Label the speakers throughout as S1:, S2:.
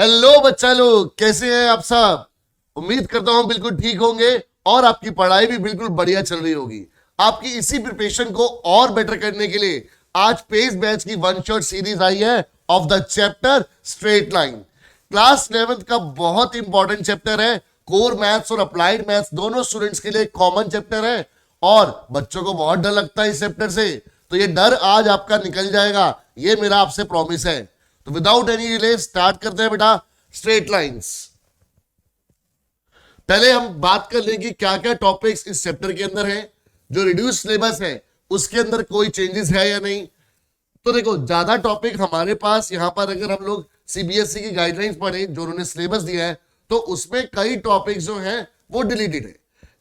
S1: Hello बच्चा लोग, कैसे हैं आप सब। उम्मीद करता हूं बिल्कुल ठीक होंगे और आपकी पढ़ाई भी बिल्कुल बढ़िया चल रही होगी। आपकी इसी प्रिपरेशन को और बेटर करने के लिए आज पेस बैच की वन शॉट सीरीज आई है of the chapter straight line. Class 11th का बहुत इंपॉर्टेंट चैप्टर है। कोर मैथ्स और अप्लाइड मैथ्स दोनों स्टूडेंट्स के लिए कॉमन चैप्टर है और बच्चों को बहुत डर लगता है इस चैप्टर से, तो ये डर आज आपका निकल जाएगा, ये मेरा आपसे प्रॉमिस है। तो विदाउट एनी डिले स्टार्ट करते हैं बेटा स्ट्रेट लाइंस। पहले हम बात कर लें कि क्या क्या टॉपिक्स इस चैप्टर के अंदर हैं। जो रिड्यूस सिलेबस है उसके अंदर कोई चेंजेस है या नहीं। तो देखो, ज्यादा टॉपिक हमारे पास यहां पर अगर हम लोग सीबीएसई की गाइडलाइंस पढ़े जो उन्होंने सिलेबस दिया है तो उसमें कई टॉपिक्स जो हैं वो डिलीटेड है।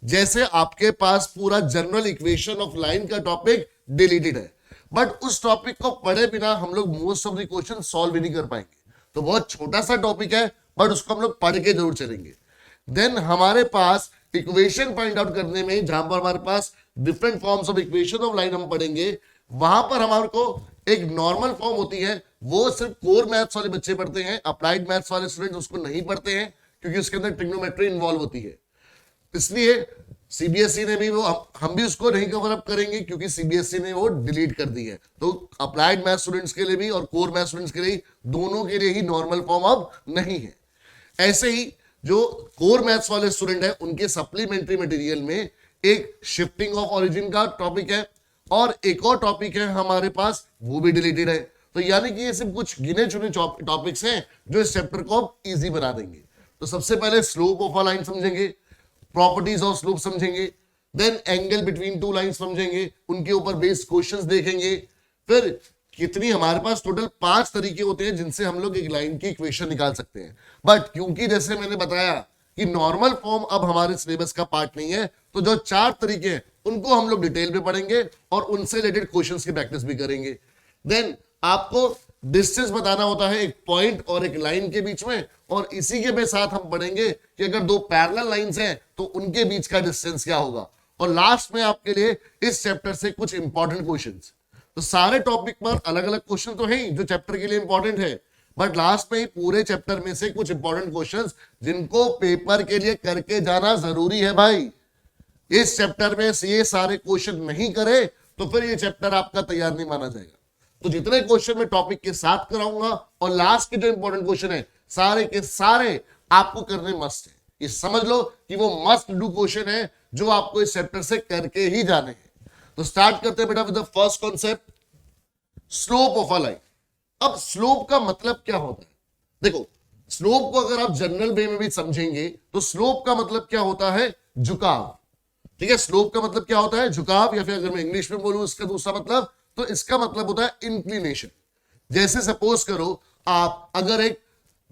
S1: जैसे आपके पास पूरा जनरल इक्वेशन ऑफ लाइन का टॉपिक डिलीटेड है, बट उस टॉपिक को पढ़े बिना हम लोग most of the question solve भी नहीं कर पाएंगे। तो बहुत छोटा सा टॉपिक है बट उसको हम लोग पढ़ के जरूर चलेंगे। देन हमारे पास इक्वेशन फाइंड आउट करने में जहां पर हमारे पास different forms of equation of line हम पढ़ेंगे, वहां पर हमारे को एक नॉर्मल फॉर्म होती है, वो सिर्फ कोर मैथ्स वाले बच्चे पढ़ते हैं। अप्लाइड मैथ्स वाले स्टूडेंट्स उसको नहीं पढ़ते हैं क्योंकि उसके अंदर ट्रिग्नोमेट्री इन्वॉल्व होती है। इसलिए सीबीएसई ने भी वो हम भी उसको नहीं कवर अप करेंगे क्योंकि सीबीएसई ने वो डिलीट कर दी है। तो अप्लाइड मैथ स्टूडेंट्स के लिए भी और कोर मैथ स्टूडेंट्स के लिए दोनों के लिए ही नॉर्मल फॉर्म अब नहीं है। ऐसे ही जो कोर मैथ्स वाले स्टूडेंट है उनके सप्लीमेंट्री मटेरियल में एक शिफ्टिंग ऑफ ओरिजिन का टॉपिक है और एक और टॉपिक है हमारे पास, वो भी डिलीटेड है। तो यानी कि ये सिर्फ कुछ गिने चुने टॉपिक्स हैं जो इस चैप्टर को आप इजी बना देंगे। तो सबसे पहले स्लोप ऑफ अ लाइन समझेंगे, प्रॉपर्टीज ऑफ स्लोप समझेंगे, then angle between two line समझेंगे, उनके ऊपर बेस्ड क्वेश्चंस देखेंगे। फिर कितनी हमारे पास टोटल 5 तरीके होते हैं जिनसे हम लोग एक लाइन की इक्वेशन निकाल सकते हैं। बट क्योंकि जैसे मैंने बताया कि नॉर्मल फॉर्म अब हमारे सिलेबस का पार्ट नहीं है, तो जो 4 तरीके हैं उनको हम लोग डिटेल में पढ़ेंगे और उनसे रिलेटेड क्वेश्चंस की प्रैक्टिस भी करेंगे। देन आपको डिस्टेंस बताना होता है एक पॉइंट और एक लाइन के बीच में, और इसी के साथ हम पढ़ेंगे कि अगर दो पैरेलल लाइंस हैं तो उनके बीच का डिस्टेंस क्या होगा। और लास्ट में आपके लिए इस चैप्टर से कुछ इंपॉर्टेंट क्वेश्चंस। तो सारे टॉपिक पर अलग अलग क्वेश्चन तो हैं जो चैप्टर के लिए इंपॉर्टेंट है, बट लास्ट में ही पूरे चैप्टर में से कुछ इंपॉर्टेंट क्वेश्चंस जिनको पेपर के लिए करके जाना जरूरी है भाई। इस चैप्टर में से ये सारे क्वेश्चन नहीं करे तो फिर ये चैप्टर आपका तैयार नहीं माना जाएगा। तो जितने क्वेश्चन मैं टॉपिक के साथ कराऊंगा और लास्ट के जो इंपॉर्टेंट क्वेश्चन है सारे के सारे आपको करने मस्ट है। ये समझ लो कि वो मस्ट डू क्वेश्चन है जो आपको इस चैप्टर से करके ही जाने हैं। तो स्टार्ट करते हैं बेटा with the first concept, slope of a line. अब स्लोप का मतलब क्या होता है? देखो, स्लोप को अगर आप जनरल वे में भी समझेंगे तो स्लोप का मतलब क्या होता है? झुकाव। ठीक है, स्लोप का मतलब क्या होता है? झुकाव। या फिर अगर मैं इंग्लिश में बोलूं इसका दूसरा मतलब, तो इसका मतलब होता है इंक्लिनेशन। जैसे सपोज करो आप अगर एक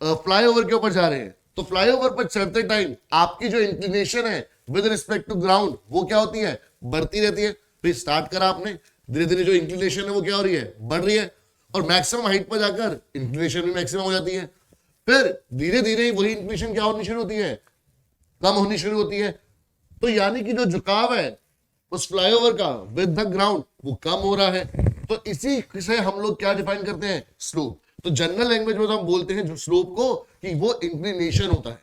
S1: फ्लाईओवर के ऊपर जा रहे हैं तो फ्लाईओवर पर चढ़ते टाइम आपकी जो इंक्लिनेशन है विद रिस्पेक्ट टू ग्राउंड वो क्या होती है? बढ़ती रहती है। फिर स्टार्ट करा आपने, धीरे धीरे जो इंक्लिनेशन है वो क्या हो रही है? बढ़ रही है, और मैक्सिमम हाइट पर जाकर इंक्लिनेशन भी मैक्सिमम हो जाती है। फिर धीरे धीरे वही इंक्लिनेशन क्या होनी शुरू होती है? कम होनी शुरू होती है। तो यानी कि जो झुकाव है उस फ्लाईओवर का विद द ग्राउंड वो कम हो रहा है। तो इसी से हम लोग क्या डिफाइन करते हैं? स्लोप। तो जनरल लैंग्वेज में तो हम बोलते हैं जो स्लोप को कि वो इंक्लिनेशन होता है,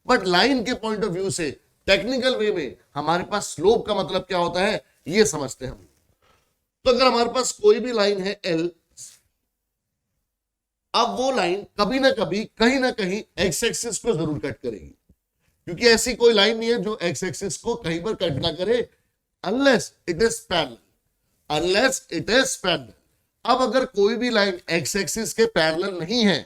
S1: बट लाइन के पॉइंट ऑफ व्यू से टेक्निकल वे में हमारे पास स्लोप का मतलब क्या होता है ये समझते हैं हम। तो अगर हमारे पास कोई भी लाइन है L, अब वो लाइन कभी ना कभी कहीं ना कहीं एक्स एक्सिस को जरूर कट करेगी, क्योंकि ऐसी कोई लाइन नहीं है जो एक्स एक्सिस को कहीं पर कट ना करे unless it is parallel. Unless it is parallel. अब अगर कोई भी लाइन एक्स एक्सिस के पैरेलल नहीं है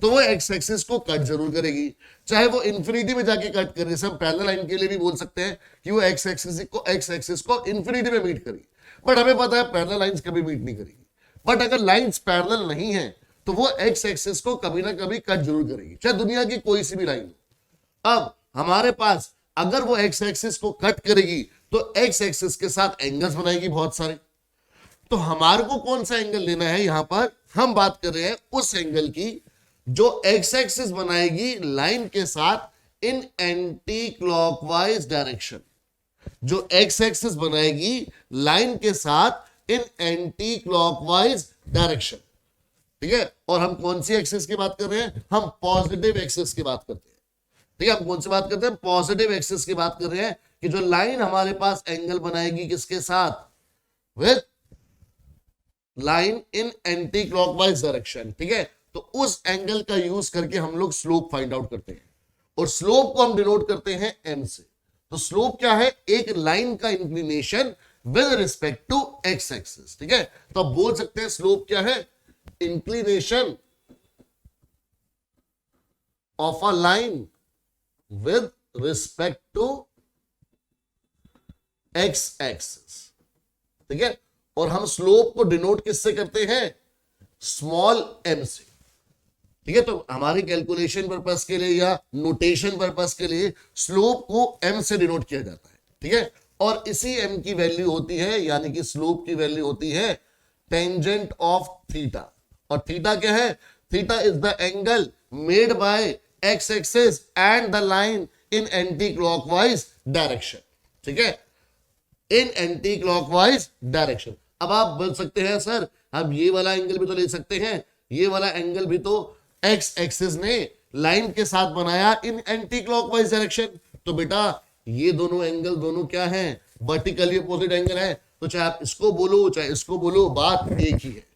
S1: तो वो एक्स एक्सिस को कट जरूर करेगी, चाहे वो इंफिनिटी में जाके कट करे। जैसे हम पैरेलल लाइन के लिए भी बोल सकते हैं कि वो एक्स एक्सिस को इंफिनिटी में मीट करेगी, बट हमें पता है पैरेलल लाइंस कभी मीट नहीं करेगी। बट अगर लाइंस पैरेलल नहीं है तो वो एक्स एक्सिस को कभी ना कभी कट जरूर करेगी, चाहे दुनिया की कोई सी भी लाइन हो। अब हमारे पास अगर वो एक्स एक्सिस को कट करेगी तो एक्स एक्सिस के साथ एंगल्स बनाएगी बहुत सारे। तो हमारे को कौन सा एंगल लेना है? यहां पर हम बात कर रहे हैं उस एंगल की जो एक्स एक्सिस बनाएगी लाइन के साथ इन एंटी क्लॉकवाइज डायरेक्शन। जो एक्स एक्सिस बनाएगी लाइन के साथ इन एंटी क्लॉकवाइज डायरेक्शन। ठीक है। और हम कौन सी एक्सिस की बात कर रहे हैं, हम पॉजिटिव एक्सिस की बात करते हैं। ठीक है, हम कौन सी बात करते हैं, पॉजिटिव एक्सिस की बात कर रहे हैं कि जो लाइन हमारे पास एंगल बनाएगी किसके साथ, with line in anti clockwise direction. ठीक है, तो उस एंगल का यूज करके हम लोग स्लोप फाइंड आउट करते हैं और स्लोप को हम डिनोट करते हैं एम से। तो स्लोप क्या है, एक लाइन का inclination with respect to x axis. ठीक है, तो आप बोल सकते हैं स्लोप क्या है, inclination of a line with respect to x axis. ठीक है, और हम स्लोप को डिनोट किससे करते हैं, स्मॉल एम से। ठीक है, तो हमारी कैलकुलेशन पर्पस के लिए या नोटेशन पर्पस के लिए स्लोप को एम से डिनोट किया जाता है। ठीक है, और इसी एम की वैल्यू होती है, यानी कि स्लोप की वैल्यू होती है टेंजेंट ऑफ थीटा। और थीटा क्या है, theta is the angle made by x axis and the line in anti clockwise direction. ठीक है, इन एंटी क्लॉकवाइज डायरेक्शन। अब आप बोल सकते हैं सर अब ये वाला एंगल भी तो ले सकते हैं, ये वाला एंगल भी तो एक्स एक्सिस ने लाइन के साथ बनाया इन एंटी क्लॉकवाइज डायरेक्शन। तो बेटा ये दोनों एंगल दोनों क्या हैं, वर्टिकली अपोजिट एंगल है। तो चाहे आप इसको बोलो चाहे इसको बोलो, बात एक ही है।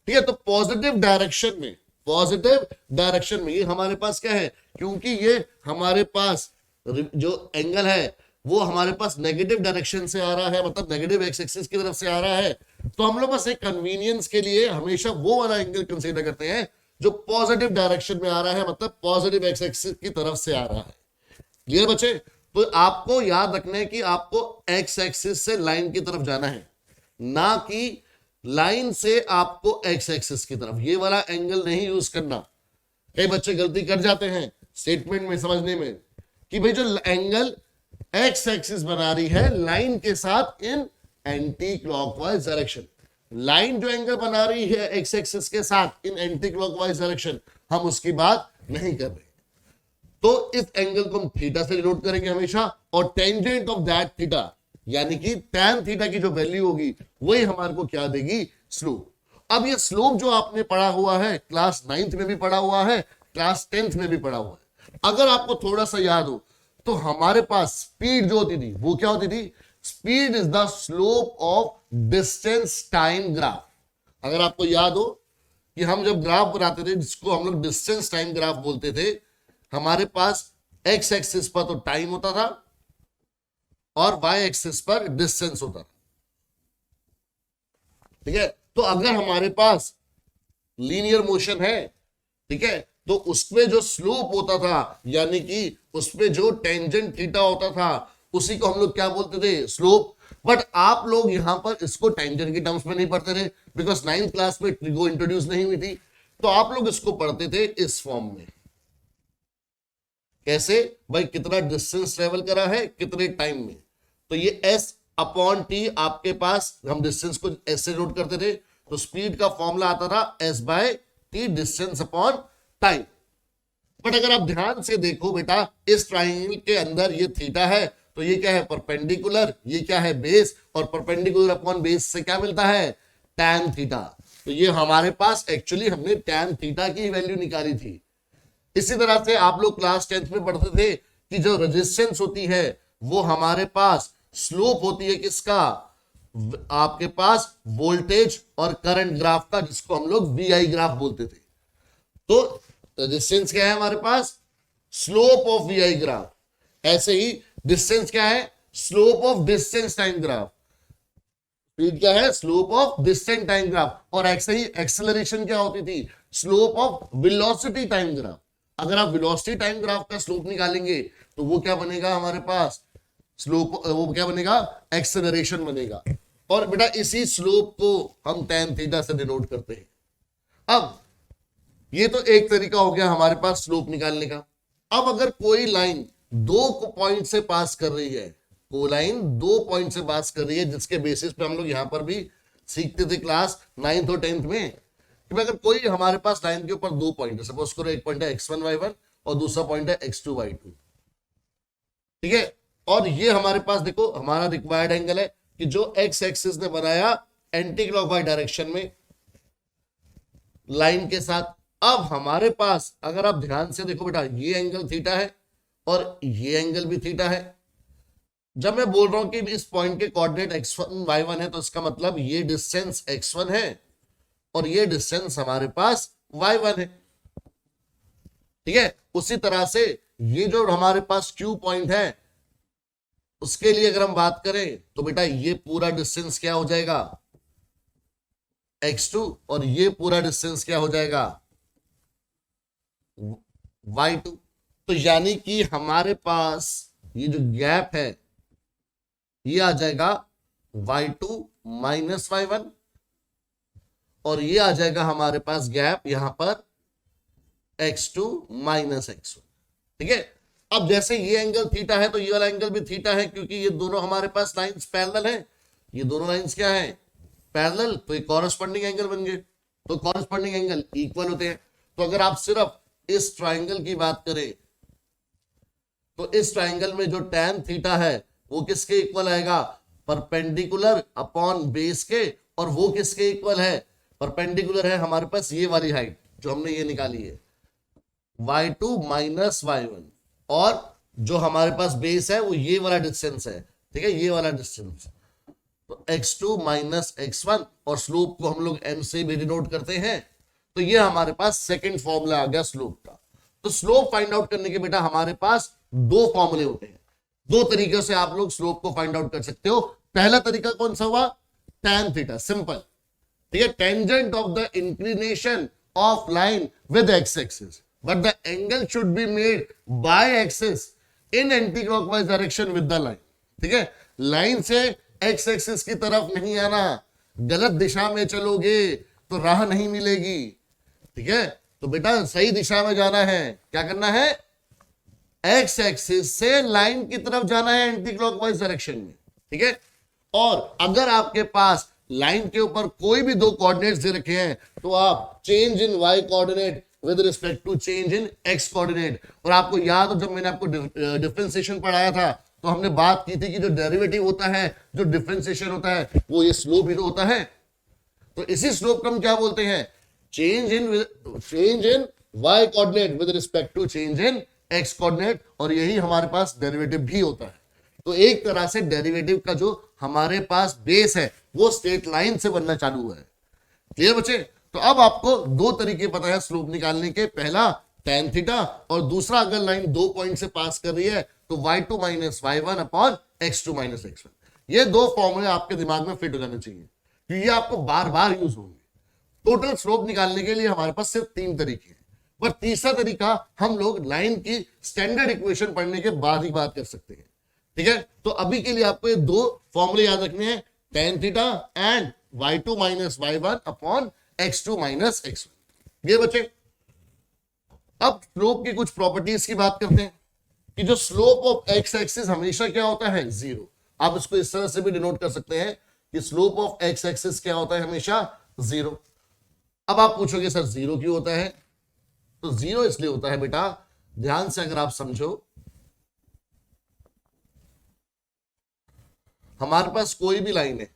S1: ठीक है, तो पॉजिटिव डायरेक्शन में, पॉजिटिव डायरेक्शन में ये हमारे पास क्या है, क्योंकि ये हमारे पास जो एंगल है वो हमारे पास नेगेटिव डायरेक्शन से आ रहा है, मतलब नेगेटिव एक्स एक्सिस की तरफ से आ रहा है। तो हम लोग बस एक कन्वीनियंस के लिए हमेशा वो वाला एंगल कंसीडर करते हैं जो पॉजिटिव डायरेक्शन में आ रहा है, मतलब पॉजिटिव एक्स एक्सिस की तरफ से आ रहा है। क्लियर बच्चे, तो आपको याद रखना है कि आपको एक्स एक्सिस से लाइन की तरफ जाना है, ना कि लाइन से आपको एक्स एक्सिस की तरफ। ये वाला एंगल नहीं यूज करना। कई बच्चे गलती कर जाते हैं स्टेटमेंट में समझने में कि भाई जो एंगल एक्स एक्सिस बना रही है लाइन के साथ इन एंटी क्लॉकवाइज डायरेक्शन, लाइन जो एंगल बना रही है एक्स एक्सिस के साथ इन एंटी क्लॉकवाइज डायरेक्शन, हम उसकी बात नहीं कर रहे। तो इस एंगल को हम थीटा से डिनोट करेंगे हमेशा, और टेंजेंट ऑफ दैट थीटा यानी कि tan थीटा की जो वैल्यू होगी वही हमारे को क्या देगी, स्लोप। अब ये स्लोप जो आपने पढ़ा हुआ है, क्लास 9th में भी पढ़ा हुआ है, क्लास 10th में भी पढ़ा हुआ है। अगर आपको थोड़ा सा याद हो तो हमारे पास स्पीड जो होती थी वो क्या होती थी, speed is the slope of distance time graph. अगर आपको याद हो कि हम जब ग्राफ बनाते थे जिसको हम लोग डिस्टेंस टाइम ग्राफ बोलते थे, हमारे पास एक्स एक्सिस पर तो टाइम होता था और वाई एक्सिस पर डिस्टेंस होता था। ठीक है, तो अगर हमारे पास लीनियर मोशन है, ठीक है, तो उसमें जो स्लोप होता था यानी कि उसमें जो टेंजेंट थीटा होता था उसी को हम लोग क्या बोलते थे, स्लोप। बट आप लोग यहां पर इसको टेंजेंट की टर्म्स में नहीं पढ़ते थे, बिकॉज 9th क्लास में ट्रिगो इंट्रोड्यूस नहीं हुई थी। तो आप लोग इसको पढ़ते थे इस फॉर्म में, कैसे भाई, कितना डिस्टेंस ट्रेवल करा है कितने टाइम में। तो ये s अपॉन टी आपके पास, हम डिस्टेंस को s से नोट करते थे, तो स्पीड का फॉर्मूला आता था s by t, distance upon time. But अगर आप ध्यान से देखो बेटा, इस ट्राइंगल के अंदर ये थीटा है, तो ये क्या है, परपेंडिकुलर, ये क्या है, बेस, और परपेंडिकुलर अपॉन बेस से क्या मिलता है, tan थीटा। तो ये हमारे पास एक्चुअली हमने tan थीटा की वैल्यू निकाली थी। इसी तरह से आप लोग क्लास 10th में पढ़ते थे कि जो रेजिस्टेंस होती है वो हमारे पास स्लोप होती है किसका, आपके पास वोल्टेज और करंट ग्राफ का, जिसको हम लोग VI ग्राफ बोलते थे। तो रेजिस्टेंस क्या है हमारे पास, स्लोप ऑफ VI ग्राफ। ऐसे ही डिस्टेंस क्या है, slope of distance time graph. Speed क्या है, slope of distance time graph. और ऐसे ही एक्सेलरेशन क्या होती थी, slope of velocity time graph. अगर आप वेलोसिटी टाइम ग्राफ का स्लोप निकालेंगे तो वो क्या बनेगा हमारे पास, स्लोप, वो क्या बनेगा, एक्सेलरेशन बनेगा। और बेटा इसी स्लोप को हम tan थीटा से डिनोट करते हैं। अब ये तो एक तरीका हो गया हमारे पास स्लोप निकालने का। अब अगर कोई लाइन दो पॉइंट से पास कर रही है, कोई लाइन 2 पॉइंट से पास कर रही है, जिसके बेसिस पे हम लोग यहां पर भी सीखते थे क्लास 9th और 10th में, कि अगर कोई हमारे पास लाइन के ऊपर 2 पॉइंट है, सपोज करो एक पॉइंट है x1 y1 और दूसरा पॉइंट है x2 y2, ठीक है, और ये हमारे पास देखो हमारा रिक्वायर्ड एंगल है कि जो x एक्सिस ने बनाया एंटी क्लॉकवाइज डायरेक्शन में, लाइन के साथ। अब हमारे पास अगर आप ध्यान से देखो बेटा, ये एंगल थीटा है और ये एंगल भी थीटा है। जब मैं बोल रहा हूं कि इस पॉइंट के कोऑर्डिनेट x1 y1 है, तो इसका मतलब ये डिस्टेंस x1 है और ये डिस्टेंस हमारे पास y1 है। ठीक है, उसी तरह से ये जो हमारे पास Q पॉइंट है, उसके लिए अगर हम बात करें तो बेटा ये पूरा डिस्टेंस क्या हो जाएगा, x2, और ये पूरा डिस्टेंस क्या हो जाएगा, y2। तो यानी कि हमारे पास ये जो गैप है ये आ जाएगा y2 माइनस y1, और ये आ जाएगा हमारे पास गैप यहां पर x2 माइनस x1। ठीक है, अब जैसे ये एंगल थीटा है तो ये वाला एंगल भी थीटा है, क्योंकि ये दोनों हमारे पास लाइंस पैरेलल हैं। ये दोनों लाइंस क्या है, पैरेलल, तो ये कॉरेस्पॉन्डिंग एंगल बन गए। तो कॉरेस्पॉन्डिंग एंगल इक्वल होते हैं। तो अगर आप सिर्फ इस ट्राइंगल की बात करें तो इस ट्राइंगल में जो tan थीटा है वो किसके इक्वल आएगा, परपेंडिकुलर अपॉन बेस के, और वो किसके इक्वल है, परपेंडिकुलर है हमारे पास ये वाली हाइट जो हमने ये निकाली है, y2 माइनस y1, और जो हमारे पास बेस है वो ये वाला डिस्टेंस है। ठीक है, ये वाला डिस्टेंस, तो x2 माइनस x1, और स्लोप को हम लोग m से भी डिनोट करते हैं। तो ये हमारे पास सेकंड फॉर्मूला आ गया स्लोप का। तो स्लोप फाइंड आउट करने के बेटा हमारे पास दो फॉर्मूले होते हैं। दो तरीके से आप लोग स्लोप को फाइंड आउट कर सकते हो। पहला तरीका कौन सा हुआ, tan थीटा, सिंपल। ठीक है, tangent of the inclination of line with x axis, but the angle should be made by Axis in anti clockwise direction with the line. ठीक है, लाइन से x एक्सिस की तरफ नहीं आना, गलत दिशा में चलोगे तो राह नहीं मिलेगी। ठीक है, तो बेटा सही दिशा में जाना है, क्या करना है, एक्स एक्सिस से लाइन की तरफ जाना है एंटी क्लॉकवाइज डायरेक्शन में। ठीक है, और अगर आपके पास लाइन के ऊपर कोई भी दो कोऑर्डिनेट्स दे रखे हैं तो आप change in y coordinate with respect to change in x coordinate. और आपको याद हो जब मैंने आपको डिफरेंशिएशन पढ़ाया था तो हमने बात की थी कि जो डेरिवेटिव होता है, जो डिफरेंशिएशन होता है, वो ये स्लोप ही तो होता है। तो इसी स्लोप को हम क्या बोलते हैं, change in y coordinate with respect to change in x coordinate, और यही हमारे पास डेरिवेटिव भी होता है। तो एक तरह से डेरिवेटिव का जो हमारे पास बेस है वो स्ट्रेट लाइन से बनना चालू हुआ है। क्लियर बच्चे? तो अब आपको दो तरीके पता है स्लोप निकालने के, पहला tan थीटा, और दूसरा अगर लाइन दो पॉइंट से पास कर रही है तो y2 minus y1 upon x2 minus x1। ये दो फॉर्मूले आपके दिमाग में फिट हो जाने चाहिए, क्योंकि ये आपको बार बार यूज होंगे। टोटल स्लोप निकालने के लिए हमारे पास सिर्फ तीन तरीके हैं, पर तीसरा तरीका हम लोग लाइन की स्टैंडर्ड इक्वेशन पढ़ने के बाद ही बात कर सकते हैं। ठीक है, तो अभी के लिए आपको ये दो फॉर्मूले याद रखने हैं, tan theta and y2 minus y1 upon x2 minus x1। ये बच्चे, अब स्लोप की कुछ प्रॉपर्टीज की बात करते हैं कि जो स्लोप ऑफ x एक्सिस हमेशा क्या होता है, जीरो। आप इसको इस तरह से भी डिनोट कर सकते हैं कि स्लोप ऑफ x एक्सिस क्या होता है, हमेशा जीरो। अब आप पूछोगे सर जीरो क्यों होता है, तो जीरो इसलिए होता है बेटा, ध्यान से अगर आप समझो, हमारे पास कोई भी लाइन है,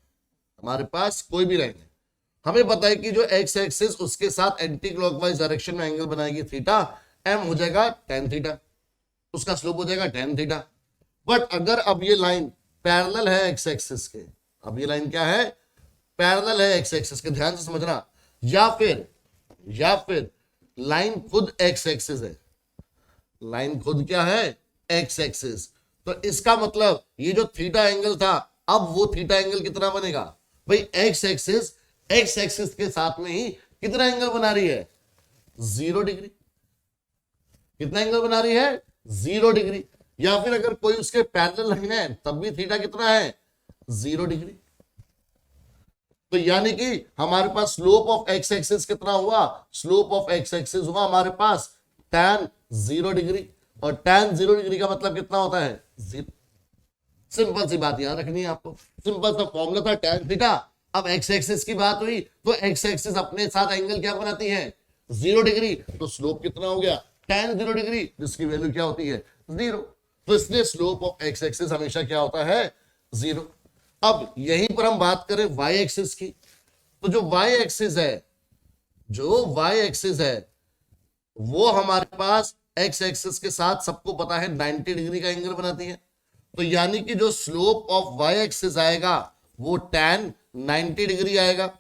S1: हमारे पास कोई भी लाइन है, हमें पता है कि जो x एक्सिस उसके साथ एंटी क्लॉकवाइज डायरेक्शन में एंगल बनाएगी थीटा, m हो जाएगा tan थीटा, उसका स्लोप हो जाएगा tan थीटा। बट अगर अब ये लाइन पैरेलल है x एक्सिस के, अब ये लाइन क्या है, पैरेलल है x एक्सिस के, ध्यान से समझना, या फिर लाइन खुद x एक्सिस है, लाइन खुद क्या है, x एक्सिस, तो इसका मतलब ये जो थीटा एंगल था अब वो थीटा एंगल कितना बनेगा भाई, x एक्सिस के साथ में ही कितना एंगल बना रही है, 0 डिग्री। कितना एंगल बना रही है, 0 डिग्री। या फिर अगर कोई उसके पैरेलल लाइन है तब भी थीटा कितना है, 0 डिग्री। तो यानी कि हमारे पास स्लोप ऑफ x एक्सिस कितना हुआ, स्लोप ऑफ x एक्सिस हुआ हमारे पास tan 0 डिग्री, और tan 0 डिग्री का मतलब कितना होता है, 0। सिंपल सी बात याद रखनी है आपको, सिंपल सा फॉर्मूला था tan थीटा। अब x एक्सिस की बात हुई तो x एक्सिस अपने साथ एंगल क्या बनाती है, 0 डिग्री, तो स्लोप कितना हो गया, tan 0 डिग्री, जिसकी वैल्यू क्या होती है, 0। तो इसलिए स्लोप ऑफ x एक्सिस हमेशा क्या होता है, 0। अब यहीं पर हम बात करें y एक्सिस की, तो जो y एक्सिस है जो वाई एक्सिस है वो हमारे पास एक्स एक्सिस के साथ सबको पता है 90 डिग्री का एंगल बनाती है। तो यानी कि जो स्लोप ऑफ वाई एक्सिस आएगा वो tan 90 डिग्री आएगा,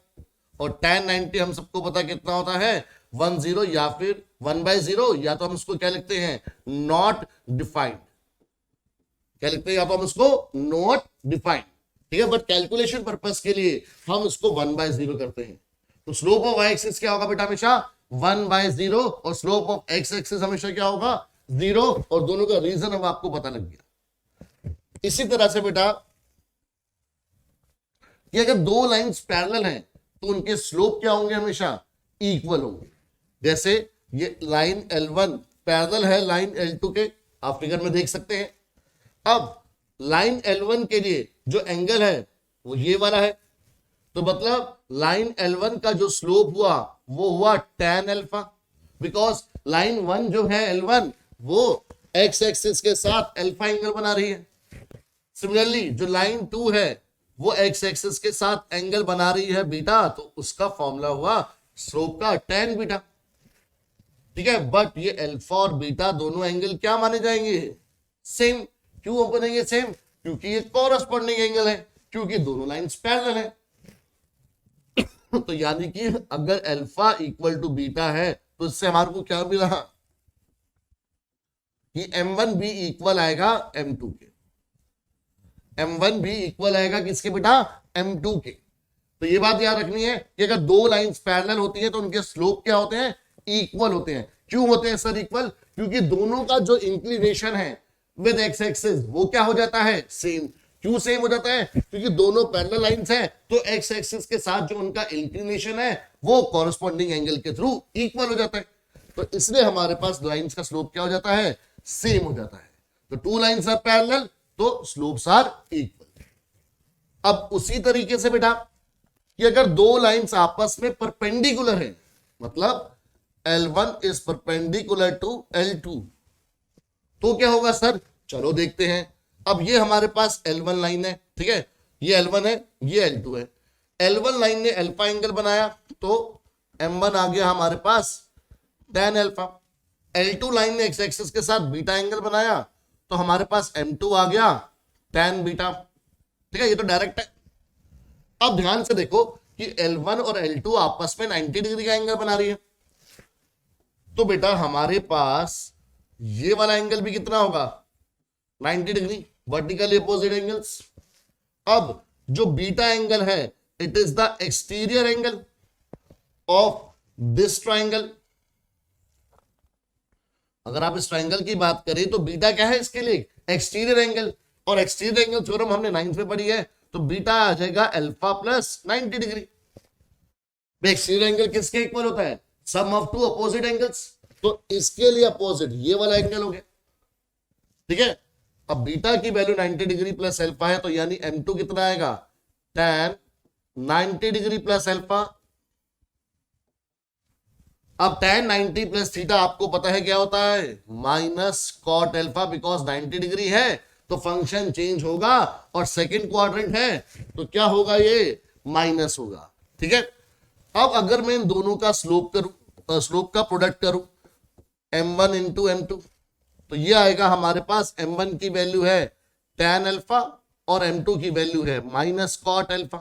S1: और tan 90 हम सबको पता कितना होता है 10 या फिर 1/0, या तो हम इसको क्या लिखते हैं नॉट डिफाइंड, क्या लिखते हैं या तो हम इसको नॉट डिफाइंड, ठीक है, बट कैलकुलेशन पर्पस के लिए हम इसको 1/0 करते हैं। तो स्लोप ऑफ वाई एक्सिस क्या होगा बेटा हमेशा 1/0, और स्लोप ऑफ एक्स एक्सिस हमेशा क्या होगा 0, और दोनों का रीजन अब आपको पता लग गया। इसी तरह से बेटा कि अगर दो लाइंस पैरेलल हैं तो उनके स्लोप क्या होंगे हमेशा इक्वल होंगे। जैसे ये लाइन L1 पैरेलल है लाइन L2 के, आप फिगर में देख सकते हैं। अब लाइन L1 के लिए जो एंगल है वो ये वाला है, तो मतलब लाइन L1 का जो स्लोप हुआ वो हुआ tan अल्फा, बिकॉज लाइन 1 जो है L1 वो एक्स एक्सिस के साथ अल्फा एंगल बना रही है। सिमिलरली जो लाइन 2 है वो एक्स एक्सिस के साथ एंगल बना रही है बीटा, तो उसका फॉर्मूला हुआ स्लोप का tan बीटा, ठीक है। बट ये अल्फा और बीटा दोनों एंगल क्या माने जाएंगे सेम। क्यों बनेंगे सेम? क्योंकि ये कॉरस्पॉन्डिंग एंगल है, क्योंकि दोनों लाइंस पैरेलल है। तो यानी कि अगर अल्फा इक्वल टू बीटा है तो इससे हमारे को क्या मिला कि M1 भी इक्वल आएगा M2 के, M1 भी इक्वल आएगा किसके बेटा M2 के। तो ये बात याद रखनी है कि अगर दो लाइंस पैरेलल होती हैं तो उनके स्लोप क्या होते हैं इक्वल होते हैं। क्यों होते हैं सर इक्वल? क्योंकि दोनों का जो इंक्लिनेशन है विद एक्स एक्सिस वो क्या हो जाता है सेम। क्यों सेम हो जाता है? क्योंकि दोनों पैरेलल लाइंस हैं तो एक्स एक्सिस के साथ जो उनका इंक्लिनेशन है वो कॉरस्पॉन्डिंग एंगल के थ्रू इक्वल हो जाता है। तो इसलिए हमारे पास लाइंस का स्लोप क्या हो जाता है सेम हो जाता है। तो टू लाइंस आर पैरेलल तो स्लोप्स आर इक्वल। अब उसी तरीके से बेटा कि अगर दो लाइंस आपस में परपेंडिकुलर है, मतलब L1 is perpendicular to L2, तो क्या होगा सर? चलो देखते हैं। अब ये हमारे पास L1 लाइन है, ठीक है, ये L1 है, ये L2 है। L1 लाइन ने अल्फा एंगल बनाया तो M1 आ गया हमारे पास tan अल्फा। L2 लाइन ने एक्स एक्सिस के साथ बीटा एंगल बनाया तो हमारे पास M2 आ गया tan बीटा, ठीक है, ये तो डायरेक्ट है। अब ध्यान से देखो कि L1 और L2 आपस में 90 डिग्री का एंगल बना रही है, तो बेटा हमारे पास ये वाला एंगल भी कितना होगा 90 डिग्री, वर्टिकली अपोजिट एंगल्स। अब जो बीटा एंगल है it is the exterior angle of this triangle. अगर आप इस ट्राइंगल की बात करें तो बीटा क्या है इसके लिए एक्सटीरियर एंगल, और एक्सटीरियर एंगल थ्योरम हमने 9th में पढ़ी है, तो बीटा आ जाएगा alpha plus 90 degree. Exterior angle किसके इक्वल होता है? सम ऑफ टू अपोजिट एंगल्स। तो इसके लिए अपोजिट ये वाला एंगल हो गया, ठीक है। अब बीटा की वैल्यू 90 डिग्री प्लस अल्फा है तो यानी M2 कितना आएगा tan 90 डिग्री प्लस अल्फा। अब tan 90 प्लस थीटा आपको पता है क्या होता है minus cot alpha, because 90 degree है तो फंक्शन चेंज होगा, और सेकंड क्वाड्रेंट है तो क्या होगा ये माइनस होगा, ठीक है। अब अगर मैं इन दोनों का स्लोप करूं, स्लोप का प्रोडक्ट करूं M1 इंटू M2, तो ये आएगा हमारे पास M1 की वैल्यू है tan अल्फा और M2 की वैल्यू है माइनस कॉट अल्फा।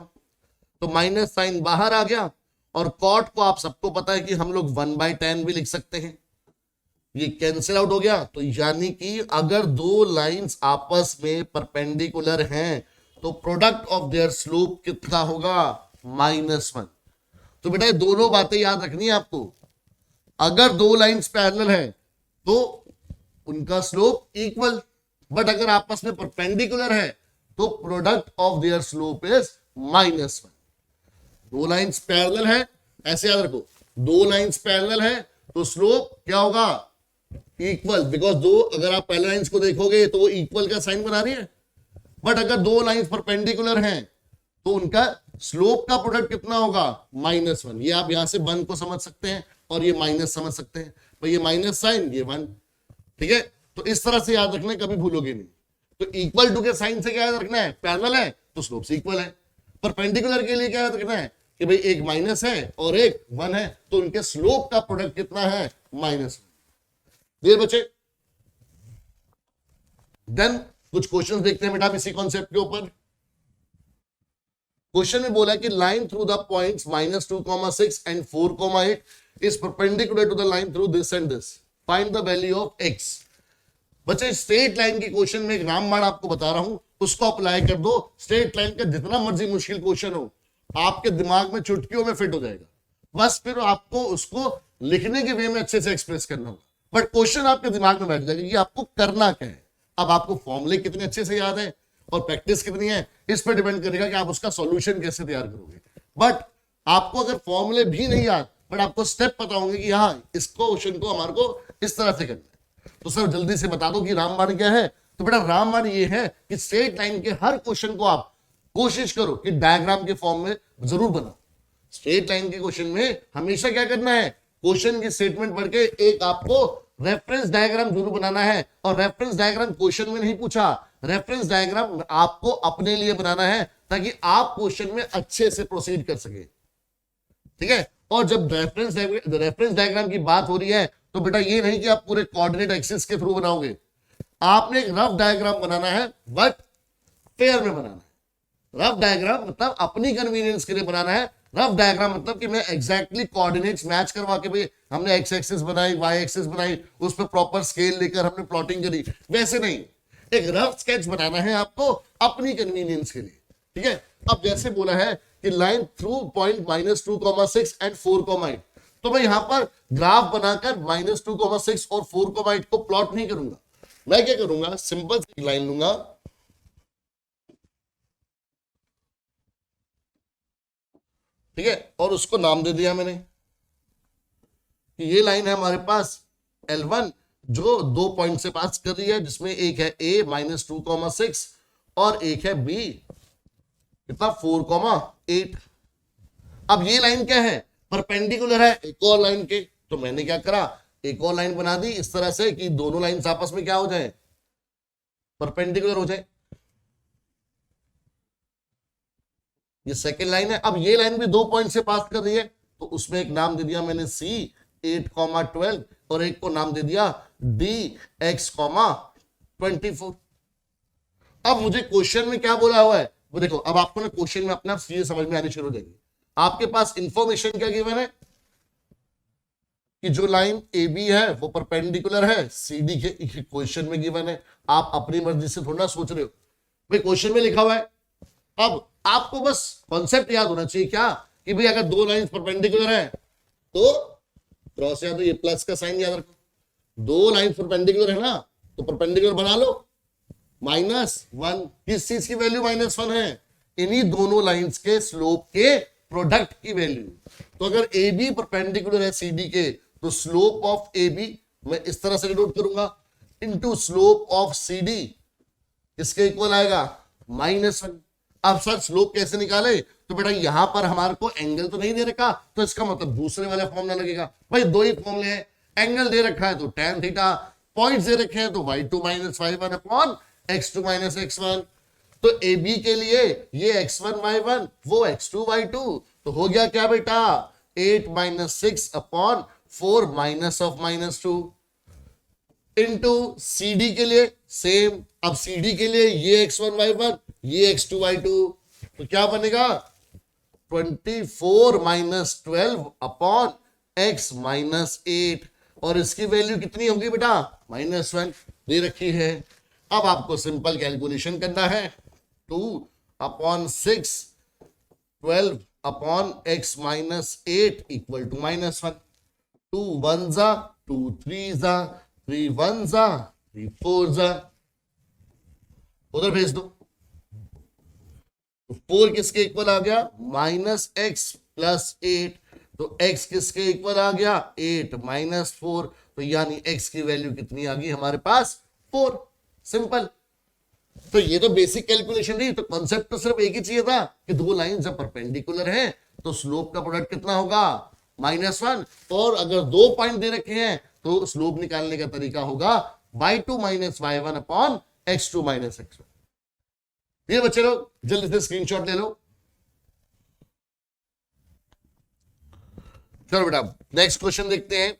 S1: तो माइनस साइन बाहर आ गया, और कॉट को आप सबको पता है कि हम लोग 1/tan भी लिख सकते हैं, ये कैंसिल आउट हो गया। तो यानी कि अगर दो लाइंस आपस में परपेंडिकुलर हैं तो प्रोडक्ट ऑफ देयर स्लोप कितना होगा -1। तो बेटा ये दोनों बातें याद रखनी है आपको। अगर दो लाइंस पैरेलल है तो उनका स्लोप इक्वल, बट अगर आपस में परपेंडिकुलर है तो product of their slope is -1। दो लाइंस पैरेलल है, ऐसे याद रखो, दो लाइंस पैरेलल है तो स्लोप क्या होगा इक्वल, बिकॉज दो अगर आप पहले लाइंस को देखोगे तो वो इक्वल का साइन बना रही है। बट अगर दो लाइंस परपेंडिकुलर हैं तो उनका स्लोप का प्रोडक्ट कितना होगा -1। ये आप यहां से 1 को समझ सकते हैं और ये माइनस समझ सकते हैं, तो ये माइनस साइन ये 1, ठीक है। तो इस तरह से याद रखना है, कभी भूलोगे नहीं। तो इक्वल टू के साइन से क्या याद रखना है पैरेलल है तो स्लोप इक्वल है। परपेंडिकुलर के लिए क्या याद रखना है कि भाई एक माइनस है और एक 1 है, तो उनके स्लोप का प्रोडक्ट कितना है, -1। ये बचे। देन कुछ क्वेश्चंस देखते हैं बेटा इसी कॉन्सेप्ट के ऊपर। क्वेश्चन में बोला कि line through the points -2,6 and 4,8 is perpendicular to the line through this and this, find the value of x। बच्चे स्ट्रेट लाइन की क्वेश्चन में एक रामबाण आपको बता रहा हूं, उसको अप्लाई कर दो। स्ट्रेट लाइन का जितना मर्जी मुश्किल क्वेश्चन हो, आपके दिमाग में चुटकियों में फिट हो जाएगा। बस फिर आपको उसको लिखने के वे में अच्छे से एक्सप्रेस करना होगा, बट क्वेश्चन आपके दिमाग में बैठ जाएगा कि आपको करना क्या है। अब आपको फॉर्मूले कितने अच्छे से याद है और प्रैक्टिस कितनी है, इस पर डिपेंड करेगा कि आप उसका सॉल्यूशन कैसे तैयार करोगे। बट आपको अगर फॉर्मूले भी नहीं याद, बट आपको स्टेप पता होंगे कि हाँ इसको क्वेश्चन को हमारे को इस तरह से करना है, तो सर जल्दी से बता दो कि रामबाण क्या है। तो बेटा रामबाण ये है कि स्ट्रेट लाइन के हर क्वेश्चन को आप कोशिश करो कि डायग्राम के फॉर्म में जरूर बनाओ। स्ट्रेट लाइन के क्वेश्चन में हमेशा क्या करना है, क्वेश्चन की स्टेटमेंट पढ़ के एक आपको रेफरेंस डायग्राम जरूर बनाना है। और रेफरेंस डायग्राम क्वेश्चन में नहीं पूछा, रेफरेंस डायग्राम आपको अपने लिए बनाना है ताकि आप क्वेश्चन में अच्छे से प्रोसीड कर सके। ठीक है। और जब रेफरेंस डायग्राम की बात हो रही है तो बेटा ये नहीं कि आप पूरे कोऑर्डिनेट एक्सिस के थ्रू बनाओगे, आपने एक रफ डायग्राम बनाना है, बट पेयर में बनाना है। रफ डायग्राम मतलब अपनी कन्वीनियंस के लिए बनाना है। रफ डायग्राम मतलब कि मैं एग्जैक्टली कोऑर्डिनेट्स मैच करवा के, भाई हमने एक्स एक्सिस बनाई, वाई एक्सिस बनाई, उस पर प्रॉपर स्केल लेकर हमने प्लॉटिंग करी, वैसे नहीं। एक रफ स्केच बनाना है आपको अपनी कन्वीनियंस के लिए। ठीक है। अब जैसे बोला है कि लाइन थ्रू पॉइंट -2,6 एंड 4,8, तो मैं यहां पर ग्राफ बनाकर -2,6 और 4,8 को प्लॉट नहीं करूंगा। मैं क्या करूंगा, सिंपल सी लाइन लूंगा, ठीक है, और उसको नाम दे दिया मैंने कि ये लाइन है हमारे पास L1 जो 2 पॉइंट से पास कर रही है, जिसमें एक है A -2,6 और एक है B कितना 4,8। अब ये लाइन क्या है, परपेंडिकुलर है एक और लाइन के, तो मैंने क्या करा, एक और लाइन बना दी इस तरह से कि दोनों लाइंस आपस में क्या हो जाए, परपेंडिकुलर हो जाए। ये सेकेंड लाइन है। अब ये लाइन भी 2 पॉइंट से पास कर रही है, तो उसमें एक नाम दे दिया मैंने C 8,12 और एक को नाम दे दिया D X, 24। अब मुझे क्वेश्चन में क्या बोला हुआ है वो देखो। अब आपको ना क्वेश्चन में अपना चीजें समझ में आनी शुरू हो जाएगी। आपके पास इंफॉर्मेशन क्या गिवन है कि जो लाइन AB है वो परपेंडिकुलर है CD के, क्वेश्चन में गिवन है। आप अपनी मर्जी से थोड़ा सोच रहे हो, भाई क्वेश्चन में लिखा हुआ है। अब आपको बस कॉन्सेप्ट याद होना चाहिए क्या, कि भाई अगर 2 लाइंस परपेंडिकुलर है तो क्रॉस याद, ये प्लस का साइन याद रखो। 2 लाइंस परपेंडिकुलर है ना, तो परपेंडिकुलर बना लो। -1 किस चीज की वैल्यू -1 है, इन्हीं दोनों लाइंस के स्लोप के प्रोडक्ट की वैल्यू। तो अगर AB परपेंडिकुलर है CD के, तो स्लोप ऑफ AB मैं इस तरह से डिनोट करूंगा इनटू स्लोप ऑफ CD, इसके इक्वल आएगा -1। अब सर स्लोप कैसे निकाले, तो बेटा यहां पर हमारे को एंगल तो नहीं दे रखा, तो इसका मतलब दूसरे वाला फॉर्मूला लगेगा। भाई 2 ही फॉर्मूले हैं, एंगल दे रखा है तो tan थीटा, पॉइंट्स दे रखे हैं तो y2 - y1 upon x2 - x1। तो AB के लिए ये x1 y1 वो x2 y2, तो हो गया क्या बेटा 8 - 6 अपॉन 4 -2 इनटू CD के लिए सेम। अब CD के लिए ये x1 y1 ये x2 y2, तो क्या बनेगा 24 - 12 अपॉन x -8, और इसकी वैल्यू कितनी होगी बेटा -1 दे रखी है। अब आपको सिंपल कैलकुलेशन करना है, 2/6 12 अपॉन x -8 इक्वल टू -1। 2 1 2 3 3 1 3 4 उधर भेज दो। 4 किसके इक्वल आ गया -x + 8, तो x किसके इक्वल आ गया 8 - 4, तो यानी x की वैल्यू कितनी आ गई हमारे पास 4। सिंपल। तो ये तो बेसिक कैलकुलेशन थी। तो कॉन्सेप्ट तो सिर्फ एक ही चाहिए था कि 2 लाइन जब परपेंडिकुलर हैं तो स्लोप का प्रोडक्ट कितना होगा -1, और अगर 2 पॉइंट दे रखे हैं तो स्लोप निकालने का तरीका होगा y2 - y1 upon x2 - x1। ये बच्चे लोग जल्दी से स्क्रीनशॉट ले लो। चलो बेटा नेक्स्ट क्वेश्चन देखते हैं।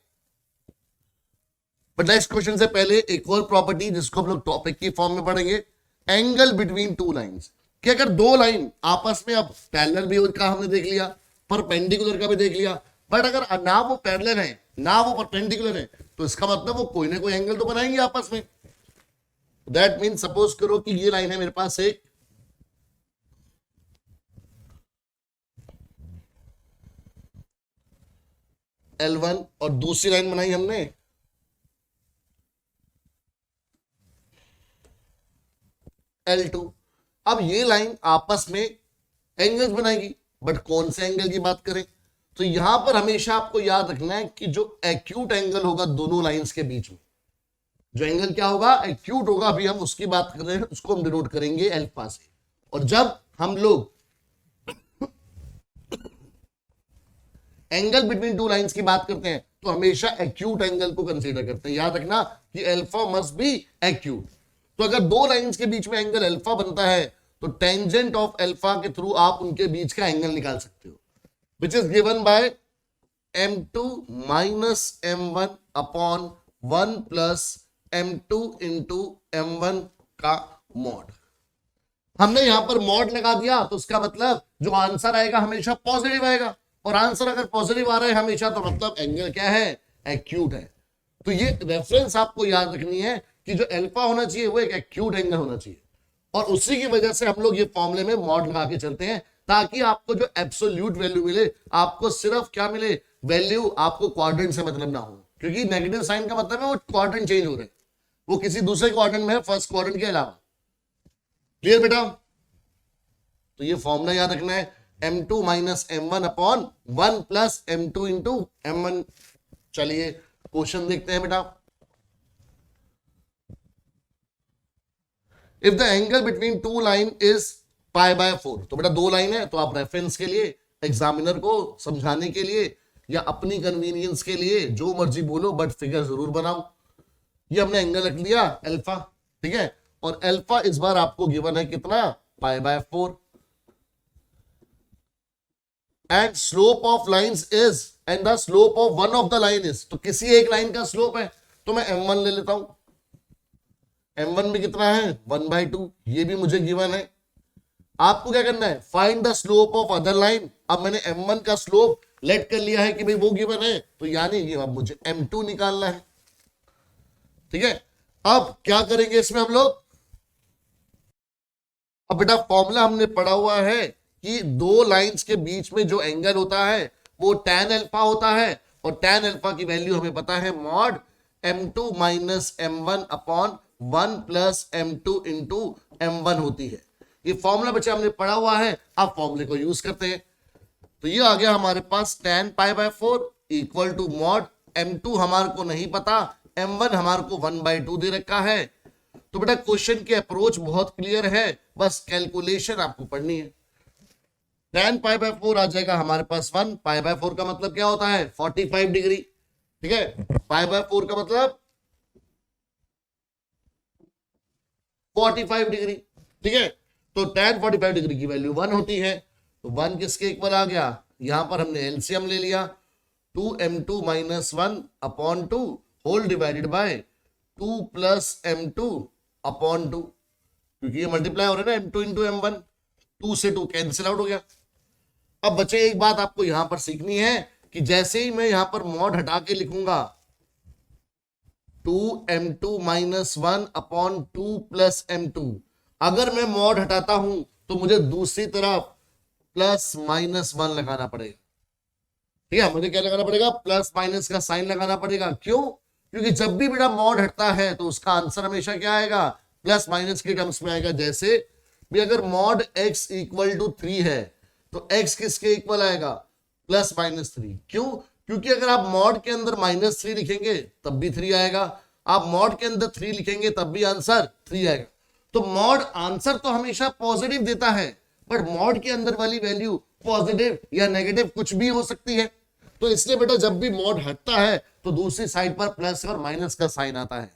S1: बट नेक्स्ट क्वेश्चन से पहले एक और प्रॉपर्टी जिसको हम लोग टॉपिक की फॉर्म में पढ़ेंगे, एंगल बिटवीन टू लाइंस। कि अगर दो लाइन आपस में, अब पैरेलल भी का हमने देख लिया, परपेंडिकुलर का भी देख लिया, बट अगर ना वो पैरेलल है ना वो परपेंडिकुलर है, तो इसका मतलब वो कोई ना कोई एंगल तो बनाएंगे आपस में। दैट मीन सपोज करो कि ये लाइन है मेरे पास एक, L1 और दूसरी लाइन बनाई हमने L2। अब ये लाइन आपस में एंगल्स बनाएगी, बट कौन से एंगल की बात करें? तो यहां पर हमेशा आपको याद रखना है कि जो एक्यूट एंगल होगा दोनों लाइंस के बीच में, जो एंगल क्या होगा, एक्यूट होगा, अभी हम उसकी बात कर रहे हैं, उसको हम डिनोट करेंगे अल्फा से। और जब हम लोग एंगल बिटवीन टू लाइंस की बात करते हैं तो हमेशा एक्यूट एंगल को कंसीडर करते हैं। याद रखना कि अल्फा मस्ट बी एक्यूट। तो अगर दो लाइंस के बीच में एंगल अल्फा बनता है तो टेंजेंट ऑफ अल्फा के थ्रू आप उनके बीच का एंगल निकाल सकते हो, which is given by m2 minus m1 upon 1 plus m2 into m1 का मॉड। हमने यहां पर मॉड लगा दिया तो उसका मतलब जो आंसर आएगा हमेशा पॉजिटिव आएगा, और आंसर अगर पॉजिटिव आ रहा है हमेशा तो मतलब एंगल क्या है, एक्यूट है। तो ये रेफरेंस आपको याद रखनी है कि जो अल्फा होना चाहिए वो एक एक्यूट एंगल होना चाहिए, और उसी की वजह से हम लोग ये फॉर्मूले में मॉड लगा के चलते हैं ताकि आपको जो एब्सोल्यूट वैल्यू मिले, आपको सिर्फ क्या मिले, वैल्यू, आपको क्वाड्रेंट से मतलब ना हो, क्योंकि नेगेटिव साइन का मतलब है वो क्वाड्रेंट चेंज हो रहे हैं, वो किसी दूसरे क्वाड्रेंट में है, फर्स्ट क्वाड्रेंट के अलावा। क्लियर बेटा? तो ये फॉर्मूला याद रखना है, m2 minus m1 upon 1 plus m2 into m1। चलिए क्वेश्चन देखते हैं बेटा। If the angle between two line is pi by 4, तो बेटा दो लाइन है तो आप रेफरेंस के लिए, एग्जामिनर को समझाने के लिए या अपनी कन्वीनियंस के लिए जो मर्जी बोलो, बट फिगर जरूर बनाओ। ये हमने एंगल रख लिया अल्फा, ठीक है, और अल्फा इस बार आपको गिवन है कितना, पाई by 4। And slope of lines is, and the slope of one of the line is, तो किसी एक लाइन का स्लोप है तो मैं m1 ले लेता हूं। m1 भी कितना है, 1/2, ये भी मुझे गिवन है। आपको क्या करना है, find the slope of other line. अब मैंने m1 का स्लोप लेट कर लिया है कि भाई वो गिवन है, तो यानी ये अब मुझे m2 निकालना है, ठीक है। अब क्या करेंगे इसमें हम लोग, अब बेटा फॉर्मूला हमने पढ़ा हुआ है कि दो लाइंस के बीच में जो एंगल होता है वो tan अल्फा होता है, और tan अल्फा की वैल्यू हमें पता है mod m2 minus m1 upon 1 plus m2 into m1 होती है। ये फॉर्मूला बच्चे हमने पढ़ा हुआ है, अब फॉर्मूले को यूज करते हैं। तो ये आ गया हमारे पास tan pi by 4 equal to mod m2 हमारे को नहीं पता, m1 हमारे को 1/2 दे रखा है। तो बेटा क्वेश्चन की अप्रोच बहुत क्लियर है, बस कैलकुलेशन आपको पढ़नी है। tan पाई बाय 4 आ जाएगा हमारे पास 1, पाई बाय 4 का मतलब क्या होता है, 45 डिग्री, ठीक है। पाई बाय 4 का मतलब 45 डिग्री, ठीक है। तो tan 45 डिग्री की वैल्यू 1 होती है, तो 1 किसके इक्वल आ गया, यहां पर हमने एलसीएम ले लिया, 2m2 minus 1 upon 2 whole divided by 2 plus m2 upon 2, क्योंकि ये मल्टीप्लाई हो रहा है ना, m2 इंटू m1, 2 से 2 कैंसिल आउट हो गया। अब बच्चे एक बात आपको यहां पर सीखनी है कि जैसे ही मैं यहां पर मॉड हटा के लिखूंगा 2m2 minus 1 upon 2 plus m2, अगर मैं मॉड हटाता हूं तो मुझे दूसरी तरफ प्लस माइनस 1 लगाना पड़ेगा, ठीक है। मुझे क्या लगाना पड़ेगा, प्लस माइनस का साइन लगाना पड़ेगा। क्यों? क्योंकि जब भी बेटा मॉड हटता है तो उसका आंसर हमेशा क्या आएगा, प्लस माइनस के टर्म्स में आएगा। जैसे भी अगर मॉड x इक्वल टू 3 है तो x किसके इक्वल आएगा, प्लस माइनस 3। क्यों? क्योंकि अगर आप मॉड के अंदर -3 लिखेंगे तब भी 3 आएगा, आप मॉड के अंदर 3 लिखेंगे तब भी आंसर 3 आएगा। तो मॉड आंसर तो हमेशा पॉजिटिव देता है, बट मॉड के अंदर वाली वैल्यू पॉजिटिव या नेगेटिव कुछ भी हो सकती है। तो इसलिए बेटा जब भी मॉड हटता है तो दूसरी साइड पर प्लस और माइनस का साइन आता है।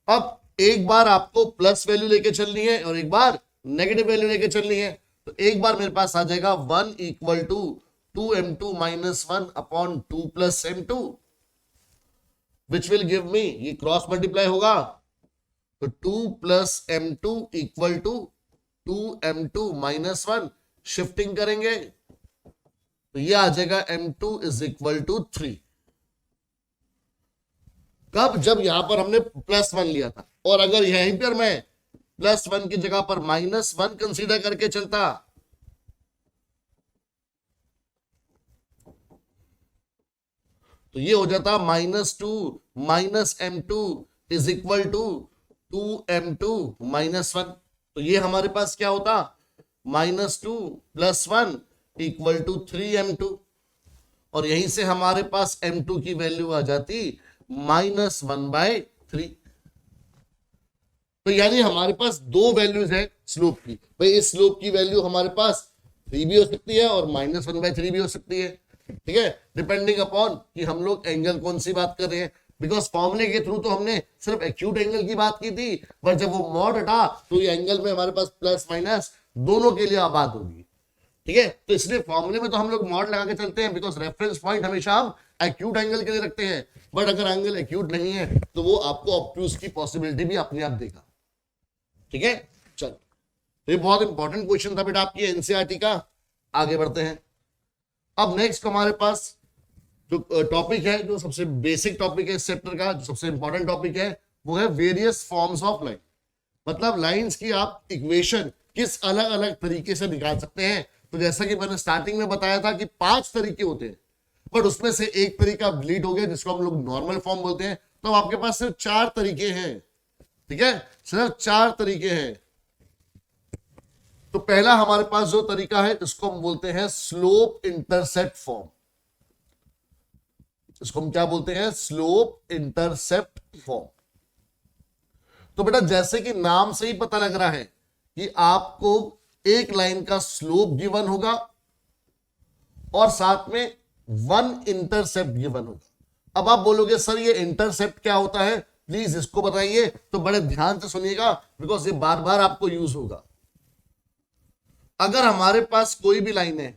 S1: अब एक बार आपको प्लस वैल्यू लेके चलनी है और एक बार नेगेटिव वैल्यू लेके चलनी है। तो एक बार मेरे पास आ जाएगा 1 equal to 2m2 minus 1 upon 2 plus m2, which will give me, ये क्रॉस मल्टीप्लाई होगा तो 2 plus m2 equal to 2m2 minus 1, shifting करेंगे तो ये आ जाएगा m2 इज इक्वल टू 3। कब? जब यहां पर हमने +1 लिया था, और अगर यहीं पर मैं +1 की जगह पर -1 कंसीडर करके चलता तो ये हो जाता -2 minus m2 is equal to 2m2 minus 1। तो ये हमारे पास क्या होता? -2 + 1 इक्वल टू 3m2, और यहीं से हमारे पास m2 की वैल्यू आ जाती -1/3। तो यानी हमारे पास दो वैल्यूज है स्लोप की। भाई इस स्लोप की वैल्यू हमारे पास 3 भी हो सकती है और -1/3 भी हो सकती है, ठीक है, डिपेंडिंग अपॉन कि हम लोग एंगल कौन सी बात कर रहे हैं। बिकॉज फॉर्मूले के थ्रू तो हमने सिर्फ एक्यूट एंगल की बात की थी, पर जब वो मॉड हटा तो ये एंगल में हमारे पास प्लस माइनस दोनों के लिए बात होगी, ठीक है। तो इसलिए फॉर्मूले में तो हम लोग मॉड लगा के चलते हैं, बिकॉज रेफरेंस पॉइंट हमेशा हम एक्यूट एंगल के लिए रखते हैं। बट अगर एंगल एक्यूट नहीं है तो वो आपको ऑब्ट्यूज की पॉसिबिलिटी भी अपने आप देगा, ठीक है। चलो, तो ये बहुत इंपॉर्टेंट क्वेश्चन था बेटा आपकी एनसीईआरटी का। आगे बढ़ते हैं। अब नेक्स्ट हमारे पास जो टॉपिक है, जो सबसे बेसिक टॉपिक है इस चैप्टर का, जो सबसे इंपॉर्टेंट टॉपिक है, वो है वेरियस फॉर्म्स ऑफ लाइन। मतलब लाइंस की आप इक्वेशन किस अलग अलग तरीके से निकाल सकते हैं। तो जैसा कि मैंने स्टार्टिंग में बताया था कि 5 तरीके होते हैं, बट उसमें से एक तरीका ब्लीड हो गया जिसको हम लोग नॉर्मल फॉर्म बोलते हैं। तो आपके पास सिर्फ 4 तरीके हैं, ठीक है, सिर्फ 4 तरीके हैं। तो पहला हमारे पास जो तरीका है इसको हम बोलते हैं स्लोप इंटरसेप्ट फॉर्म। इसको हम क्या बोलते हैं? Slope intercept form. तो बेटा जैसे कि नाम से ही पता लग रहा है कि आपको एक लाइन का स्लोप गिवन होगा और साथ में 1 इंटरसेप्ट गिवन होगा। अब आप बोलोगे सर ये इंटरसेप्ट क्या होता है, प्लीज इसको बताइए। तो बड़े ध्यान से सुनिएगा, बिकॉज ये बार बार आपको यूज होगा। अगर हमारे पास कोई भी लाइन है,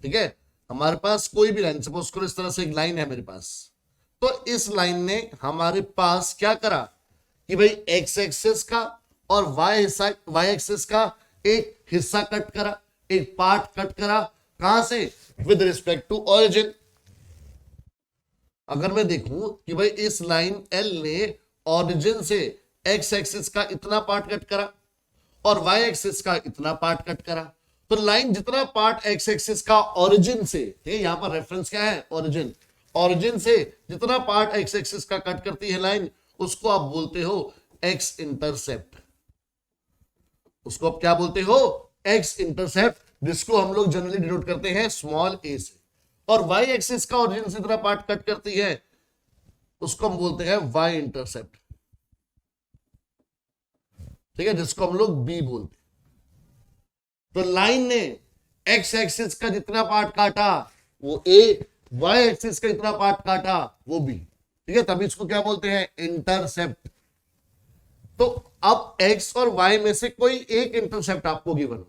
S1: ठीक है, हमारे पास कोई भी लाइन, सपोज करो इस तरह से एक लाइन है मेरे पास, तो इस लाइन ने हमारे पास क्या करा कि भाई एक्स एक्सिस का और वाई एक्सिस का एक हिस्सा कट करा, एक पार्ट कट करा। कहां से? With respect to origin. अगर मैं देखूं कि भाई इस लाइन एल ने ऑरिजिन से एक्स एक्सिस का इतना पार्ट कट करा और वाई एक्सिस का इतना पार्ट कट करा, तो लाइन जितना पार्ट एक्स एक्सिस का ऑरिजिन से, यहां पर रेफरेंस क्या है? ऑरिजिन। ऑरिजिन से जितना पार्ट एक्स एक्सिस का कट करती है लाइन, उसको आप बोलते हो एक्स इंटरसेप्ट। उसको आप क्या बोलते हो? एक्स इंटरसेप्ट, जिसको हम लोग जनरली डिनोट करते हैं स्मॉल ए से। और वाई एक्सिस का ऑरिजिन से जितना पार्ट कट करती है उसको हम बोलते हैं वाई इंटरसेप्ट, ठीक है, जिसको हम लोग बी बोलते हैं। तो लाइन ने एक्स एक्सिस का जितना पार्ट काटा वो ए, वाई एक्सिस का जितना पार्ट काटा वो बी, ठीक है, तभी इसको क्या बोलते हैं? इंटरसेप्ट। तो अब एक्स और वाई में से कोई एक इंटरसेप्ट आपको गिवन हो,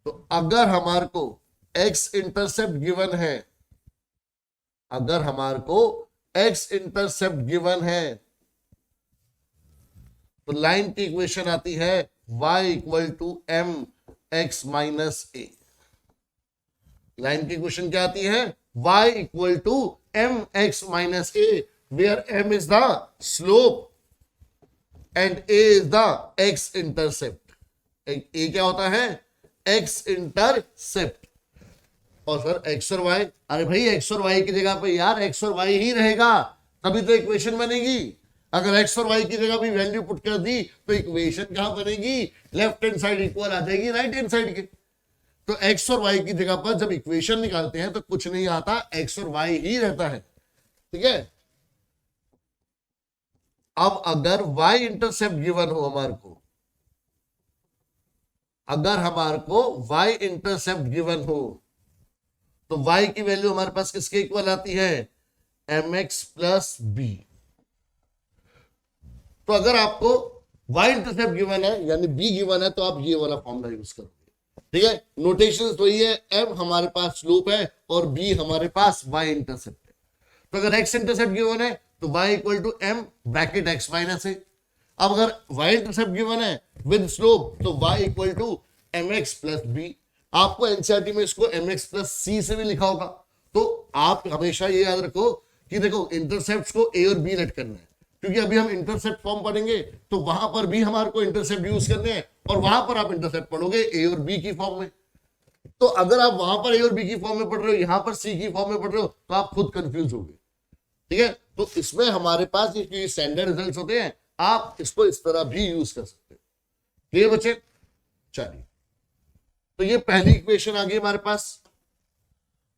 S1: तो अगर हमारे को एक्स इंटरसेप्ट गिवन है, अगर हमारे को एक्स इंटरसेप्ट गिवन है, तो लाइन की इक्वेशन आती है y equal to m x minus a. Line की इक्वेशन क्या आती है? y equal to m x minus a, where m is the slope and a is the x intercept. a क्या होता है? x intercept. और सर x और y, अरे भाई x और y की जगह पे यार x और y ही रहेगा, तभी तो इक्वेशन बनेगी। अगर x और y की जगह भी वैल्यू पुट कर दी तो इक्वेशन कहां बनेगी? लेफ्ट हैंड साइड इक्वल आ जाएगी राइट हैंड साइड के। तो x और y की जगह पर जब इक्वेशन निकालते हैं तो कुछ नहीं आता, x और y ही रहता है, ठीक है। अब अगर y इंटरसेप्ट गिवन हो हमारे को, अगर हमारे को y इंटरसेप्ट गिवन हो, तो y की वैल्यू हमारे पास किसके इक्वल आती है? mx plus b. तो अगर आपको y इंटरसेप्ट गिवन है यानी b गिवन है, तो आप ये वाला फॉर्मूला यूज करोगे। ठीक है, नोटेशन तो ये है, m हमारे पास स्लोप है और b हमारे पास y इंटरसेप्ट है। तो अगर x इंटरसेप्ट गिवन है तो y equal to m bracket x minus है। अब अगर y इंटरसेप्ट गिवन है विद स्लोप तो y equal to mx plus b। आपको एनसीईआरटी में इसको mx प्लस c से भी लिखा होगा। तो आप हमेशा ये याद रखो कि देखो इंटरसेप्ट को a और b लेट करना है, क्योंकि अभी हम इंटरसेप्ट फॉर्म पढ़ेंगे तो वहां पर भी हमारे को इंटरसेप्ट यूज करने हैं और वहां पर आप इंटरसेप्ट पढ़ोगे a और b की फॉर्म में। तो अगर आप वहां पर a और b की फॉर्म में पढ़ रहे हो, यहां पर c की फॉर्म में पढ़ रहे हो, तो आप खुद कंफ्यूज होगे। ठीक है, तो इसमें हमारे पास ये स्टैंडर्ड रिजल्ट्स होते हैं, आप इसको इस तरह भी यूज कर सकते हो। क्लियर बच्चे? चलिए, तो ये पहली इक्वेशन आ गई हमारे पास।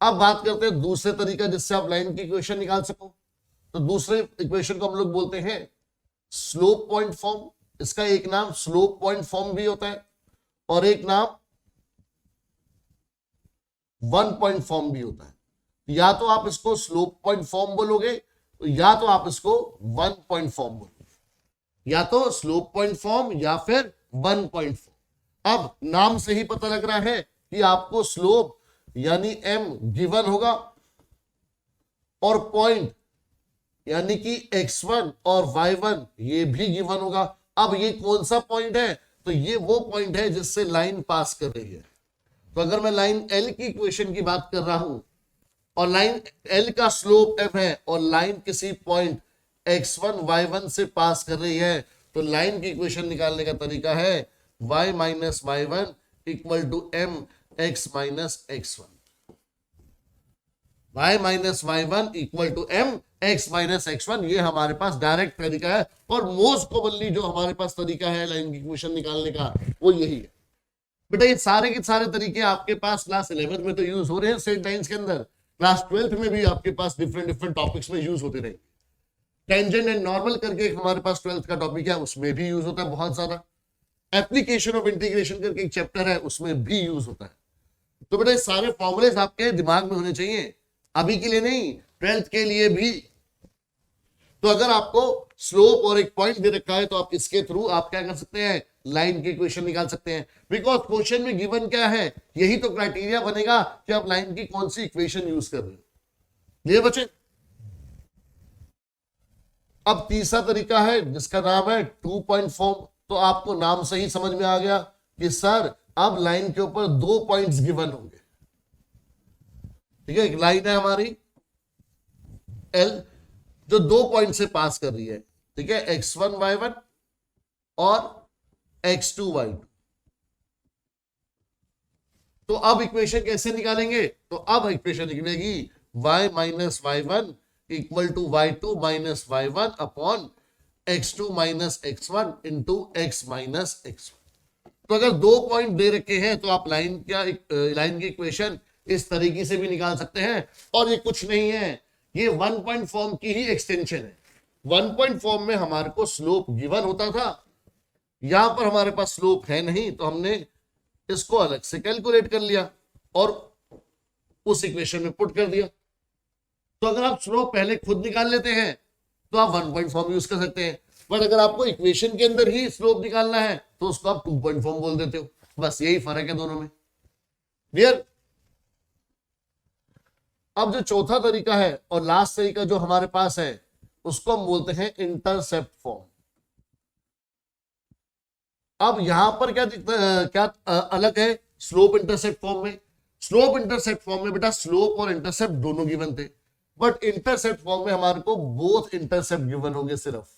S1: अब बात करते हैं दूसरे तरीका जिससे आप लाइन की इक्वेशन निकाल सको। तो दूसरे इक्वेशन को हम लोग बोलते हैं स्लोप पॉइंट फॉर्म। इसका एक नाम स्लोप पॉइंट फॉर्म भी होता है और एक नाम वन पॉइंट फॉर्म भी होता है। या तो आप इसको स्लोप पॉइंट फॉर्म बोलोगे या तो आप इसको वन पॉइंट फॉर्म बोलोगे, या तो स्लोप पॉइंट फॉर्म या फिर वन पॉइंट फॉर्म। अब नाम से ही पता लग रहा है कि आपको स्लोप यानी m गिवन होगा और पॉइंट यानी कि x1 और y1 ये भी गिवन होगा। अब ये कौन सा पॉइंट है? तो ये वो पॉइंट है जिससे लाइन पास कर रही है। तो अगर मैं लाइन L की इक्वेशन की बात कर रहा हूं और लाइन L का स्लोप m है और लाइन किसी पॉइंट x1 y1 से पास कर रही है, तो लाइन की इक्वेशन निकालने का तरीका है y minus y1 equal to m x minus x1। y minus y1 equal to m x minus x1, ये हमारे पास डायरेक्ट तरीका है और मोस्ट कॉमनली जो हमारे पास तरीका है लाइन की इक्वेशन निकालने का वो यही है। बेटा ये सारे के सारे तरीके आपके पास क्लास 11th में तो यूज हो रहे हैं सेट लाइंस के अंदर, क्लास 12th में भी आपके पास डिफरेंट डिफरेंट टॉपिक्स में यूज होते रहेंगे। टेंजेंट एंड नॉर्मल करके हमारे पास 12th का टॉपिक है, उसमें भी यूज होता है बहुत ज्यादा। एप्लीकेशन ऑफ इंटीग्रेशन करके एक चैप्टर है, उसमें भी यूज होता है। तो बेटा ये सारे फॉर्मूलेज आपके दिमाग में होने चाहिए, अभी के लिए नहीं 12th के लिए भी। तो अगर आपको स्लोप और एक पॉइंट दे रखा है तो आप इसके थ्रू आप क्या कर सकते हैं, लाइन की इक्वेशन निकाल सकते हैं। बिकॉज क्वेश्चन में गिवन क्या है, यही तो क्राइटेरिया बनेगा कि आप लाइन की कौन सी इक्वेशन यूज कर रहे हो। ये बच्चे, अब तीसरा तरीका है जिसका नाम है टू पॉइंट फॉर्म। तो आपको नाम से ही समझ में आ गया कि सर अब लाइन के ऊपर दो पॉइंट्स गिवन होंगे। ठीक है, एक लाइन है हमारी L जो दो पॉइंट से पास कर रही है। ठीक है, x1 y1 और x2 y2। तो अब इक्वेशन कैसे निकालेंगे? तो अब इक्वेशन निकलेगी y minus y1 equal to y2 minus y1 upon x2 minus x1 into x minus x1। तो अगर दो पॉइंट दे रखे हैं तो आप लाइन की इक्वेशन इस तरीके से भी निकाल सकते हैं। और ये कुछ नहीं है, ये वन पॉइंट फॉर्म की ही एक्सटेंशन है। वन पॉइंट फॉर्म में हमारे को स्लोप गिवन होता था, यहां पर हमारे पास स्लोप है नहीं तो हमने इसको अलग से कैलकुलेट कर लिया और उस इक्वेशन में पुट कर दिया। तो अगर आप स्लोप पहले खुद निकाल लेते हैं तो आप वन पॉइंट फॉर्म यूज कर सकते हैं, बट अगर आपको इक्वेशन के अंदर ही स्लोप निकालना है तो उसको आप टू पॉइंट फॉर्म बोल देते हो। बस यही फर्क है दोनों में। क्लियर? अब जो चौथा तरीका है और लास्ट तरीका जो हमारे पास है उसको हम बोलते हैं इंटरसेप्ट फॉर्म। अब यहां पर क्या अलग है स्लोप इंटरसेप्ट फॉर्म में? स्लोप इंटरसेप्ट फॉर्म में बेटा स्लोप और इंटरसेप्ट दोनों गिवन थे, बट इंटरसेप्ट फॉर्म में हमारे को बोथ इंटरसेप्ट गिवन होंगे, सिर्फ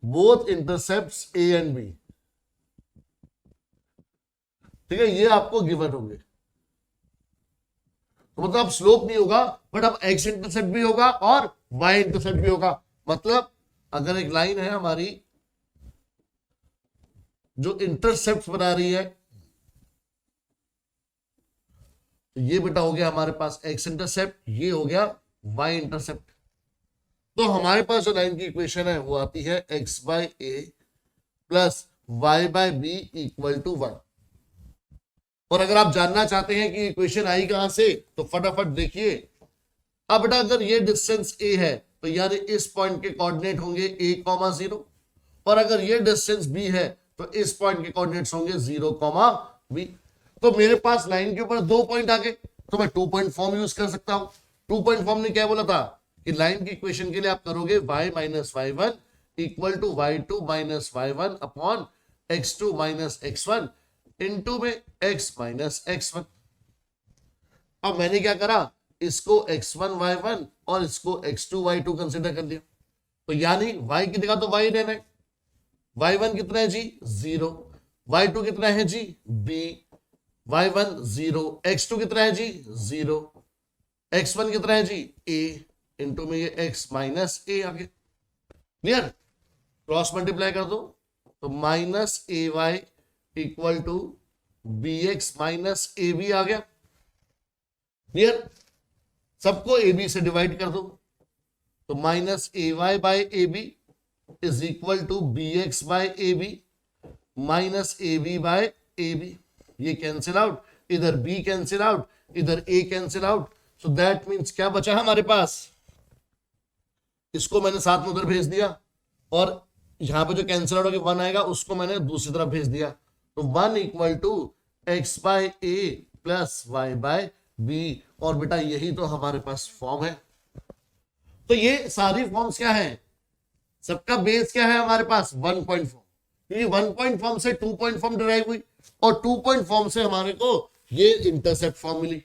S1: both intercepts a and b. ठीक है, ये आपको गिवन होंगे। तो मतलब स्लोप नहीं होगा बट अब एक्स इंटरसेप्ट भी होगा और वाई इंटरसेप्ट भी होगा। मतलब अगर एक लाइन है हमारी जो इंटरसेप्ट बना रही है, तो ये बेटा हो गया हमारे पास एक्स इंटरसेप्ट, ये हो गया वाई इंटरसेप्ट। तो हमारे पास जो लाइन की इक्वेशन है वो आती है x by a plus y by b equal to 1। और अगर आप जानना चाहते हैं कि इक्वेशन आई कहां से तो फटाफट देखिए। अब बेटा अगर ये डिस्टेंस a है तो यानी इस पॉइंट के कोऑर्डिनेट होंगे a, 0 और अगर ये डिस्टेंस b है तो इस पॉइंट के कोऑर्डिनेट्स होंगे 0, b। तो मेरे पास लाइन के ऊपर 2 पॉइंट आ गए, तो मैं 2 पॉइंट फॉर्म यूज कर सकता हूं। 2 पॉइंट फॉर्म ने क्या बोला था कि लाइन की इक्वेशन के लिए आप करोगे y minus y1 equal to y2 minus y1 upon x2 minus x1 into में x माइनस x1। अब मैंने क्या करा, इसको x1 y1 और इसको x2 y2 कंसिडर कर लिया, तो यानी y की जगह तो y रहना है। y1 कितना है जी 0, y2 कितना है जी b, y1 0, x2 कितना है जी 0, x1 कितना है जी a, इंटू में ये x माइनस a आ गया। क्लियर, क्रॉस मल्टीप्लाई कर दो तो minus A Y equal to B X minus A B आ गया। क्लियर, सबको ए बी से डिवाइड कर दो तो minus A y by a B is equal to B x by a b minus A b by a b. ये cancel out, इधर b cancel out, इधर a cancel out, so that means क्या बचा हमारे पास, इसको मैंने साथ में उधर भेज दिया और यहां पे जो कैंसिल आउट होकर 1 आएगा उसको मैंने दूसरी तरफ भेज दिया, तो 1 equal to x by a plus y by b. और बेटा यही तो हमारे पास फॉर्म है। तो ये सारी फॉर्म्स क्या है, सबका बेस क्या है हमारे पास 1 पॉइंट फॉर्म, क्योंकि 1 पॉइंट फॉर्म से 2 पॉइंट फॉर्म डिराइव हुई और 2 पॉइंट फॉर्म से हमारे को ये इंटरसेप्ट फॉर्म मिली।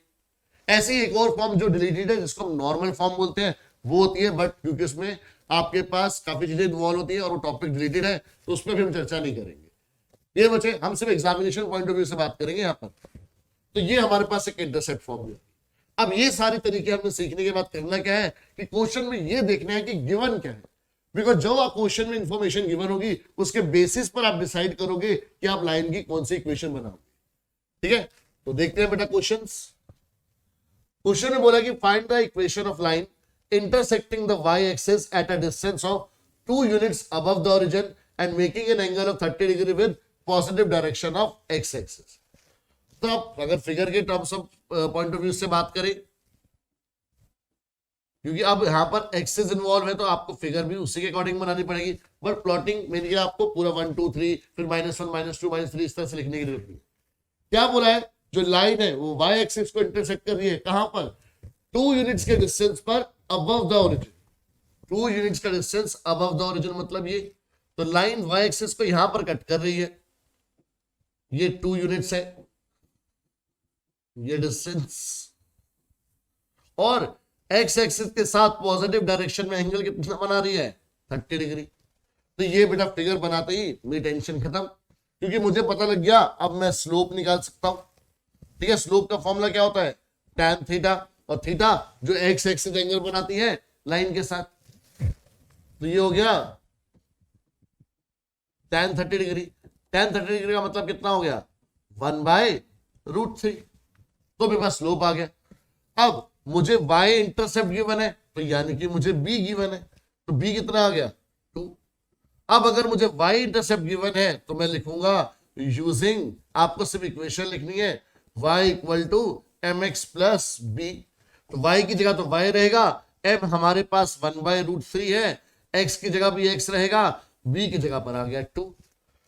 S1: ऐसे ही एक और फॉर्म जो डिलीटेड है जिसको हम नॉर्मल फॉर्म बोलते हैं वो होती है, बट क्योंकि उसमें आपके पास काफी चीजें इन्वॉल्व होती है और वो टॉपिक डिलीटेड है तो उसमें भी हम चर्चा नहीं करेंगे। ये बच्चे हम सिर्फ एग्जामिनेशन पॉइंट ऑफ व्यू से बात करेंगे यहाँ पर। तो ये हमारे पास एक इंटरसेप्ट फॉर्म है। अब ये सारे तरीके हमने सीखने के बाद करना क्या है कि क्वेश्चन में ये देखना है कि गिवन क्या है, बिकॉज जो आप क्वेश्चन में इंफॉर्मेशन गिवन होगी उसके बेसिस पर आप डिसाइड करोगे कि आप लाइन की कौन सी इक्वेशन बनाओगे। ठीक है, तो देखते हैं बेटा क्वेश्चंस। क्वेश्चन में बोला कि find the equation of line intersecting the y-axis at a distance of 2 units above the origin and making an angle of 30 degree with positive direction of x-axis। तो अब अगर फिगर के terms of point of view से बात करें, क्योंकि अब यहां पर एक्सेस इन्वॉल्व है तो आपको फिगर भी उसी के अकॉर्डिंग बनानी पड़ेगी, बट प्लॉटिंग मेरे लिए आपको पूरा 1 2 3 फिर -1 -2 -3 इस तरह से लिखने की जरूरत नहीं। क्या बोला है, जो लाइन है वो y एक्सिस को इंटरसेक्ट कर रही है, कहां पर 2 यूनिट्स के डिस्टेंस पर अबव द ओरिजिन। 2 यूनिट्स का डिस्टेंस अबव द ओरिजिन मतलब ये, तो लाइन y एक्सिस को यहां पर कट कर रही है, ये 2 यूनिट्स है ये डिस्टेंस, और x एक्सिस के साथ पॉजिटिव डायरेक्शन में एंगल कितना बना रही है 30 डिग्री। तो ये बेटा फिगर बनाते ही मेरी टेंशन खत्म, क्योंकि मुझे पता लग गया अब मैं स्लोप निकाल सकता हूं। ठीक है, स्लोप का फॉर्मूला क्या होता है tan थीटा, और थीटा जो एक्स एक्सिस एंगल बनाती है लाइन के साथ, तो ये हो गया tan 30 डिग्री। tan 30 डिग्री का मतलब कितना हो गया 1/√3, तो मेरे पास स्लोप आ गया। अब मुझे y इंटरसेप्ट गिवन है तो यानी कि मुझे b गिवन है, तो b कितना आ गया 2। अब अगर मुझे y इंटरसेप्ट गिवन है तो मैं लिखूंगा यूजिंग, आपको सिर्फ इक्वेशन लिखनी है y equal to mx plus b। तो y की जगह तो y रहेगा, m हमारे पास 1/√3 है, x की जगह भी x रहेगा, b की जगह पर आ गया 2।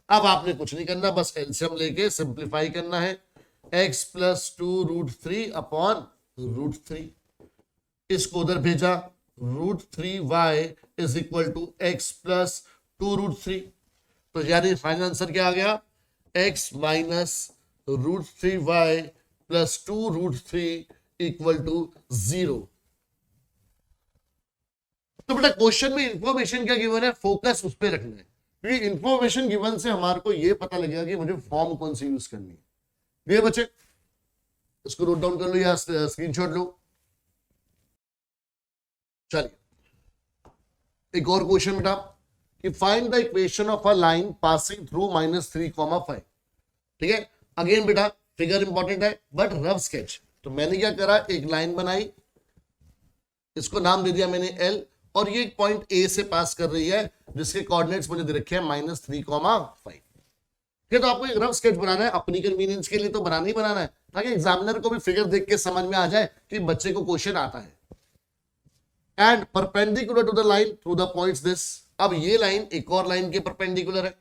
S1: अब आपने कुछ नहीं करना, बस एलसीएम लेके सिंप्लीफाई करना है, x प्लस 2√3 अपॉन √3, इसको उधर भेजा, √3y is equal to x plus 2√3। तो यानी फाइनल आंसर क्या आ गया x minus √3y plus 2√3 equal to 0। तो बेटा क्वेश्चन में इंफॉर्मेशन क्या गिवन है, फोकस उस पर रखना है, क्योंकि इंफॉर्मेशन गिवन से हमारे को यह पता लगेगा कि मुझे फॉर्म कौन सी यूज करनी है। ये बच्चे इसको नोट डाउन कर लो या स्क्रीनशॉट लो। चलिए एक और क्वेश्चन बेटा कि find the equation of a line passing through -3,5। ठीक है, अगेन बेटा फिगर इंपॉर्टेंट है बट रफ स्केच। तो मैंने क्या करा, एक लाइन बनाई, इसको नाम दे दिया मैंने L, और ये एक पॉइंट A से पास कर रही है जिसके कोऑर्डिनेट्स मुझे दे रखे हैं -3,5। तो आपको एक रफ स्केच बनाना है, अपनी कन्वीनियंस के लिए तो बनाना ही बनाना है, ताकि एग्जामिनर को भी फिगर देख के समझ में आ जाए कि बच्चे को क्वेश्चन आता है। And perpendicular to the line through the points this. अब ये लाइन एक और लाइन के परपेंडिकुलर है,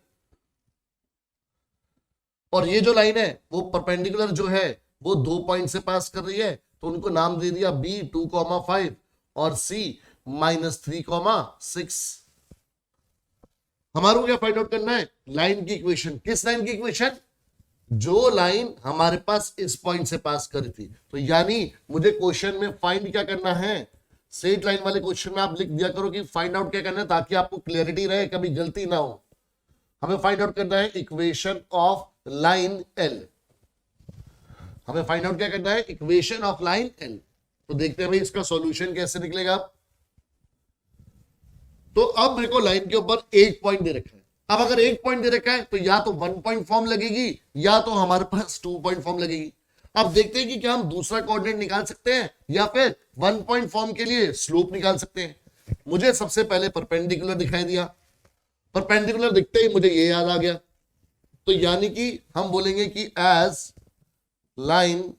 S1: और ये जो लाइन है वो परपेंडिकुलर जो है वो 2 पॉइंट से पास कर रही है, तो उनको नाम दे दिया बी 2,5 और सी -3,6। हमारे को क्या फाइंड आउट करना है? लाइन की इक्वेशन। किस लाइन की इक्वेशन? जो लाइन हमारे पास इस पॉइंट से पास करी थी। तो यानी मुझे क्वेश्चन में फाइंड क्या करना है? स्ट्रेट लाइन वाले क्वेश्चन में आप लिख दिया करो कि फाइंड आउट क्या करना है, ताकि आपको क्लियरिटी रहे, कभी गलती ना हो। हमें फाइंड आउट करना है इक्वेशन ऑफ लाइन एल। हमें फाइंड आउट क्या करना है? Equation of line L. तो देखते हैं भाई इसका सॉल्यूशन कैसे निकलेगा। तो अब मेरे को लाइन के ऊपर एक पॉइंट दे रखा है। अब अगर एक पॉइंट दे रखा है तो या तो 1 पॉइंट फॉर्म लगेगी या तो हमारे पास 2 पॉइंट फॉर्म लगेगी। अब देखते हैं कि क्या हम दूसरा कोऑर्डिनेट निकाल सकते हैं या फिर 1 पॉइंट फॉर्म के लिए स्लोप निकाल सकते हैं। मुझे सबसे पहले परपेंडिकुलर दिखाई दिया, परपेंडिकुलर दिखते ही मुझे ये याद आ गया। तो यानी कि हम बोलेंगे कि as line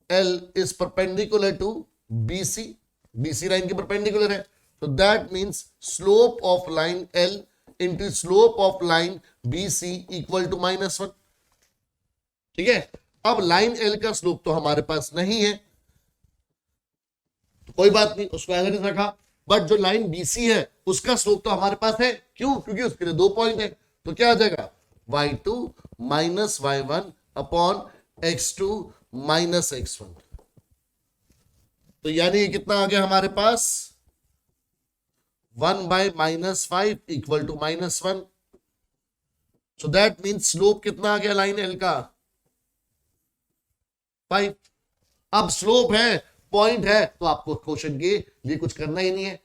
S1: L is perpendicular to BC, BC line के परपेंडिकुलर है, तो that means slope of line L into slope of line BC equal to -1। ठीक है। अब लाइन एल का स्लोप तो हमारे पास नहीं है, तो कोई बात नहीं, उसको एज इट इज रखा। बट जो लाइन बीसी है उसका स्लोप तो हमारे पास है। क्यों? क्योंकि उसके लिए 2 पॉइंट है। तो क्या आ जाएगा? y2 minus y1 upon x2 minus x1। तो यानी ये कितना आ गया हमारे पास? 1 by -5 equal to -1। So that means slope कितना आ गया लाइन एल का? 5। अब स्लोप है, पॉइंट है, तो आपको क्वेश्चन के लिए कुछ करना ही नहीं है।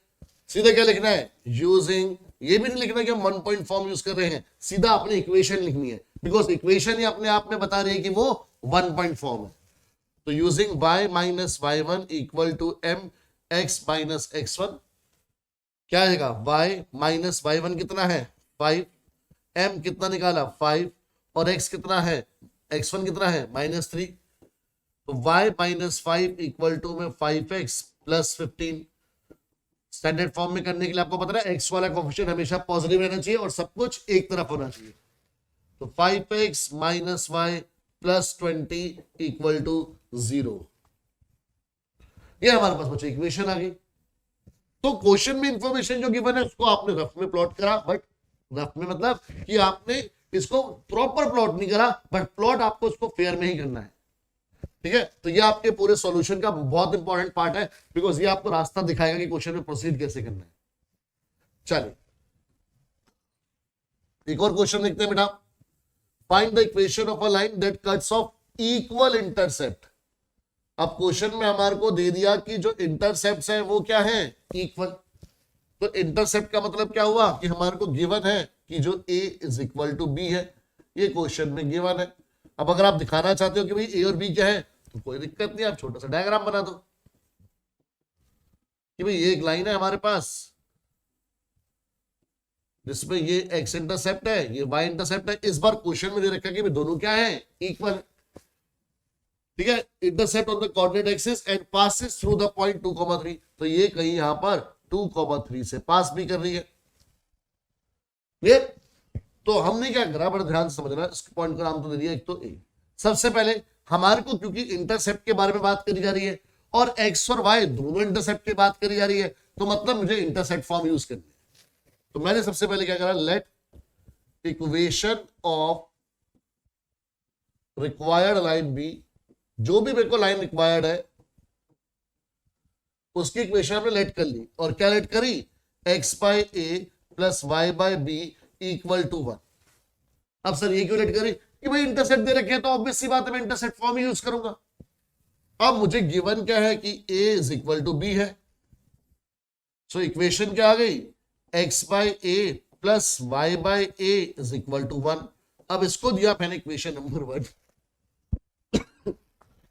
S1: सीधा क्या लिखना है? यूजिंग, ये भी नहीं लिखना कि हम 1 पॉइंट फॉर्म यूज कर रहे हैं, सीधा अपनी इक्वेशन लिखनी है, बिकॉज इक्वेशन ही अपने आप में बता रही है कि वो 1 पॉइंट फॉर्म है। तो using y minus y1 equal to mx minus x1, क्या आएगा? y माइनस y1 कितना है? 5, m कितना निकाला? 5, और x कितना है? x1 कितना है? -3। तो y माइनस 5 इक्वल टू में 5x प्लस 15। स्टैंडर्ड फॉर्म में करने के लिए आपको पता है x वाला कोएफिशिएंट हमेशा पॉजिटिव रहना चाहिए और सब कुछ एक तरफ होना चाहिए। तो 5x minus y plus 20 equal to 0। ये हमारे पास बच्चे इक्वेशन आ गई। तो क्वेश्चन में इंफॉर्मेशन जो गिवन है उसको आपने रफ में प्लॉट करा, बट रफ में मतलब कि आपने इसको प्रॉपर प्लॉट नहीं करा, बट प्लॉट आपको इसको फेयर में ही करना है। ठीक है। तो ये आपके पूरे सॉल्यूशन का बहुत इंपॉर्टेंट पार्ट है, बिकॉज ये आपको रास्ता दिखाएगा कि क्वेश्चन में प्रोसीड कैसे करना है। चलिए एक और क्वेश्चन देखते हैं बेटा। Find the equation of a line that cuts of equal intercept. अब क्वेश्चन में हमारे को दे दिया कि जो इंटरसेप्ट है वो क्या है? इक्वल। तो इंटरसेप्ट का मतलब क्या हुआ कि हमारे को गिवन है कि जो a is equal to b है, ये क्वेश्चन में गिवन है। अब अगर आप दिखाना चाहते हो कि भाई a और b क्या है, तो कोई दिक्कत नहीं, आप छोटा सा डायग्राम बना दो कि भाई ये एक लाइन है हमारे पास जिसमें ये x इंटरसेप्ट है, ये y इंटरसेप्ट है। इस बार क्वेश्चन में दे रखा है कि भाई दोनों क्या है? इक्वल। ठीक है। Intercept on the coordinate axis and passes through the point 2,3। तो ये कहीं यहां पर 2,3 से पास भी कर रही है। ये तो हमने क्या करा, बड़ा ध्यान से समझना, इस पॉइंट का नाम तो दे दिया एक तो ए। सबसे पहले हमारे को क्योंकि इंटरसेप्ट के बारे में बात करी जा रही है और एक्स और वाई दोनों इंटरसेप्ट की बात करी जा रही है, तो मतलब मुझे इंटरसेप्ट फॉर्म यूज करनी है। तो मैंने सबसे पहले क्या करा, let equation of required line be, जो भी मेरे को लाइन रिक्वायर्ड है उसकी इक्वेशन हमने लेट कर ली। और क्या लेट करी? x by a plus y by b equal to 1। अब सर ये क्यों लेट करी? कि भाई इंटरसेप्ट दे रखे हैं तो ऑब्वियस सी बात है मैं इंटरसेप्ट फॉर्म ही यूज करूंगा। अब मुझे गिवन क्या है कि a is equal to b है। सो इक्वेशन क्या आ गई? x by a plus y by a is equal to 1। अब इसको दिया मैंने इक्वेशन नंबर 1।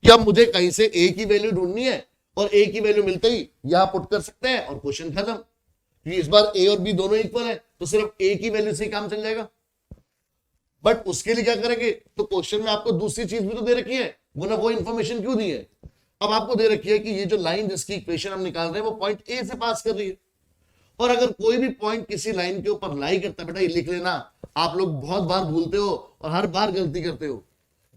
S1: कि अब मुझे कहीं से a की वैल्यू ढूंढनी है और a की वैल्यू मिलते ही यहां पुट कर सकते हैं और क्वेश्चन खत्म। क्योंकि इस बार a और b दोनों इक्वल है तो सिर्फ a की वैल्यू से काम चल जाएगा। बट उसके लिए क्या करेंगे, तो क्वेश्चन में आपको दूसरी चीज भी तो दे रखी है, वो इंफॉर्मेशन क्यों दी है? अब आपको दे रखी है कि ये जो लाइन जिसकी इक्वेशन हम निकाल रहे हैं वो पॉइंट ए से पास कर रही है और अगर कोई भी पॉइंट किसी लाइन के ऊपर लाई करता है, बेटा ये लिख लेना, आप लोग बहुत बार भूलते हो और हर बार गलती करते हो,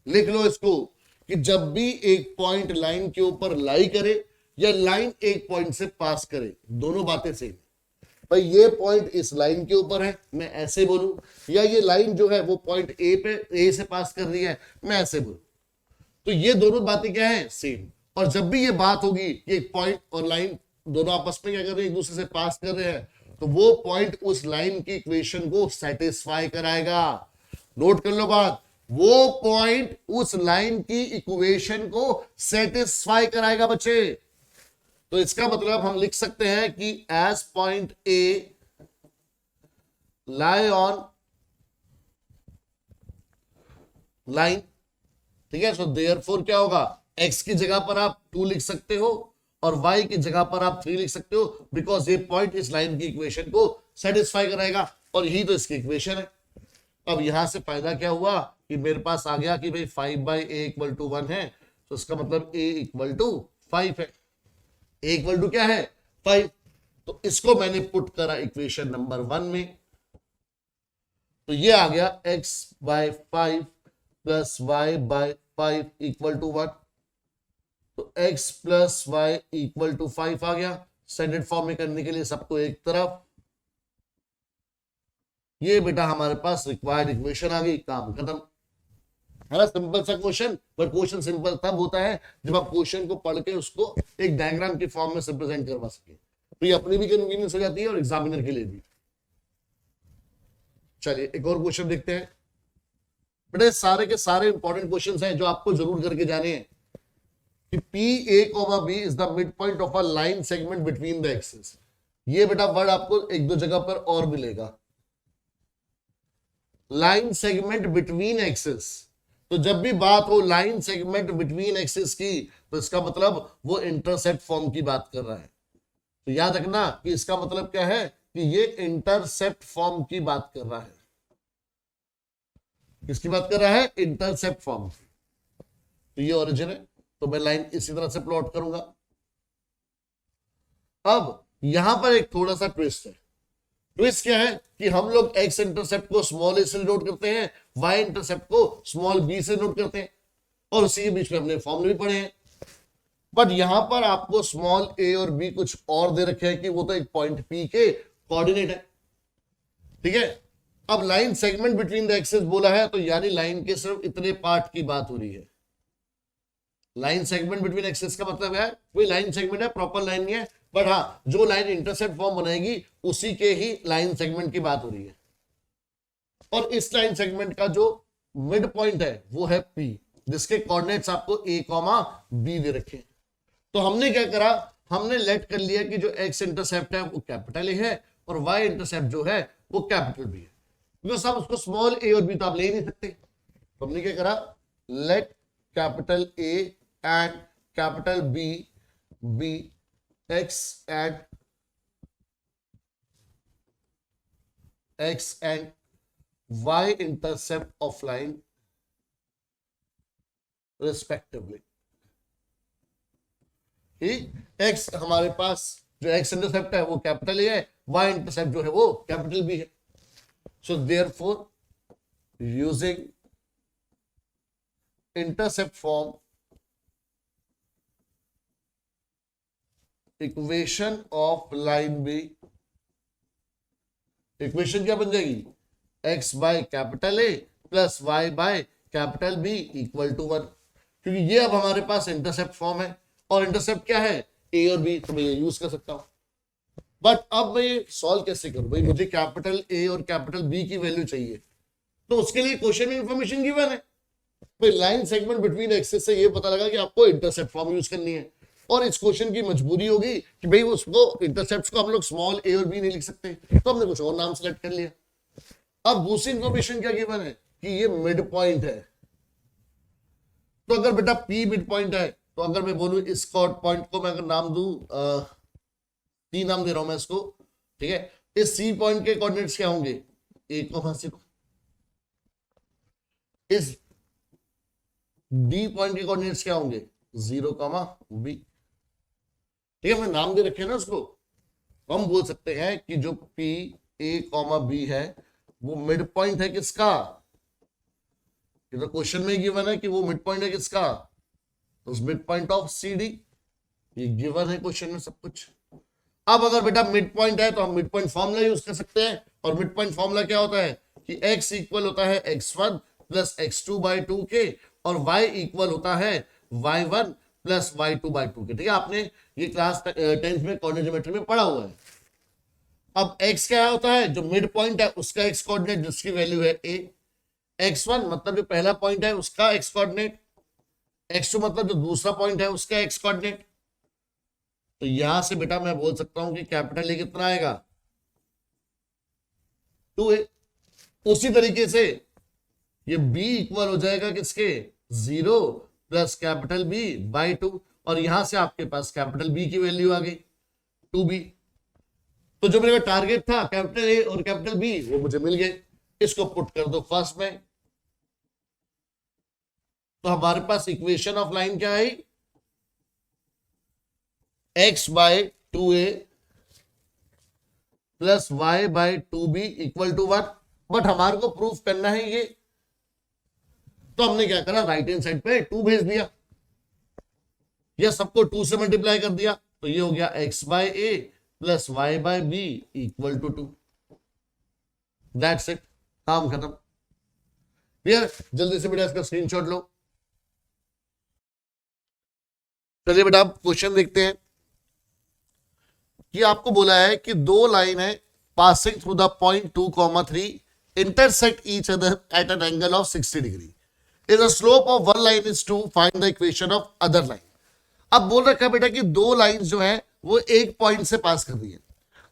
S1: लिख लो इसको कि जब भी एक पॉइंट लाइन के ऊपर लाई करे या लाइन एक पॉइंट से पास करे, दोनों बातें सेम। भाई ये पॉइंट इस लाइन के ऊपर है, मैं ऐसे बोलूं, या ये लाइन जो है वो पॉइंट ए से पास कर रही है, मैं ऐसे बोलूं, तो ये दोनों बातें क्या है, सेम। और जब भी ये बात होगी कि एक पॉइंट और लाइन दोनों आपस में क्या कर रहे हैं, एक दूसरे से पास कर रहे हैं, तो वो पॉइंट उस लाइन की इक्वेशन को सेटिस्फाई कराएगा। नोट कर लो बात, वो पॉइंट उस लाइन की इक्वेशन को सेटिस्फाई कराएगा बच्चे। तो इसका मतलब हम लिख सकते हैं कि as point A lie on line, ठीक है, सो देयरफॉर क्या होगा, x की जगह पर आप 2 लिख सकते हो और y की जगह पर आप 3 लिख सकते हो, बिकॉज ये पॉइंट इस लाइन की इक्वेशन को सेटिस्फाई कराएगा, और यही तो इसकी इक्वेशन है। अब यहां से फायदा क्या हुआ कि मेरे पास आ गया कि भाई 5/a = 1 है, तो इसका मतलब a = 5 है, a = क्या है, 5। तो इसको मैंने पुट करा इक्वेशन नंबर 1 में, तो ये आ गया x/5 + y/5 = 1, तो x + y = 5 आ गया। स्टैंडर्ड फॉर्म में करने के लिए सबको एक तरफ, ये बेटा हमारे पास रिक्वायर्ड इक्वेशन आ गई, काम खत्म। है ना, सिंपल सा क्वेश्चन, पर क्वेश्चन सिंपल तब होता है जब आप क्वेश्चन को पढ़ के उसको एक डायग्राम के फॉर्म में रिप्रेजेंट करवा सके, तो ये अपनी भी कन्वीनियंस हो जाती है और एग्जामिनर के लिए भी। चलिए एक और क्वेश्चन देखते हैं। बेटा सारे के सारे इंपॉर्टेंट क्वेश्चंस हैं जो आपको जरूर करके जाने हैं कि PA, B is the mid point of a line segment between the axis. ये बेटा वर्ड आपको एक दो जगह पर और मिलेगा, लाइन सेगमेंट बिटवीन एक्सिस। तो जब भी बात हो लाइन सेगमेंट बिटवीन एक्सिस की, तो इसका मतलब वो इंटरसेप्ट फॉर्म की बात कर रहा है। तो याद रखना कि इसका मतलब क्या है कि ये इंटरसेप्ट फॉर्म की बात कर रहा है। किसकी बात कर रहा है, इंटरसेप्ट फॉर्म। तो ये ओरिजिन है, तो मैं लाइन इसी तरह से प्लॉट करूंगा। अब यहां पर एक थोड़ा सा ट्विस्ट है। ट्विस्ट क्या है कि हम लोग एक्स इंटरसेप्ट को स्मॉल ए से नोट करते हैं, वाई इंटरसेप्ट को स्मॉल बी से नोट करते हैं, और उसी के बीच में हमने फॉर्मूले भी पढ़े हैं। बट यहां पर आपको स्मॉल ए और बी कुछ और दे रखे हैं कि वो तो एक पॉइंट पी के कोऑर्डिनेट है, ठीक है। अब line segment between the axis बोला है, तो यानी लाइन के सिर्फ इतने पार्ट की बात हो रही है। लाइन सेगमेंट बिटवीन एक्सिस का मतलब है कोई लाइन सेगमेंट है, प्रॉपर लाइन नहीं है, बट हाँ जो लाइन इंटरसेप्ट फॉर्म बनाएगी उसी के ही लाइन सेगमेंट की बात हो रही है। और इस लाइन सेगमेंट का जो मिड पॉइंट है वो है P, जिसके कोऑर्डिनेट्स आपको A, B दे रखे हैं। तो हमने क्या करा, हमने लेट कर लिया कि जो एक्स इंटरसेप्ट है वो कैपिटल ए है और वाई इंटरसेप्ट जो है वो कैपिटल बी है, क्योंकि सब उसको स्मॉल ए और बी तो आप ले ही नहीं सकते। तो हमने क्या करा, let capital A and capital B be x and y intercept of line respectively। x हमारे पास जो x इंटरसेप्ट है वो कैपिटल ए है, y इंटरसेप्ट जो है वो कैपिटल बी है। So therefore using intercept form equation of line be, equation क्या बन जाएगी, x by capital A plus y by capital B = 1, क्योंकि ये अब हमारे पास इंटरसेप्ट फॉर्म है और इंटरसेप्ट क्या है, a और b, तो मैं ये यूज कर सकता हूं। बट अब मैं ये सॉल्व कैसे करूं, भाई मुझे कैपिटल a और कैपिटल b की वैल्यू चाहिए, तो उसके लिए क्वेश्चन में इंफॉर्मेशन गिवन है। भाई लाइन सेगमेंट बिटवीन एक्सिस से ये पता लगा कि आपको इंटरसेप्ट फॉर्म यूज करनी है, और इस क्वेश्चन की मजबूरी होगी कि भाई उसको इंटरसेप्ट्स को हम लोग स्मॉल ए और बी नहीं लिख सकते, तो हमने कुछ और नाम सेलेक्ट कर लिया। अब दूसरी इंफॉर्मेशन क्या गिवन है कि ये मिड पॉइंट है, तो अगर बेटा पी मिड पॉइंट है, तो अगर मैं बोलूं इस पॉइंट को मैं अगर नाम दूं, सी नाम दे रहा हूं मैं इसको, ठीक है। इस सी पॉइंट के कोऑर्डिनेट्स क्या होंगे, A, इस डी पॉइंट के कोऑर्डिनेट्स क्या होंगे, 0, B, ठीक है। मैं नाम दे रखे ना उसको, तो हम बोल सकते हैं कि जो P A, B है वो मिड पॉइंट है किसका, ये तो क्वेश्चन में गिवन है कि वो मिड पॉइंट है किसका, तो उस मिड पॉइंट ऑफ CD, ये गिवन है क्वेश्चन में सब कुछ। अब अगर बेटा मिड पॉइंट है तो हम मिड पॉइंट फॉर्मूला यूज कर सकते हैं, और मिड पॉइंट फॉर्मूला क्या होता है कि x इक्वल होता है x1 प्लस x2/2 के, और y इक्वल होता है y1 प्लस y2/2 के। ठीक है, आपने ये क्लास 10th में कोऑर्डिनेट ज्योमेट्री में पढ़ा हुआ है। अब x क्या होता है, जो मिड पॉइंट है उसका x कोऑर्डिनेट जिसकी वैल्यू है a, x1 मतलब जो पहला पॉइंट है उसका x कोऑर्डिनेट, x2 मतलब जो दूसरा पॉइंट है उसका x कोऑर्डिनेट। तो यहां से बेटा मैं बोल सकता हूं कि कैपिटल ए कितना आएगा 2a। उसी तरीके से ये b इक्वल हो जाएगा किसके 0 प्लस कैपिटल B/2, और यहां से आपके पास कैपिटल B की वैल्यू आ गई 2b। तो जो मेरा टारगेट था कैपिटल ए और कैपिटल B वो मुझे मिल गए, इसको पुट कर दो फर्स्ट में। तो हमारे पास इक्वेशन ऑफ लाइन क्या है, x/2a plus y/2b equal to 1। But हमारे को प्रूफ करना है ये, तो हमने क्या करा, राइट हैंड साइड पे 2 भेज दिया, या सबको 2 से मल्टीप्लाई कर दिया, तो ये हो गया x/a plus y/b equal to 2। That's it, काम खत्म। क्लियर, जल्दी से बेटा इसका स्क्रीनशॉट लो। चलिए बेटा आप क्वेश्चन देखते हैं कि आपको बोला है कि दो लाइन है passing through the point 2,3 intersect each other at an angle of 60 degree. If the slope of one line is 2, find the equation of other line. अब बोल रखा है बेटा कि दो लाइंस जो है वो एक पॉइंट से पास कर रही है।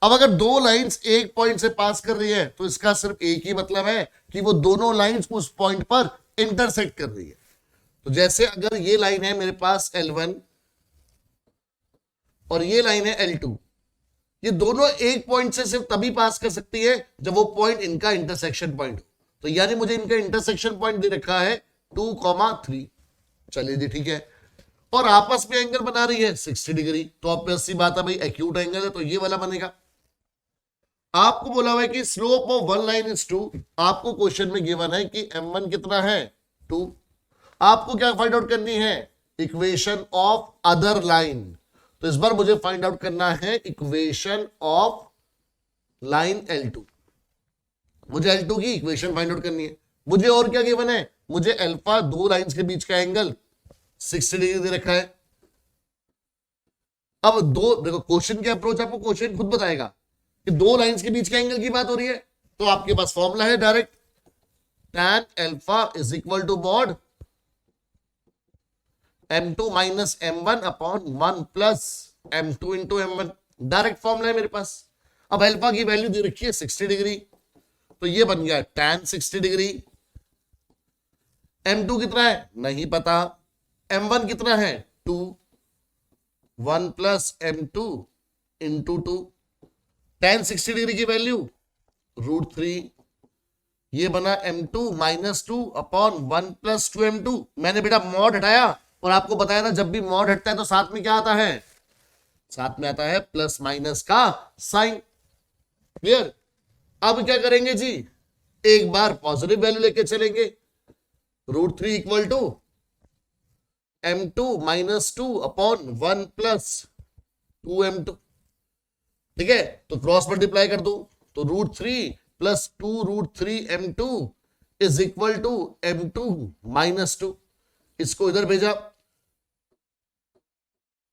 S1: अब अगर दो लाइंस एक पॉइंट से पास कर रही है तो इसका सिर्फ एक ही मतलब है कि वो दोनों लाइंस उस पॉइंट पर इंटरसेक्ट कर रही है। तो जैसे अगर ये लाइन है मेरे पास L1 और ये लाइन है L2, ये दोनों एक पॉइंट से सिर्फ तभी पास कर सकती है जब वो पॉइंट इनका इंटरसेक्शन पॉइंट हो। तो यानी मुझे इनका इंटरसेक्शन पॉइंट दे रखा है 2,3। चलिए जी ठीक है, और आपस में एंगल बना रही है 60 डिग्री, तो ऑब्वियस सी बात है भाई एक्यूट एंगल है तो ये वाला बनेगा। आपको बोला हुआ है कि slope of one line is 2, आपको क्वेश्चन में गिवन है कि m1 कितना है 2। आपको क्या फाइंड आउट करनी है, इक्वेशन ऑफ अदर लाइन। तो इस बार मुझे फाइंड आउट करना है इक्वेशन ऑफ लाइन L2। मुझे L2 की इक्वेशन फाइंड आउट करनी है। मुझे और क्या गिवन है, मुझे अल्फा दो लाइंस के बीच का एंगल 60 डिग्री दे रखा है। अब दो देखो क्वेश्चन के अप्रोच आपको क्वेश्चन खुद बताएगा कि दो लाइंस के बीच के एंगल की बात हो रही है, तो आपके पास फॉर्मूला है direct, tan alpha is equal to mod m2 minus m1 upon 1 plus m2 into m1। Direct formula है मेरे पास। अब अल्फा की वैल्यू दे रखी है 60 डिग्री, तो ये बन गया tan 60 डिग्री। m2 कितना है नहीं पता, m1 कितना है 2, 1 plus m2 into 2। tan 60 degree की वैल्यू √3, ये बना m2 minus 2 upon 1 plus 2m2। मैंने बेटा मॉड हटाया और आपको बताया था जब भी मॉड हटता है तो साथ में क्या आता है, साथ में आता है प्लस माइनस का साइन। क्लियर, अब क्या करेंगे जी, एक बार पॉजिटिव वैल्यू लेके चलेंगे, √3 equal to m2 minus 2 upon 1 plus 2m2। ठीक है, तो क्रॉस मल्टीप्लाई कर दो, तो √3 plus 2√3m2 is equal to m2 minus 2। इसको इधर भेजा,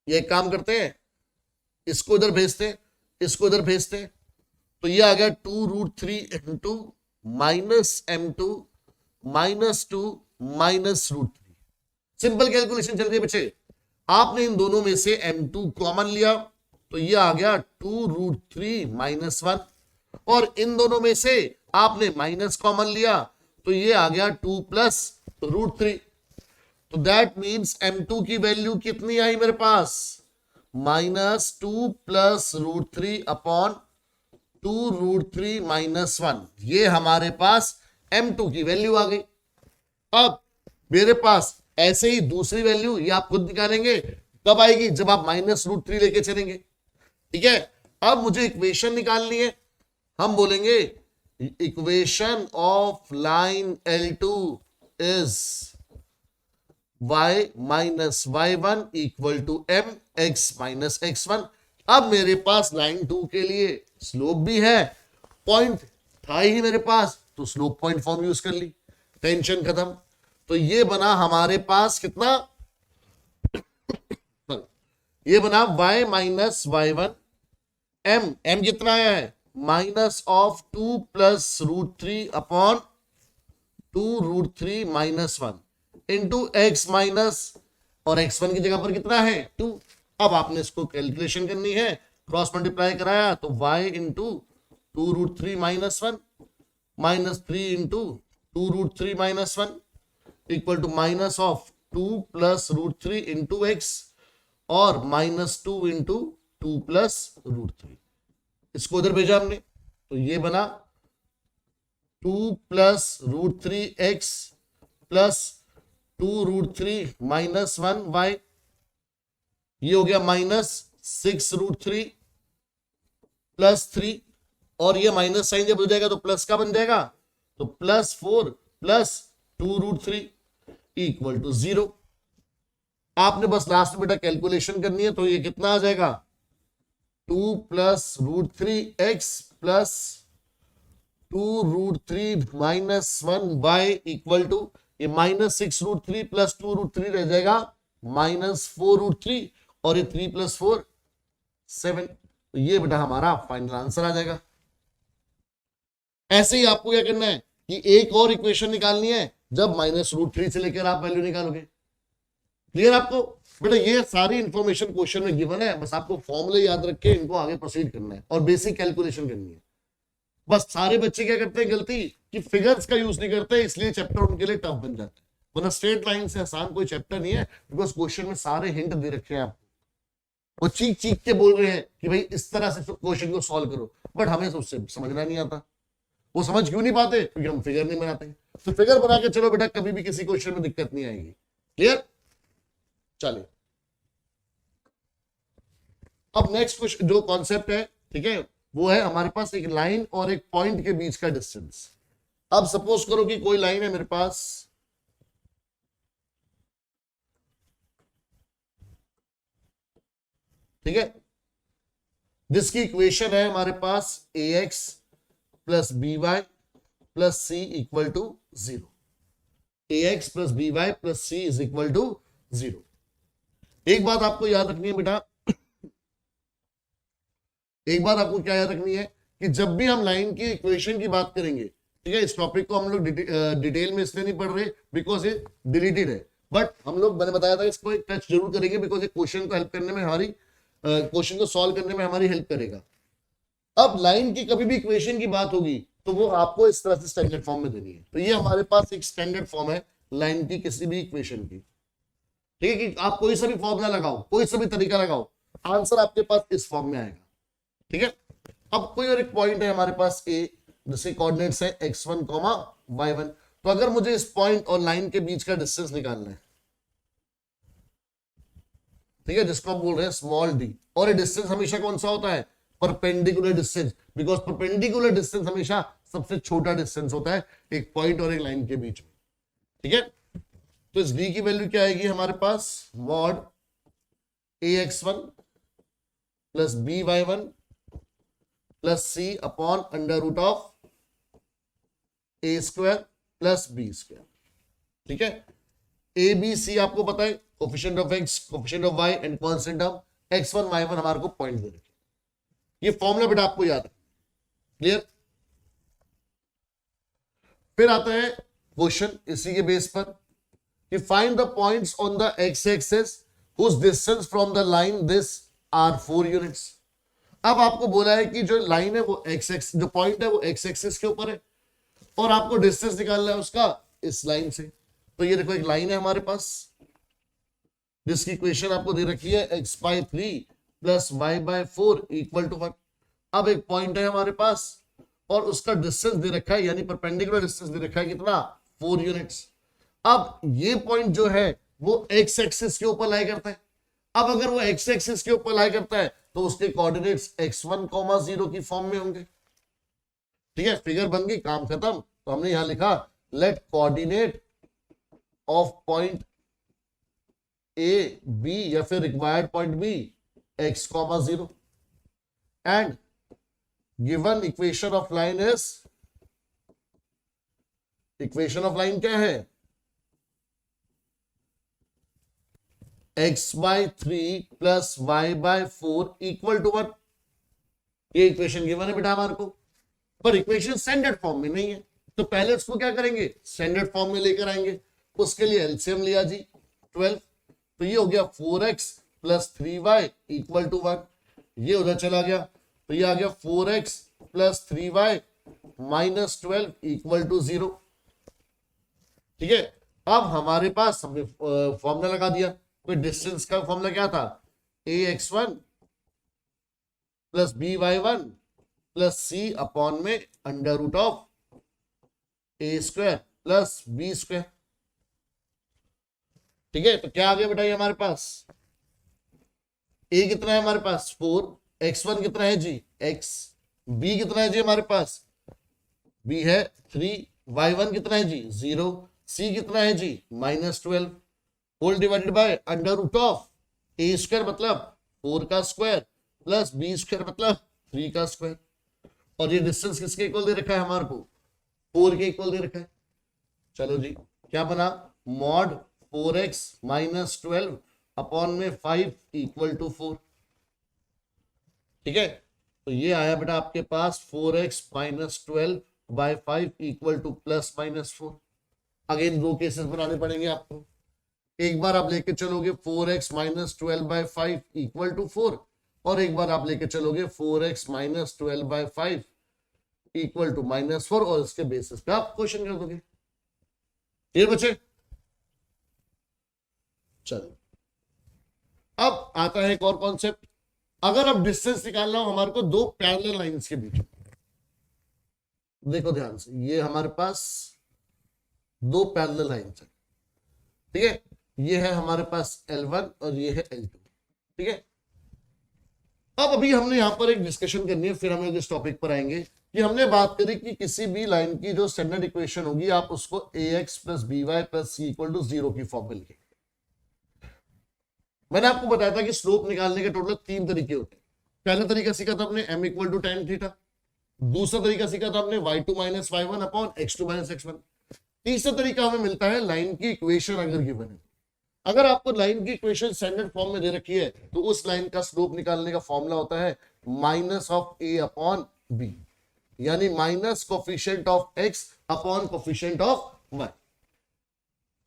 S1: ये काम करते हैं, इसको इधर भेजते, इसको इधर भेजते, तो ये आ गया 2√3m2 minus m2 minus 2 minus √3। Simple calculation चल रही है बच्चे। आपने इन दोनों में से m2 कॉमन लिया तो ये आ गया 2√3 माइनस 1, और इन दोनों में से आपने माइनस कॉमन लिया तो ये आ गया 2 प्लस √3। तो दैट मीन्स m2 की वैल्यू कितनी आई मेरे पास, -2 प्लस √3 अपॉन 2√3 माइनस 1। ये हमारे पास m2 की वैल्यू आ गई। अब मेरे पास ऐसे ही दूसरी वैल्यू ये आप खुद निकालेंगे, कब आएगी, जब आप -√3 लेके चलेंगे। ठीक है, अब मुझे इक्वेशन निकालनी है, हम बोलेंगे equation of line L2 is y minus y1 equal to m x minus x1। अब मेरे पास लाइन 2 के लिए स्लोप भी है, पॉइंट था ही मेरे पास, तो स्लोप पॉइंट फॉर्म यूज कर ली, टेंशन खत्म। तो ये बना हमारे पास कितना, ये बना y माइनस y1 m कितना है minus of 2 plus √3 upon 2√3 minus 1 into x minus, और x1 की जगह पर कितना है 2। अब आपने इसको कैलकुलेशन करनी है, क्रॉस मल्टीप्लाई कराया तो y into 2√3 minus 1 minus 3 into 2√3 minus 1 equal to minus of 2 plus √3 into x और माइनस 2 इंटू 2 प्लस √3। इसको उधर भेजा हमने, तो ये बना 2 plus √3 x plus 2√3 minus 1 y, ये हो गया माइनस 6√3 प्लस 3, और ये माइनस साइन जब हो जाएगा तो प्लस का बन जाएगा, तो प्लस 4 प्लस 2√3 इक्वल टू 0। आपने बस लास्ट में बेटा कैलकुलेशन करनी है, तो ये कितना आ जाएगा 2 plus √3 x plus 2√3 minus 1 y equal to, ये माइनस 6√3 प्लस 2√3 रह जाएगा माइनस 4√3, और ये 3 प्लस 4 7। तो ये बेटा हमारा फाइनल आंसर आ जाएगा। ऐसे ही आपको क्या करना है कि एक और इक्वेशन निकालनी है, जब माइनस √3 से लेकर आप वैल्यू निकालोगे। क्लियर आपको बेटा, ये सारी इंफॉर्मेशन क्वेश्चन में गिवन है, बस आपको फॉर्मूले याद रख के इनको आगे प्रोसीड करना है और बेसिक कैलकुलेशन करनी है। बस सारे बच्चे क्या करते हैं गलती कि फिगर्स का यूज नहीं करते, इसलिए चैप्टर उनके लिए टफ बन जाता है। वरना स्ट्रेट लाइन से आसान कोई चैप्टर नहीं है, बिकॉज क्वेश्चन में सारे हिंट दे रखे हैं आपको। वो चीख चीख के बोल रहे हैं कि भाई इस तरह से क्वेश्चन को सॉल्व करो, बट हमें उससे समझना नहीं आता। वो समझ क्यों नहीं पाते, क्योंकि हम फिगर नहीं बनाते। तो फिगर बना के चलो बेटा, कभी भी किसी क्वेश्चन में दिक्कत नहीं आएगी। क्लियर, चलिए अब नेक्स्ट क्वेश्चन जो कॉन्सेप्ट है, ठीक है, वो है हमारे पास एक लाइन और एक पॉइंट के बीच का डिस्टेंस। अब सपोज करो कि कोई लाइन है मेरे पास, ठीक है, जिसकी इक्वेशन है हमारे पास ax plus by plus c equal to 0। ax plus by plus c is equal to 0। एक बात आपको याद रखनी है बेटा, एक बात आपको क्या याद रखनी है कि जब भी हम लाइन की इक्वेशन की बात करेंगे, ठीक है, इस टॉपिक को हम लोग डिटेल में इसलिए नहीं पढ़ रहे बिकॉज ये डिलीटेड है, बट हम लोग मैंने बताया था इसको एक टच जरूर करेंगे बिकॉज ये क्वेश्चन को हेल्प करने में हमारी क्वेश्चन को सॉल्व करने में हमारी हेल्प करेगा। अब लाइन की कभी भी इक्वेशन की बात होगी तो वो आपको इस तरह से स्टैंडर्ड फॉर्म में देनी है। तो ये हमारे पास एक स्टैंडर्ड फॉर्म है लाइन की किसी भी इक्वेशन की, ठीक है, कि आप कोई सा भी फॉर्मूला लगाओ, कोई सा भी तरीका लगाओ, आंसर आपके पास इस फॉर्म में आएगा। ठीक है, अब कोई और एक पॉइंट है हमारे पास ए, जिसके कोऑर्डिनेट्स है x1, y1। तो अगर मुझे इस पॉइंट और लाइन के बीच का डिस्टेंस निकालना है, ठीक है, जिसको हम बोल रहे हैं स्मॉल डी, और ये डिस्टेंस हमेशा कौन सा होता है, perpendicular distance, because perpendicular distance हमेशा सबसे छोटा डिस्टेंस होता है एक पॉइंट और एक लाइन के बीच में। ठीक है, तो इस डी की वैल्यू क्या आएगी हमारे पास, mod ax1 plus by1 plus C upon under root of A square plus B square. ठीक है, ए बी सी आपको पता है, coefficient of X, coefficient of Y and constant of x1 y1 हमारे को पॉइंट दे रखे। ये फॉर्मूला बेटा आपको याद है। क्लियर, फिर आता है क्वेश्चन इसी के बेस पर कि find the points on the x axis whose distance from the line this are 4 units. अब आपको बोला है कि जो लाइन है वो एक्स एक्स, जो पॉइंट है वो एक्स एक्सिस के ऊपर है और आपको डिस्टेंस निकालना है उसका इस लाइन से। तो ये देखो एक लाइन है हमारे पास जिसकी इक्वेशन आपको दे रखी है x/3 plus y/4 equal to 1। अब एक पॉइंट है हमारे पास और उसका डिस्टेंस दे रखा है, यानी परपेंडिकुलर डिस्टेंस दे रखा है कितना, 4 यूनिट्स। अब ये पॉइंट जो है वो एक्स एक्सिस के ऊपर लाई करता है। अब अगर वो एक्स एक्सिस के ऊपर लाई करता है तो उसके कोऑर्डिनेट्स x1, 0 की फॉर्म में होंगे। ठीक है, फिगर बन गई, काम खत्म। तो हमने यहां लिखा let coordinate of point A B या फिर required point B x, 0 and given equation of line is, equation of line क्या है, x/3 plus y/4 equal to 1। ये इक्वेशन गिवन है बेटा हमारे को, पर इक्वेशन स्टैंडर्ड फॉर्म में नहीं है, तो पहले इसको क्या करेंगे, स्टैंडर्ड फॉर्म में लेकर आएंगे। उसके लिए एलसीएम लिया जी 12, तो ये हो गया 4x plus 3y equal to 1। ये उधर चला गया तो ये आ गया 4x plus 3y minus 12 equal to 0। ठीक है, अब हमारे पास हमने फॉर्मूला लगा दिया। कोई डिस्टेंस का फॉर्मूला क्या था, ax1 plus by1 plus c upon में under root of a square plus b square. ठीक है, तो क्या आ गया बेटा ये हमारे पास, a कितना है हमारे पास 4, x1 कितना है जी x, b कितना है जी हमारे पास, b है 3, y1 कितना है जी 0, c कितना है जी -12 whole divided by under root of a square मतलब 4 का स्क्वायर प्लस b स्क्वायर मतलब 3 का स्क्वायर। और ये डिस्टेंस किसके इक्वल दे रखा है हमारे को, 4 के इक्वल दे रखा है। चलो जी, क्या बना, मॉड 4x माइनस 12 अपॉन में 5 इक्वल टू 4। ठीक है, तो ये आया बेटा आपके पास 4x minus 12 by 5 equal to plus minus 4। Again दो केसेस बनाने पड़ेंगे आपको। एक बार आप लेके चलोगे 4x minus 12 by 5 equal to 4, और एक बार आप लेके चलोगे 4x minus 12 by 5 equal to -4, और इसके बेसिस पे आप क्वेश्चन कर दोगे। ये बचे, चलो अब आता है एक और कॉन्सेप्ट। अगर अब डिस्टेंस निकालना हो हमारे को दो पैरेलल लाइंस के बीच, देखो ध्यान से, ये हमारे पास दो पैरेलल लाइंस है। ठीक है, ये है हमारे पास L1 और ये है L2। ठीक है, अब अभी हमने यहां पर एक डिस्कशन करनी है, फिर हम इस टॉपिक पर आएंगे कि हमने बात करी कि किसी भी लाइन की जो स्टैंडर्ड इक्वेशन होगी आप उसको ax plus by plus c equal to 0 की फॉर्म में लिखेंगे। मैंने आपको बताया था कि स्लोप निकालने के टोटल 3 तरीके होते हैं। पहला तरीका सीखा था हमने m equal to tan theta, दूसरा तरीका सीखा था हमने y2 minus y1 upon x2 minus x1। तीसरा तरीका हमें मिलता है लाइन की इक्वेशन अगर गिवन है। अगर आपको लाइन की इक्वेशन स्टैंडर्ड फॉर्म में दे रखी है तो उस लाइन का स्लोप निकालने का फॉर्मूला होता है minus of a upon b, यानी minus coefficient of x upon coefficient of y।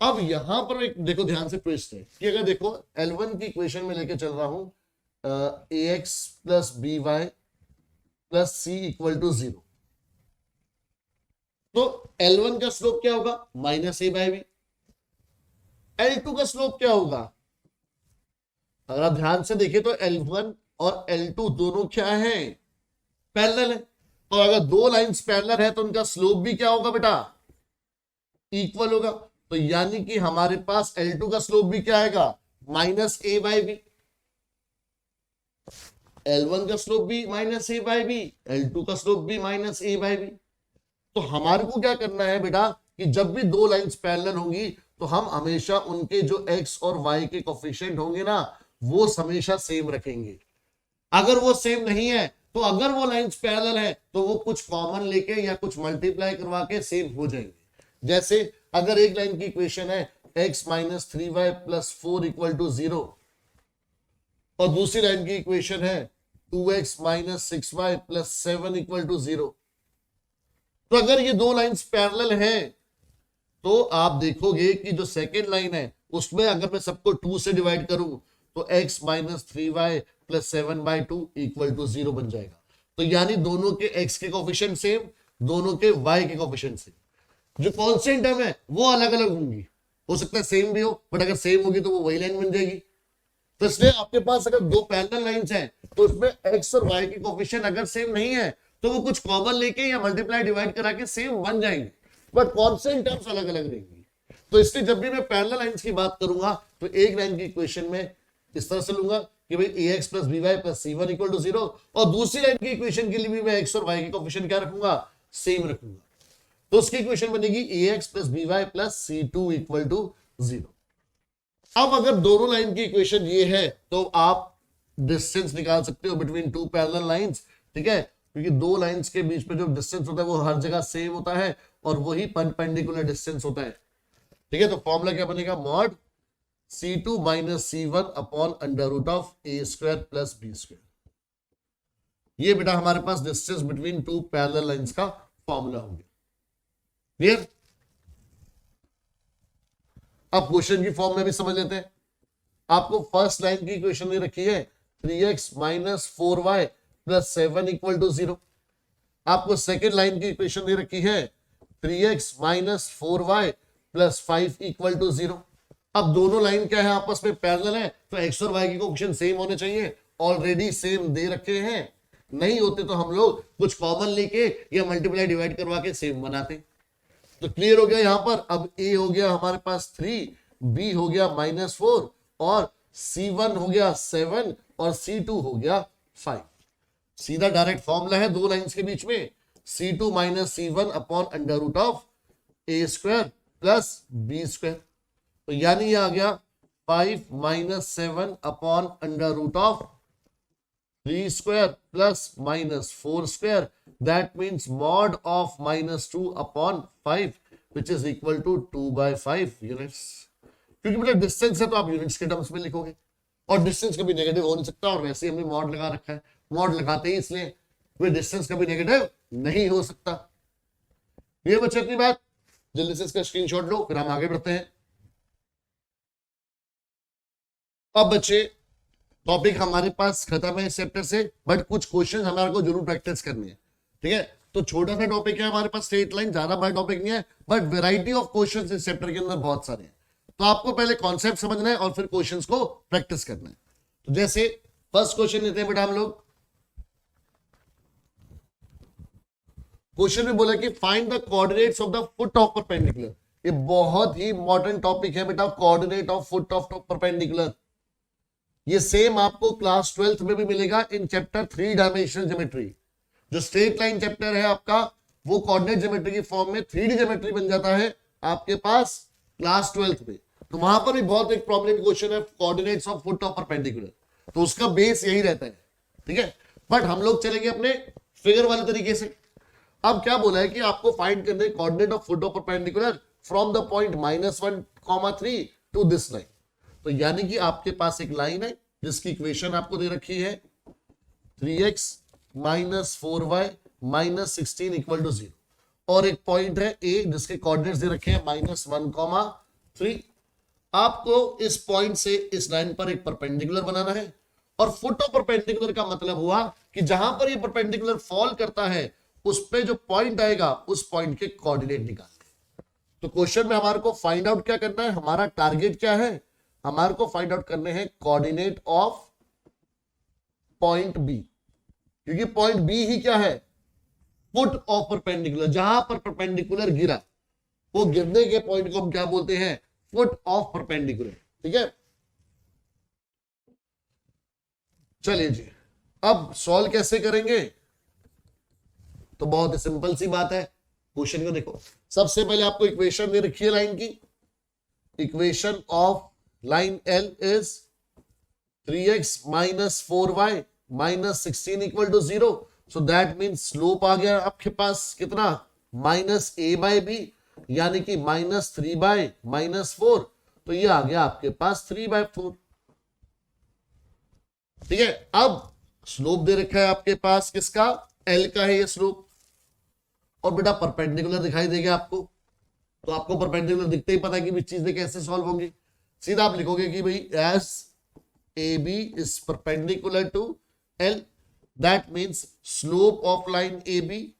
S1: अब यहां पर एक देखो ध्यान से ट्विस्ट है कि अगर देखो L1 की इक्वेशन में लेके चल रहा हूं ax plus by plus c equal to 0, तो L1 का स्लोप क्या होगा, minus a bye b। L2 का स्लोप क्या होगा, अगर आप ध्यान से देखें तो L1 और L2 दोनों क्या है, पैरेलल है। और अगर दो लाइंस पैरेलल है तो उनका स्लोप भी क्या होगा बेटा, इक्वल होगा। तो यानी कि हमारे पास L2 का स्लोप भी क्या आएगा, minus a bye b। L1 का स्लोप भी minus a bye b, L2 का स्लोप भी माइनस a बाय b। तो हमारे को क्या करना है बेटा कि जब भी दो लाइंस पैरेलल होंगी तो हम हमेशा उनके जो x और y के कोफिशिएंट होंगे ना वो हमेशा सेम रखेंगे। अगर वो सेम नहीं है तो अगर वो लाइंस पैरेलल है तो वो कुछ कॉमन लेके या कुछ मल्टीप्लाई करवा के सेम हो जाएंगे। जैसे अगर एक लाइन की इक्वेशन है x minus 3y plus 4 equal to 0 और दूसरी लाइन की इक्वेशन है 2x minus 6y plus 7 equal to 0, तो अगर ये दो लाइंस पैरेलल हैं तो आप देखोगे कि जो सेकेंड लाइन है उसमें अगर मैं सबको 2 से डिवाइड करूं तो x minus 3y plus 7/2 equal to 0 बन जाएगा। तो यानी दोनों के x के कोफिशिएंट सेम, दोनों के y के कोफिशिएंट सेम। जो कांस्टेंट टर्म है वो अलग अलग होंगी, हो सकता है सेम भी हो, बट अगर सेम होगी तो वो वही लाइन बन जाएगी। तो इसलिए आपके पास अगर दो पैरेलल लाइंस हैं तो उसमें x और y के कोफिशिएंट अगर सेम नहीं है तो वो कुछ कॉमन लेके या मल्टीप्लाई डिवाइड करा के सेम बन जाएंगे, बट कांस्टेंट टर्म्स अलग अलग रहेंगी। तो इसलिए जब भी मैं पैरेलल लाइंस की बात करूंगा तो एक लाइन की इक्वेशन में इस तरह से लूंगा कि भाई A X plus B Y plus C one equal to 0, और दूसरी लाइन की इक्वेशन के लिए भी मैं एक्स और वाई के कोफिशिएंट क्या रखूंगा, सेम रखूंगा। तो उसकी इक्वेशन बनेगी A X plus B Y plus C two equal to 0। अब अगर दोनों लाइन की इक्वेशन ये है तो आप डिस्टेंस निकाल सकते हो बिटवीन टू पैरेलल लाइंस, ठीक है, क्योंकि दो लाइंस के बीच में जो डिस्टेंस होता है वो हर जगह सेम होता है और वही परपेंडिकुलर डिस्टेंस होता है, ठीक है। तो फॉर्मूला क्या बनेगा, mod C2 minus C1 upon under root of A square plus B square. ये बेटा हमारे पास distance between two parallel lines का फॉर्मूला हो गया, क्लियर। अब क्वेश्चन की फॉर्म में भी समझ लेते हैं। आपको फर्स्ट लाइन की इक्वेशन दे रखी है 3x minus 4y plus 7 equal to 0। आपको सेकेंड लाइन की इक्वेशन दे रखी है 3x minus 4y plus 5 equal to 0। अब दोनों लाइन क्या है, आपस में पैरेलल है, तो x और y के कोएफिशिएंट सेम होने चाहिए। ऑलरेडी सेम दे रखे हैं, नहीं होते तो हम लोग कुछ कॉमन लेके या मल्टीप्लाई डिवाइड करवा के सेम बनाते। तो क्लियर हो गया यहां पर। अब a हो गया हमारे पास 3, b हो गया -4 और c1 हो गया 7 और c2 हो गया 5। सीधा डायरेक्ट फॉर्मूला है दो लाइंस के बीच में, c2 minus c1 upon under root of A square plus B square. तो यानी ये आ गया 5 minus 7 upon under root of 3 square plus minus 4 square, that means mod of -2 upon 5 which is equal to 2/5 units. क्योंकि मतलब distance है तो आप यूनिट्स के टर्म्स में लिखोगे, और डिस्टेंस कभी नेगेटिव हो नहीं सकता, और वैसे ही हमने मॉड लगा रखा है। मॉड लगाते ही इसलिए वे डिस्टेंस कभी नेगेटिव नहीं हो सकता। ये बच्चे अपनी बात, जल्दी से इसका स्क्रीनशॉट लो, फिर हम आगे बढ़ते हैं। अब बच्चे टॉपिक हमारे पास खत्म है इस चैप्टर से, बट कुछ क्वेश्चन हमारे को जरूर प्रैक्टिस करनी है, ठीक है। तो छोटा सा टॉपिक है हमारे पास स्ट्रेट लाइन, ज्यादा बड़ा टॉपिक नहीं है, बट वैरायटी ऑफ क्वेश्चंस इस चैप्टर के अंदर बहुत सारे हैं। तो आपको पहले कॉन्सेप्ट समझना है और फिर क्वेश्चंस को प्रैक्टिस करना है। तो जैसे फर्स्ट क्वेश्चन लेते हैं बेटा हम लोग। क्वेश्चन में बोला कि find the coordinates of the foot of perpendicular. ये बहुत ही इंपॉर्टेंट टॉपिक है बेटा, coordinate of foot of perpendicular. ये सेम आपको क्लास 12th में भी मिलेगा इन चैप्टर 3 डायमेंशनल ज्योमेट्री। जो स्ट्रेट लाइन चैप्टर है आपका, वो कोऑर्डिनेट ज्योमेट्री की फॉर्म में 3D ज्योमेट्री बन जाता है आपके पास क्लास 12th में। तो वहां पर भी बहुत एक प्रॉब्लम क्वेश्चन है coordinates of foot of perpendicular, तो उसका बेस यही रहता है, ठीक है। बट हम लोग चलेंगे अपने फिगर वाले तरीके से। अब क्या बोला है कि आपको फाइंड करने coordinate of foot of perpendicular from the point -1, 3 to this line. तो यानी कि आपके पास एक लाइन है जिसकी इक्वेशन आपको दे रखी है 3x minus 4y minus 16 equal to 0, और एक पॉइंट है ए जिसके कोऑर्डिनेट्स दे रखे हैं -1, 3। आपको इस पॉइंट से इस लाइन पर एक परपेंडिकुलर बनाना है, और फुट ऑफ परपेंडिकुलर का मतलब हुआ कि जहां पर ये परपेंडिकुलर फॉल करता है उस पे जो पॉइंट आएगा उस पॉइंट के कोऑर्डिनेट निकालने। तो क्वेश्चन में हमारे को फाइंड आउट क्या करना है, हमारा टारगेट क्या है, हमारे को फाइंड आउट करने हैं कोऑर्डिनेट ऑफ पॉइंट बी, क्योंकि पॉइंट बी ही क्या है, फुट ऑफ परपेंडिकुलर। जहां पर परपेंडिकुलर गिरा वो गिरने के पॉइंट को हम क्या बोलते हैं, फुट ऑफ परपेंडिकुलर, ठीक है। चलिए जी, अब सॉल्व कैसे करेंगे, तो बहुत ही सिंपल सी बात है। क्वेश्चन को देखो, सबसे पहले आपको इक्वेशन दे रखी है लाइन की। Equation of line L is 3x minus 4y minus 16 equal to 0। So that means slope आ गया आपके पास कितना, -a/b, यानी कि -3/-4। तो ये आ गया आपके पास 3/4, ठीक है। अब स्लोप दे रखा है आपके पास किसका, L का है ये स्लोप, और बेटा परपेंडिकुलर दिखाई देगा आपको। तो आपको परपेंडिकुलर दिखते ही पता है कि चीजें कैसे सॉल्व होंगी। सीधा आप लिखोगे कि भाई S A B is perpendicular to L, that means slope of line A B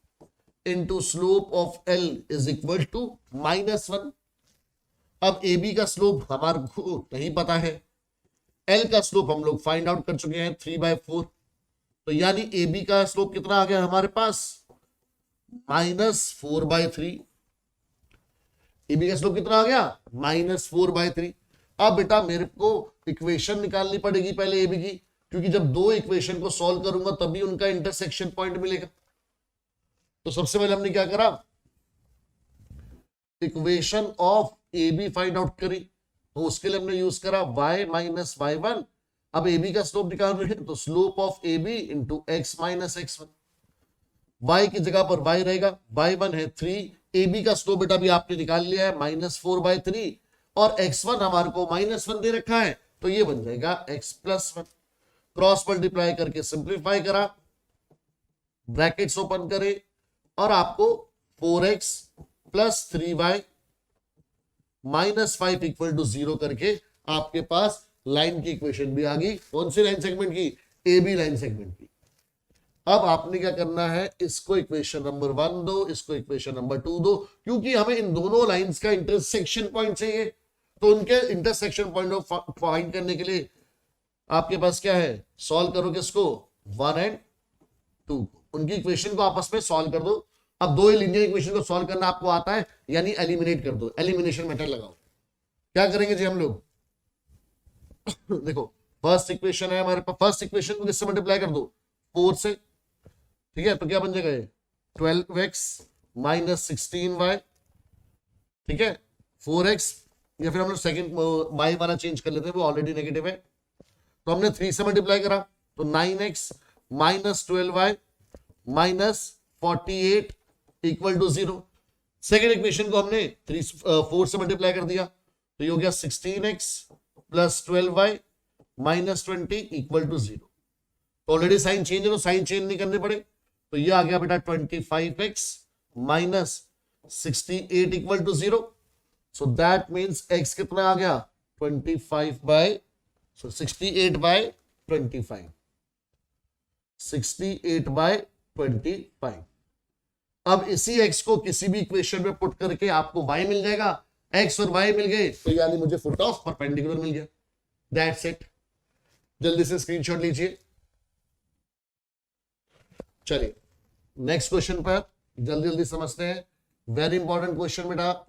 S1: into slope of L is equal to -1। अब ए बी का स्लोप हमारे को नहीं पता है, एल का स्लोप हम लोग फाइंड आउट कर चुके हैं 3/4। तो यानी ए बी का स्लोप कितना आ गया हमारे पास, -4/3। ए बी का स्लोप कितना आ गया, -4/3। अब बेटा मेरे को इक्वेशन निकालनी पड़ेगी पहले ए बी की। क्योंकि जब दो इक्वेशन को सॉल्व करूंगा तभी उनका इंटरसेक्शन पॉइंट मिलेगा। तो सबसे पहले हमने क्या करा, equation of A B find out करी, तो उसके लिए हमने यूज करा y माइनस y1। अब ए बी का स्लोप निकाल रहे हैं तो slope of A B into x minus x1, y की जगह पर y रहेगा, y1 है 3, ए बी का स्लोप बेटा भी आपने निकाल लिया है -4/3 और x1 हमारे को -1 दे रखा है, तो ये बन जाएगा x+1। क्रॉस मल्टीप्लाई करके सिंप्लीफाई करा, ब्रैकेट्स ओपन करे और आपको 4x + 3y -5 = 0 करके आपके पास लाइन की इक्वेशन भी आ गई। कौन सी लाइन सेगमेंट की, ए बी लाइन सेगमेंट की। अब आपने क्या करना है, इसको इक्वेशन नंबर 1 दो, इसको इक्वेशन नंबर 2 दो, क्योंकि हमें इन दोनों लाइंस का इंटरसेक्शन पॉइंट चाहिए। तो उनके इंटरसेक्शन पॉइंट को फाइंड करने के लिए आपके पास क्या है, सॉल्व करो किसको, 1 और 2 को, उनकी इक्वेशन को आपस में सॉल्व कर दो। अब दो लीनियर इक्वेशन को सॉल्व करना आपको आता है, यानी एलिमिनेट कर दो, एलिमिनेशन मेथड लगाओ। क्या करेंगे जी हम लोग देखो फर्स्ट इक्वेशन है हमारे पास, फर्स्ट इक्वेशन को किससे मल्टीप्लाई कर दो, 4 से, ठीक है, तो क्या बन जाएगा 12x - 16y, ठीक है, 4x, या फिर हम लोग सेकंड y वाला चेंज कर लेते हैं, वो ऑलरेडी नेगेटिव है, तो हमने 3 से मल्टीप्लाई करा तो 9x - 12y - 48 = 0। सेकेंड इक्वेशन को हमने 4 से मल्टीप्लाई कर दिया तो ये हो गया 16x + 12y - 20 = 0। तो ऑलरेडी साइन चेंज है तो साइन चेंज नहीं करने पड़े, तो ये आ गया बेटा 25x - 68 = 0। So that means x कितना आ गया 68/25, 68/25। अब इसी x को किसी भी इक्वेशन में पुट करके आपको y मिल जाएगा, x और y मिल गए तो यानी मुझे फुट ऑफ परपेंडिकुलर मिल गया। That's it. जल्दी से स्क्रीनशॉट लीजिए। चलिए नेक्स्ट क्वेश्चन पर जल्दी जल्दी समझते हैं, वेरी इंपॉर्टेंट क्वेश्चन बेटा।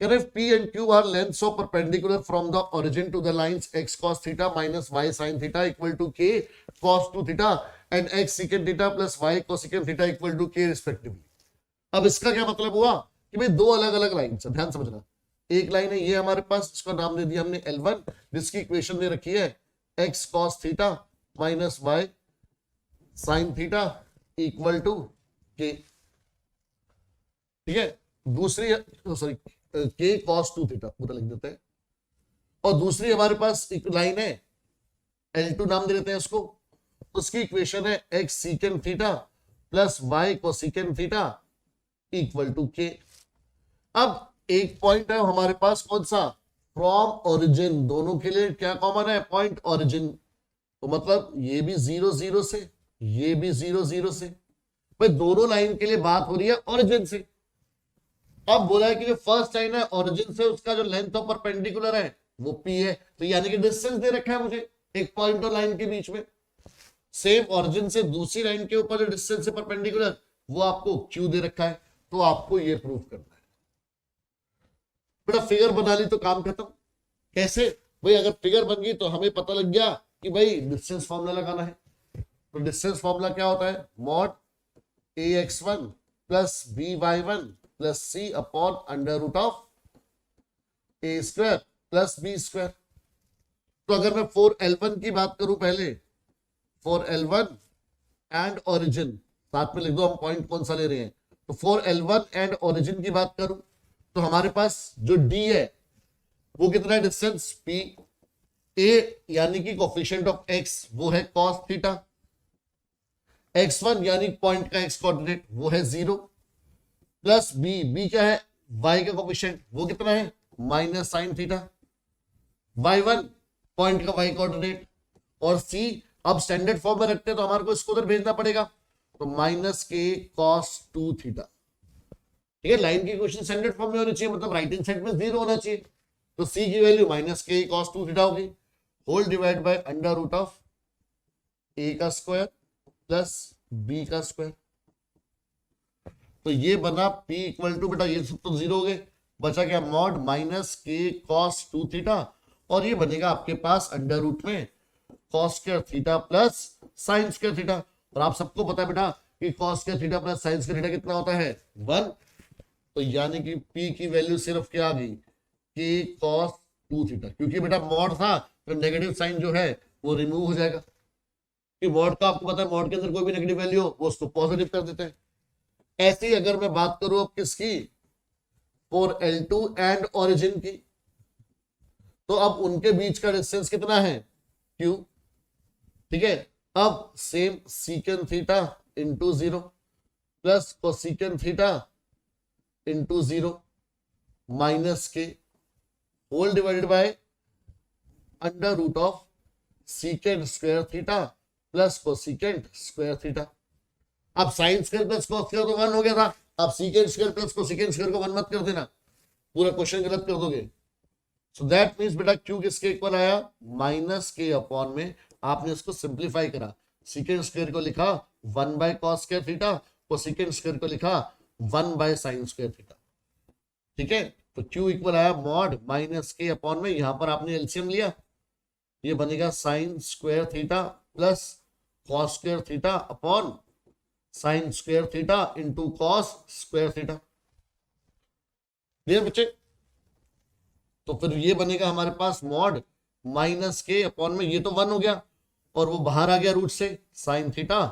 S1: If P and Q are lengths so perpendicular from the origin to the lines x cos theta minus y sin theta equal to k cos 2 theta and x secant theta plus y cosecant theta equal to k respectively। अब इसका क्या मतलब हुआ कि भाई दो अलग अलग लाइन से, ध्यान समझना, एक लाइन है ये हमारे पास, इसका नाम दे दिया हमने L1, जिसकी इक्वेशन दे रखी है x cos theta minus y sin theta equal to k, ठीक है। दूसरी सॉरी k cos 2 थीटा पूरा लिख देते हैं, और दूसरी हमारे पास एक लाइन है L2 नाम दे देते हैं उसको, उसकी इक्वेशन है x secant theta plus y cosecant theta equal to k। अब एक पॉइंट है हमारे पास कौन सा, फ्रॉम ओरिजिन, दोनों के लिए क्या कॉमन है, पॉइंट ओरिजिन, तो मतलब ये भी 0 0 से, ये भी 0 0 से, भाई दोनों लाइन के लिए बात हो रही है ओरिजिन से। अब बोला है कि जो फर्स्ट लाइन है ओरिजिन से उसका जो लेंथ ऑफ परपेंडिकुलर है वो p है, तो यानी कि डिस्टेंस दे रखा है मुझे एक पॉइंट और लाइन के बीच में। सेम ओरिजिन से दूसरी लाइन के ऊपर जो डिस्टेंस है परपेंडिकुलर वो आपको q दे रखा है, तो आपको ये प्रूव करना है। बेटा फिगर बना ली तो काम खत्म। कैसे भाई, अगर फिगर बन गई तो हमें पता लग गया कि भाई डिस्टेंस फॉर्मूला लगाना है। तो डिस्टेंस फॉर्मूला क्या होता है, mod ax1 plus by1 plus c upon √a² plus b²। तो अगर मैं 4L1 की बात करूं पहले, 4L1 एंड ओरिजिन साथ में लिख दो, हम पॉइंट कौन सा ले रहे हैं, तो 4L1 एंड ओरिजिन की बात करूं तो हमारे पास जो d है वो कितना है डिस्टेंस p, a यानी कि कोफिशिएंट ऑफ x वो है cos थीटा, x1 यानी पॉइंट का x कोऑर्डिनेट वो है 0, प्लस b क्या है y का कोफिशिएंट वो कितना है minus sine theta, y1 point का y कोऑर्डिनेट, और c अब स्टैंडर्ड फॉर्म में रखते हैं तो हमारे को इसको उधर भेजना पड़ेगा, तो -k cos 2 थीटा, ठीक है। लाइन की इक्वेशन स्टैंडर्ड फॉर्म में होनी चाहिए, मतलब राइट हैंड साइड में 0 होना चाहिए, तो c की वैल्यू -k cos 2 थीटा होगी, whole divide by √a² plus b²। तो ये बना p इक्वल टू, बेटा ये सब तो 0 हो गए, बचा क्या mod -k cos 2 थीटा, और ये बनेगा आपके पास अंडर रूट में cos square theta plus sign square theta. और आप सबको पता है बेटा कि cos square theta plus sign square theta कितना होता है 1। तो यानी कि p की वैल्यू सिर्फ क्या आ गई k cos 2 थीटा, क्योंकि बेटा मॉड था तो नेगेटिव साइन जो है वो रिमूव हो जाएगा, कि मॉड का आपको पता है मॉड के अंदर कोई भी नेगेटिव वैल्यू हो वो उसको पॉजिटिव कर देते हैं। ऐसे ही अगर मैं बात करूं अब किसकी, फॉर L2 एंड ओरिजिन की, तो अब उनके बीच का डिस्टेंस कितना है Q, ठीक है। अब same secant theta into 0 plus cosecant theta into 0 minus K whole divided by under root of secant square theta plus cosecant square theta. अब sine square plus cos square तो 1 हो गया था, अब secant square plus cosecant square को 1 मत कर देना, पूरा क्वेश्चन गलत कर दोगे। सो दैट मींस बेटा Q किसके इक्वल आया माइनस के अपॉन में, आपने इसको सिंप्लीफाई करा, सीकेंट स्क्वायर को लिखा 1 by cos square theta, cosecant square को लिखा 1 बाय साइन स्क्वायर थीटा, ठीक है। तो Q इक्वल आया मॉड माइनस के अपॉन में, यहां पर आपने एलसीएम लिया, ये बनेगा sign square theta plus cos square theta upon sine square theta into cos square theta. Clear बच्चे? तो फिर ये बनेगा हमारे पास मॉड माइनस के अपॉन में, ये तो 1 हो गया और वो बाहर आ गया रूट से, साइन थीटा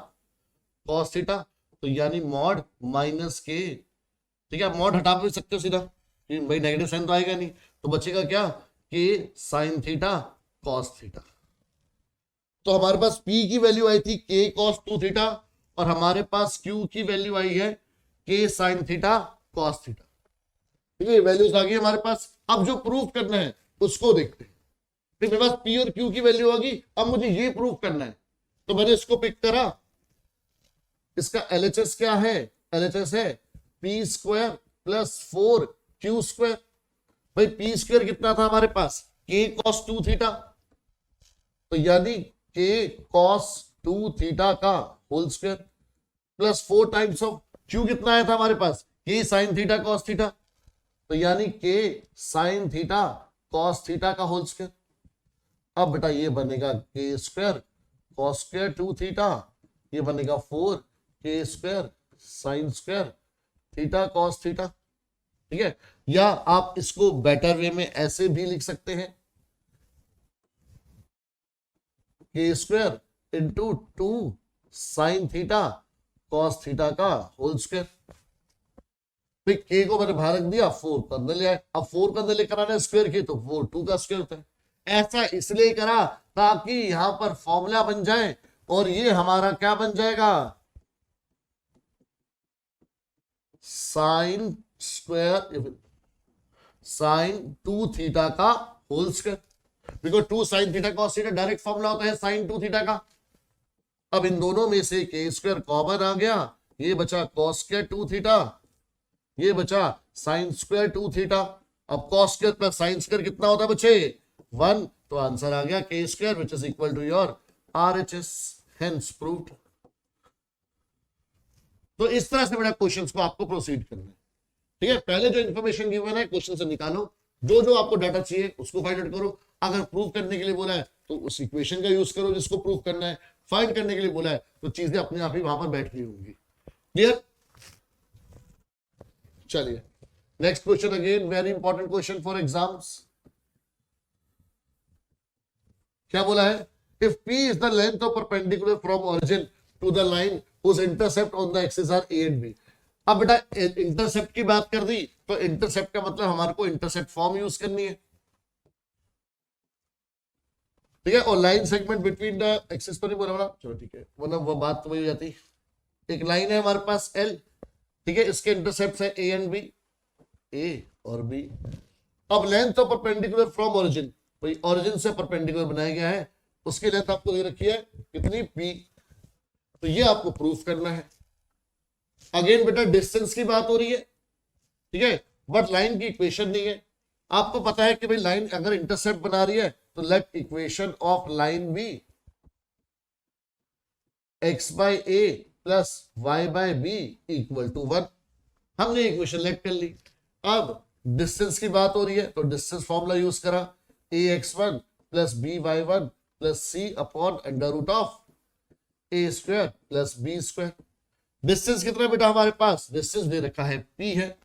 S1: कॉस थीटा, तो यानी मॉड माइनस के, ठीक है। मॉड हटा भी सकते हो सीधा, भाई नेगेटिव साइन तो आएगा नहीं, तो बचेगा क्या के साइन थीटा कॉस थीटा। तो हमारे पास P की वैल्यू आई थी k cos 2 थीटा और हमारे पास Q की वैल्यू आई है k sin theta cos theta, ठीक है। वैल्यूज आ गई हमारे पास। अब जो प्रूफ करना है उसको देखते हैं। फिर मेरे पास P और Q की वैल्यू आ गई, अब मुझे ये प्रूफ करना है, तो मैंने इसको पिक करा। इसका LHS क्या है, LHS है P square plus 4Q square. भाई P स्क्वायर कितना था हमारे पास k cos 2 थीटा, तो यानी k cos 2 थीटा का whole square plus 4 times of Q कितना आया था हमारे पास k sine theta cos theta, तो यानी k sine theta cos theta का होल स्क्वायर। अब बेटा ये बनेगा k square cos square 2 theta, ये बनेगा 4k square sine square theta cos theta, ठीक है। या आप इसको बेटर वे में ऐसे भी लिख सकते हैं, k square into 2 sine theta cos theta का होल स्क्वायर। फिर k को मैंने बाहर रख दिया, 4 को अंदर ले आए, अब 4 को अंदर लेकर आना स्क्वायर की, तो 4 2 का स्क्वायर होता है। ऐसा इसलिए करा ताकि यहां पर फॉर्मूला बन जाए और ये हमारा क्या बन जाएगा साइन स्क्वायर साइन 2 थीटा का whole square, because 2 sine theta cos theta direct formula होता है साइन 2 थीटा का। अब इन दोनों में से k स्क्वायर कॉमन आ गया, ये बचा कॉस स्क्वायर 2 थीटा, ये बचा साइन स्क्वायर 2 थीटा। अब cos square plus sine square कितना होता है बच्चे 1, तो आंसर आ गया k square which is equal to your RHS, hence proved. तो इस तरह से बेटा क्वेश्चंस को आपको प्रोसीड करना है, ठीक है। पहले जो इन्फॉर्मेशन गिवन है क्वेश्चन से निकालो, जो जो आपको डाटा चाहिए उसको फाइंड आउट करो। अगर प्रूव करने के लिए बोला है तो उस इक्वेशन का यूज करो जिसको प्रूव करना है, फाइंड करने के लिए बोला है तो चीजें अपने आप ही वहां पर बैठ रही होंगी। क्लियर? चलिए next question, again very important question for exams. क्या बोला है, if P is the length of perpendicular from origin to the line whose intercept on the axis are A and B। अब बेटा इंटरसेप्ट की बात कर दी, तो इंटरसेप्ट का मतलब हमारे को इंटरसेप्ट फॉर्म यूज करनी है, ठीक है। और line segment between the axis तो नहीं बोला, चलो ठीक है, वरना वो बात तो वही हो जाती। एक लाइन है हमारे पास L, ठीक है, इसके इंटरसेप्ट है A एंड B, A और B। अब length of perpendicular from origin, भाई ओरिजिन से परपेंडिकुलर बनाया गया है, उसकी लेंथ आपको दे रखी है कितनी P, तो ये आपको प्रूफ करना है। अगेन बेटा डिस्टेंस की बात हो रही है, ठीक है, बट लाइन की इक्वेशन नहीं है। आपको पता है कि भाई लाइन अगर इंटरसेप्ट बना रही है तो let equation of line be x by a plus y by b equal to 1। हमने इक्वेशन लेट कर ली। अब डिस्टेंस की बात हो रही है तो डिस्टेंस फॉर्मूला यूज करा, A X one plus B Y one plus C upon under root of A square plus B square. Distance कितना बेटा हमारे पास, डिस्टेंस दे रखा है p है।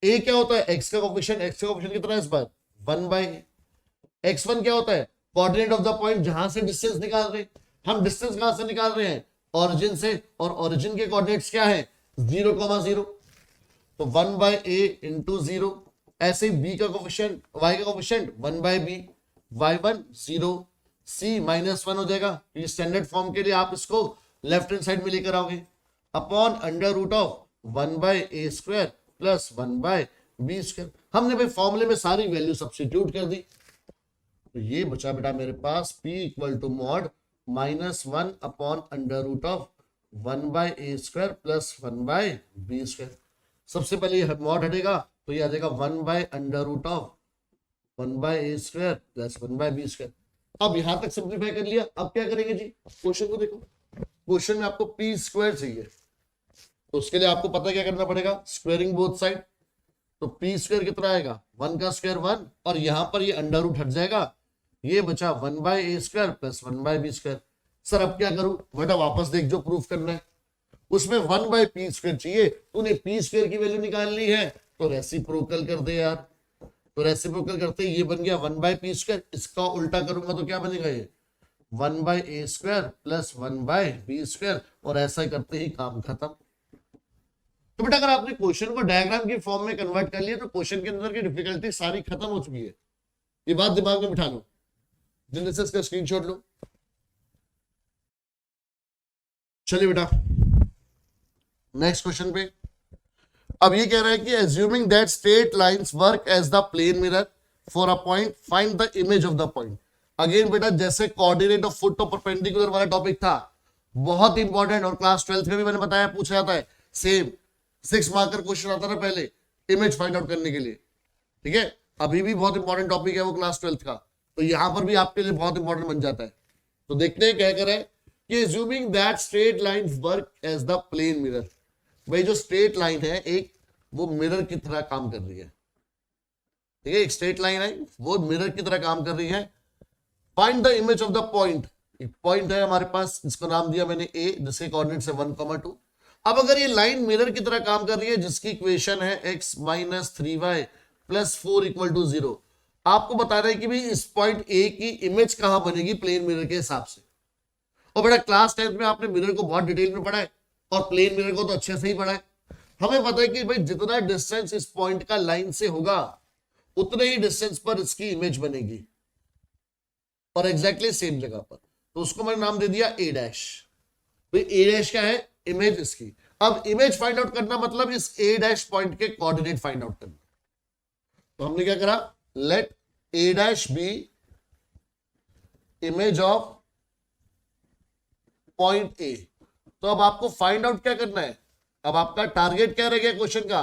S1: a क्या होता है, x का कोफिशिएंट, कितना है इस बार 1/a। x1 क्या होता है, कोऑर्डिनेट ऑफ द पॉइंट जहां से डिस्टेंस निकाल रहे हैं। हम डिस्टेंस कहां से निकाल रहे हैं, ओरिजिन से, और ओरिजिन के कोऑर्डिनेट्स क्या है 0,0, तो 1/a इंटू 0। ऐसे ही b का कोफिशिएंट, y का कोफिशिएंट 1/b, y1 0, c -1 हो जाएगा। ये स्टैंडर्ड फॉर्म के लिए आप इसको लेफ्ट हैंड साइड में लेकर आओगे, upon under root of 1/a square plus 1/b square. हमने भाई फॉर्मूले में सारी वैल्यू सब्स्टिट्यूट कर दी, तो ये बचा बेटा मेरे पास p equal to mod -1 upon under root of 1/a square plus 1/b square. सबसे पहले ये मॉड हटेगा तो ये आ जाएगा 1/अंडर root of 1/a square plus 1/b square. अब यहां तक सिंप्लीफाई कर लिया, अब क्या करेंगे जी, क्वेश्चन को देखो। क्वेश्चन में आपको p स्क्वायर चाहिए, तो उसके लिए आपको पता क्या करना पड़ेगा, स्क्वायरिंग बोथ साइड। तो p स्क्वायर कितना आएगा, 1 का स्क्वायर 1, और यहां पर ये अंडर रूट हट जाएगा, ये बचा 1/a square plus 1/b square. Sir अब क्या करूं बेटा, वापस देख जो प्रूफ करना है, उसमें 1/p स्क्वायर चाहिए, तूने p स्क्वायर की वैल्यू निकालनी है तो रेसिप्रोकल कर दे यार। तो रेसिप्रोकल करते ये बन गया 1/p स्क्वायर, इसका उल्टा करूंगा तो क्या बनेगा, ये 1/a square plus 1/b square, और ऐसा करते ही काम खत्म। तो बेटा अगर आपने क्वेश्चन को डायग्राम की फॉर्म में कन्वर्ट कर लिया तो क्वेश्चन के अंदर की डिफिकल्टी सारी खत्म हो चुकी है। ये बात दिमाग में बिठा लो, जल्दी से इसका स्क्रीनशॉट लो। चलिए बेटा नेक्स्ट क्वेश्चन पे। अब ये कह रहा है कि assuming that straight lines work as the plane mirror for a point, find the image of the point। Again बेटा जैसे कोऑर्डिनेट ऑफ फुट और परपेंडिकुलर वाला टॉपिक था, बहुत इंपॉर्टेंट, और क्लास 12th में भी मैंने बताया पूछा जाता है, सेम 6 मार्कर क्वेश्चन आता ना पहले इमेज फाइंड आउट करने के लिए, ठीक है। अभी भी बहुत इंपॉर्टेंट टॉपिक है वो क्लास 12th का, तो यहां पर भी आपके लिए बहुत इंपॉर्टेंट बन जाता है। तो देखते हैं क्या कर रहा है कि assuming that straight lines work as the plane mirror, भाई जो स्ट्रेट लाइन है एक, वो मिरर की तरह काम कर रही है, ठीक है। एक स्ट्रेट लाइन है वो मिरर की तरह काम कर रही है। Find the image of the point, एक पॉइंट है हमारे पास, इसका नाम दिया मैंने a, जिसके कोऑर्डिनेट्स है 1,2। अब अगर ये लाइन मिरर की तरह काम कर रही है, जिसकी इक्वेशन है x - 3y + 4 = 0, आपको बता रहे हैं कि भाई इस पॉइंट a की इमेज कहां बनेगी प्लेन मिरर के हिसाब से। और बेटा क्लास 10th में आपने मिरर को बहुत डिटेल में पढ़ा है, और प्लेन मिरर को तो अच्छे से ही पढ़ा है। हमें पता है कि भाई जितना डिस्टेंस इस पॉइंट का लाइन से होगा, उतने ही डिस्टेंस पर इसकी इमेज बनेगी, और एग्जैक्टली सेम जगह पर। तो उसको मैंने नाम दे दिया a डैश। भाई a डैश क्या है, इमेज इसकी। अब इमेज फाइंड आउट करना मतलब इस a डैश पॉइंट के कोऑर्डिनेट फाइंड आउट करना। तो हमने क्या करा, let a dash B image of point a। तो अब आपको फाइंड आउट क्या करना है, अब आपका टारगेट क्या रह गया क्वेश्चन का,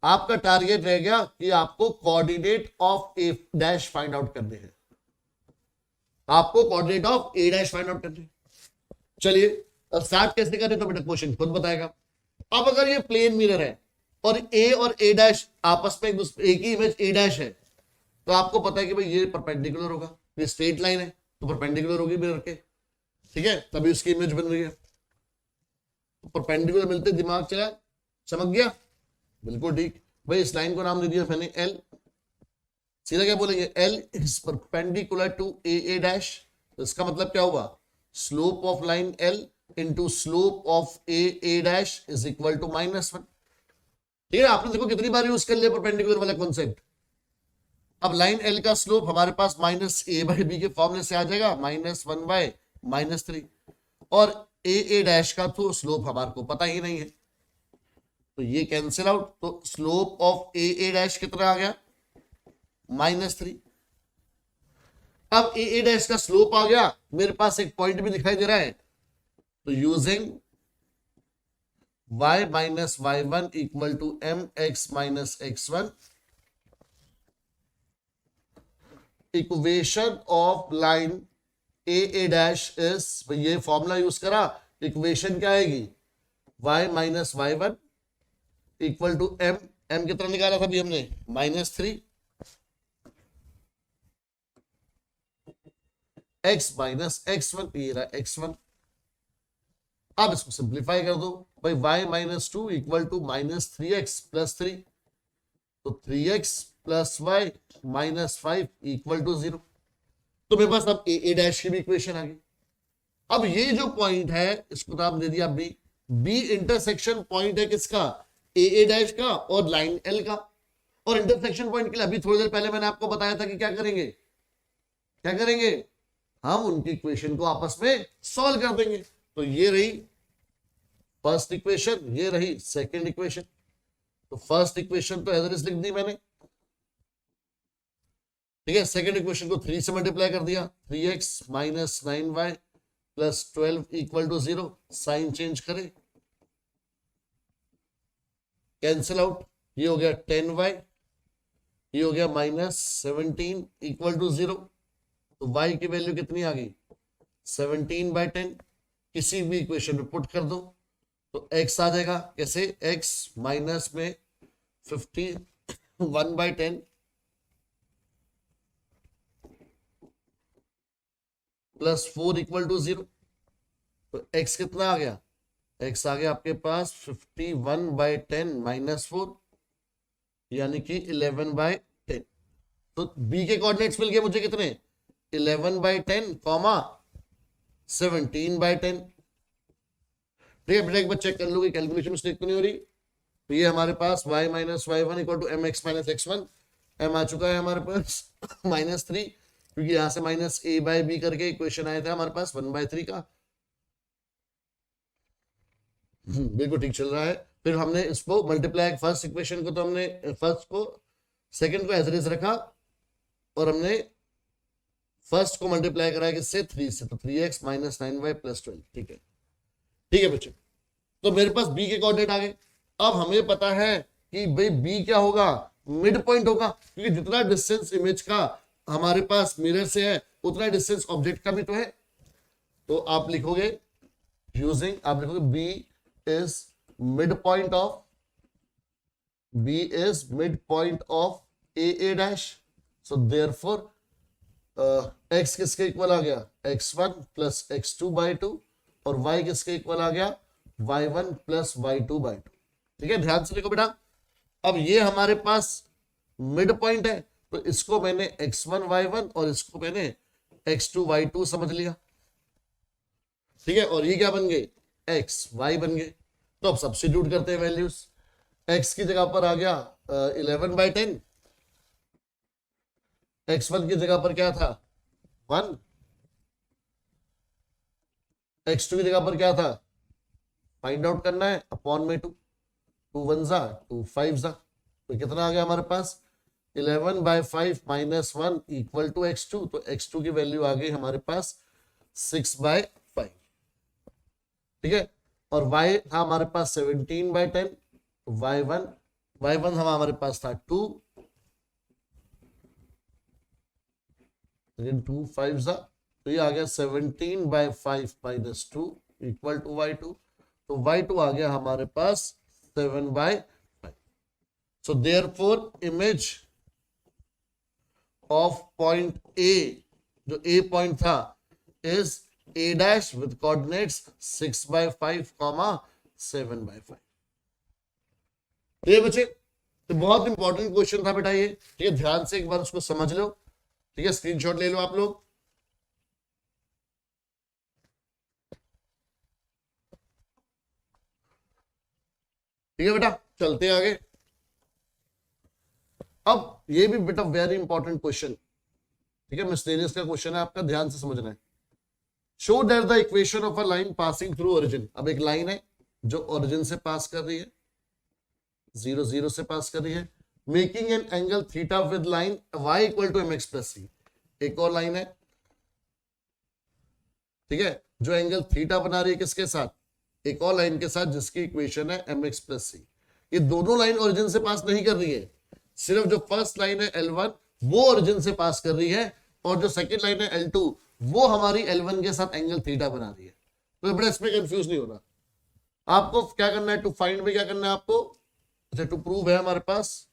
S1: आपका टारगेट रह गया कि आपको coordinate of a dash find out करने हैं, आपको coordinate of a dash find out करने। चलिए अब स्टार्ट कैसे करें, तो बेटा क्वेश्चन खुद बताएगा। अब अगर ये प्लेन मिरर है और a और a डैश आपस में एक ही इमेज a डैश है, तो आपको पता है कि भाई ये परपेंडिकुलर होगा, ये स्ट्रेट लाइन है तो परपेंडिकुलर होगी मिरर के, ठीक है, तभी उसकी इमेज बन रही है। तो परपेंडिकुलर मिलते दिमाग चला, चमक गया, बिल्कुल ठीक। भाई इस लाइन को नाम दे दिया मैंने L, सीधा क्या बोलेंगे, L is perpendicular to a dash. तो इसका मतलब क्या होगा, slope of line L into slope of a dash is equal to -1। ठीक है, आपने देखो कितनी बार यूज कर लिया परपेंडिकुलर वाला कॉन्सेप्ट। अब लाइन L का स्लोप हमारे पास -a/b के फॉर्मूले से आ जाएगा, -1/-3, और a डैश का तो स्लोप हमारे को पता ही नहीं है, तो ये कैंसिल आउट। तो स्लोप ऑफ a डैश कितना आ गया, -3। अब a डैश का स्लोप आ गया, मेरे पास एक पॉइंट भी दिखाई दे रहा है, तो using y - y1 = mx - x1, equation of line a dash is, ये फॉर्मूला यूज करा, इक्वेशन क्या आएगी, y - y1 = m, m कितना निकाला था अभी हमने, -3, x माइनस x1, ये रहा x1। अब इसको सिंप्लीफाई कर दो भाई, y minus two equal to minus 3x plus 3, तो 3x plus y minus 5 equal to 0। तो मेरे पास अब ए डैश की भी इक्वेशन आ गई। अब ये जो पॉइंट है इसको नाम दे दिया बी। बी इंटरसेक्शन पॉइंट है किसका, ए डैश का और लाइन एल का। और इंटरसेक्शन पॉइंट के लिए अभी थोड़ी देर पहले मैंने आपको बताया था कि क्या करेंगे, क्या करेंगे, हम उनकी इक्वेशन को आपस में सॉल्व कर देंगे। तो ये रही फर्स्ट इक्वेशन, ये रही सेकंड इक्वेशन। तो फर्स्ट इक्वेशन तो एज इट इज लिख दी मैंने, ठीक है। सेकंड इक्वेशन को 3 से मल्टीप्लाई कर दिया, 3x minus 9y plus 12 equal to 0। Sign change करें, कैंसिल आउट, ये हो गया 10y, ये हो गया माइनस 17 इक्वल टू 0। तो y की वैल्यू कितनी आ गई, 17/10। किसी भी इक्वेशन में पुट कर दो तो x आ जाएगा, कैसे, x माइनस में 51/10 प्लस 4 इक्वल टू 0। तो x कितना आ गया, x आ गया आपके पास 51/10 माइनस 4, यानी कि 11/10। तो b के कोऑर्डिनेट्स मिल गए मुझे कितने, 11/10 कॉमा 17/10। ठीक है बेटा, एक बार चेक कर लो कि कैलकुलेशन मिस्टेक तो नहीं हो रही। तो ये हमारे पास y minus y1 equal to mx minus x1, m आ चुका है हमारे पास -3, क्योंकि यहां से माइनस a बाई बी करके इक्वेशन आया था हमारे पास 1/3 का। बिल्कुल ठीक चल रहा है। फिर हमने इसको मल्टीप्लाई, फर्स्ट इक्वेशन को तो हमने फर्स्ट को सेकंड को एज इट इज रखा और हमने फर्स्ट को मल्टीप्लाई कराया किससे, 3 से। तो 3x माइनस 9y प्लस 12। ठीक है, ठीक है बच्चे। तो मेरे पास b के कोऑर्डिनेट आ गए। अब हमें पता है कि भाई b क्या होगा, मिड पॉइंट होगा, क्योंकि जितना डिस्टेंस इमेज का हमारे पास मिरर से है उतना डिस्टेंस ऑब्जेक्ट का भी तो है। तो आप लिखोगे यूजिंग, आप लिखोगे b is mid point of, b is mid point of a dash. So therefore x किसके इक्वल आ गया, x1 प्लस x2/2, और y किसके इक्वल आ गया, y1 प्लस y2/2। ठीक है, ध्यान से देखो बेटा। अब ये हमारे पास मिड पॉइंट है, तो इसको मैंने x1 y1 और इसको मैंने x2 y2 समझ लिया। ठीक है, और ये क्या बन गए, x y बन गए। तो अब सब्स्टिट्यूट करते हैं वैल्यूज। x की जगह पर आ गया 11/10, x1 की जगह पर क्या था 1, x2 की जगह पर क्या था, फाइंड आउट करना है, अपॉन में 2, 2 1 जा 2 5 जा। तो कितना आ गया हमारे पास, 11/5 माइनस 1 इक्वल टू x2। तो x2 की वैल्यू आ गई हमारे पास 6/5। ठीक है, और y था हमारे पास 17/10, y1 हमारे पास था 2, 2 5 जा, तो ये आ गया 17/5 माइनस 2 इक्वल टू y2। तो y2 आ गया हमारे पास 7/5। So therefore image of point A, जो A पॉइंट था, is A dash with coordinates 6/5 comma 7/5। ये बच्चे, तो बहुत इंपॉर्टेंट क्वेश्चन था बेटा ये। ठीक है, ध्यान से एक बार उसको समझ लो। ठीक है, स्क्रीनशॉट ले लो आप लोग। ठीक है बेटा, चलते हैं आगे। अब ये भी बेटा वेरी इंपॉर्टेंट क्वेश्चन, ठीक है, मिसलेनियस का क्वेश्चन है आपका, ध्यान से समझना है। Show that the equation of a line passing through origin. अब एक लाइन है जो ओरिजिन से पास कर रही है, 0 0 से पास कर रही है, making an angle theta with line y equal to mx plus c। एक और लाइन है, ठीक है, जो एंगल थीटा बना रही है किसके साथ, एक और लाइन के साथ जिसकी इक्वेशन है mx प्लस c। ये दोनों लाइन ओरिजिन से पास नहीं कर रही है, सिर्फ जो फर्स्ट लाइन है L1 वो ओरिजिन से पास कर रही है, और जो सेकंड लाइन है L2 वो हमारी L1 के साथ एंगल थीटा बना रही है। तो बेटा इसमें कंफ्यूज नहीं होना। आपको क्या करना है, टू फाइंड में क्या करना है आपको, अच्छा टू प्रूव है हमारे पास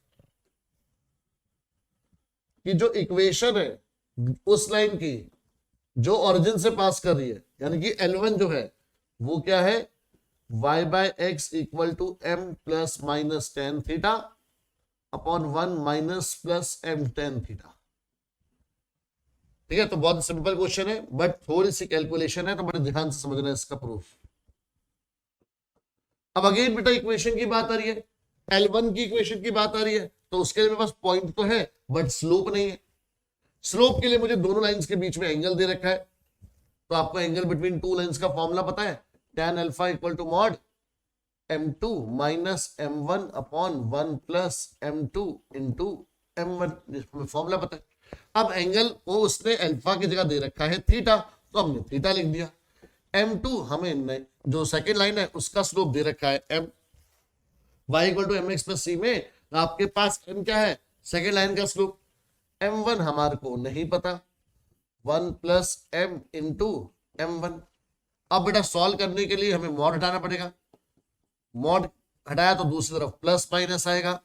S1: कि जो इक्वेशन है उस लाइन की जो ओरिजिन से पास कर रही है, यानी कि L1 जो है वो क्या है, y by x equal to m plus minus tan theta upon 1 minus plus m tan theta. ठीक है, तो बहुत सिंपल क्वेश्चन है, बट थोड़ी सी कैलकुलेशन है, तो बड़े ध्यान से समझना है इसका प्रूफ। अब अगेन बेटा इक्वेशन की बात आ रही है, L1 की इक्वेशन की बात आ रही है, तो उसके लिए मेरे पास पॉइंट तो है बट स्लोप नहीं है। स्लोप के लिए मुझे दोनों लाइंस के बीच में एंगल दे रखा है, तो आपको एंगल बिटवीन टू लाइंस का फॉर्मूला पता है, tan alpha equal to mod m2 minus m1 upon 1 plus m2 into m1, हमें फॉर्मूला पता है। अब एंगल को उसने अल्फा की जगह दे रखा है थीटा, तो हमने थीटा लिख दिया। m2 हमें जो सेकेंड लाइन है उसका स्लोप दे रखा है m, y equal to mx plus c में आपके पास m क्या है, सेकेंड लाइन का स्लोप। m1 हमारे को नहीं पता, 1 प्लस m इंटू m1। अब बेटा सॉल्व करने के लिए हमें मॉड हटाना पड़ेगा, मॉड हटाया तो दूसरी तरफ प्लस माइनस आएगा।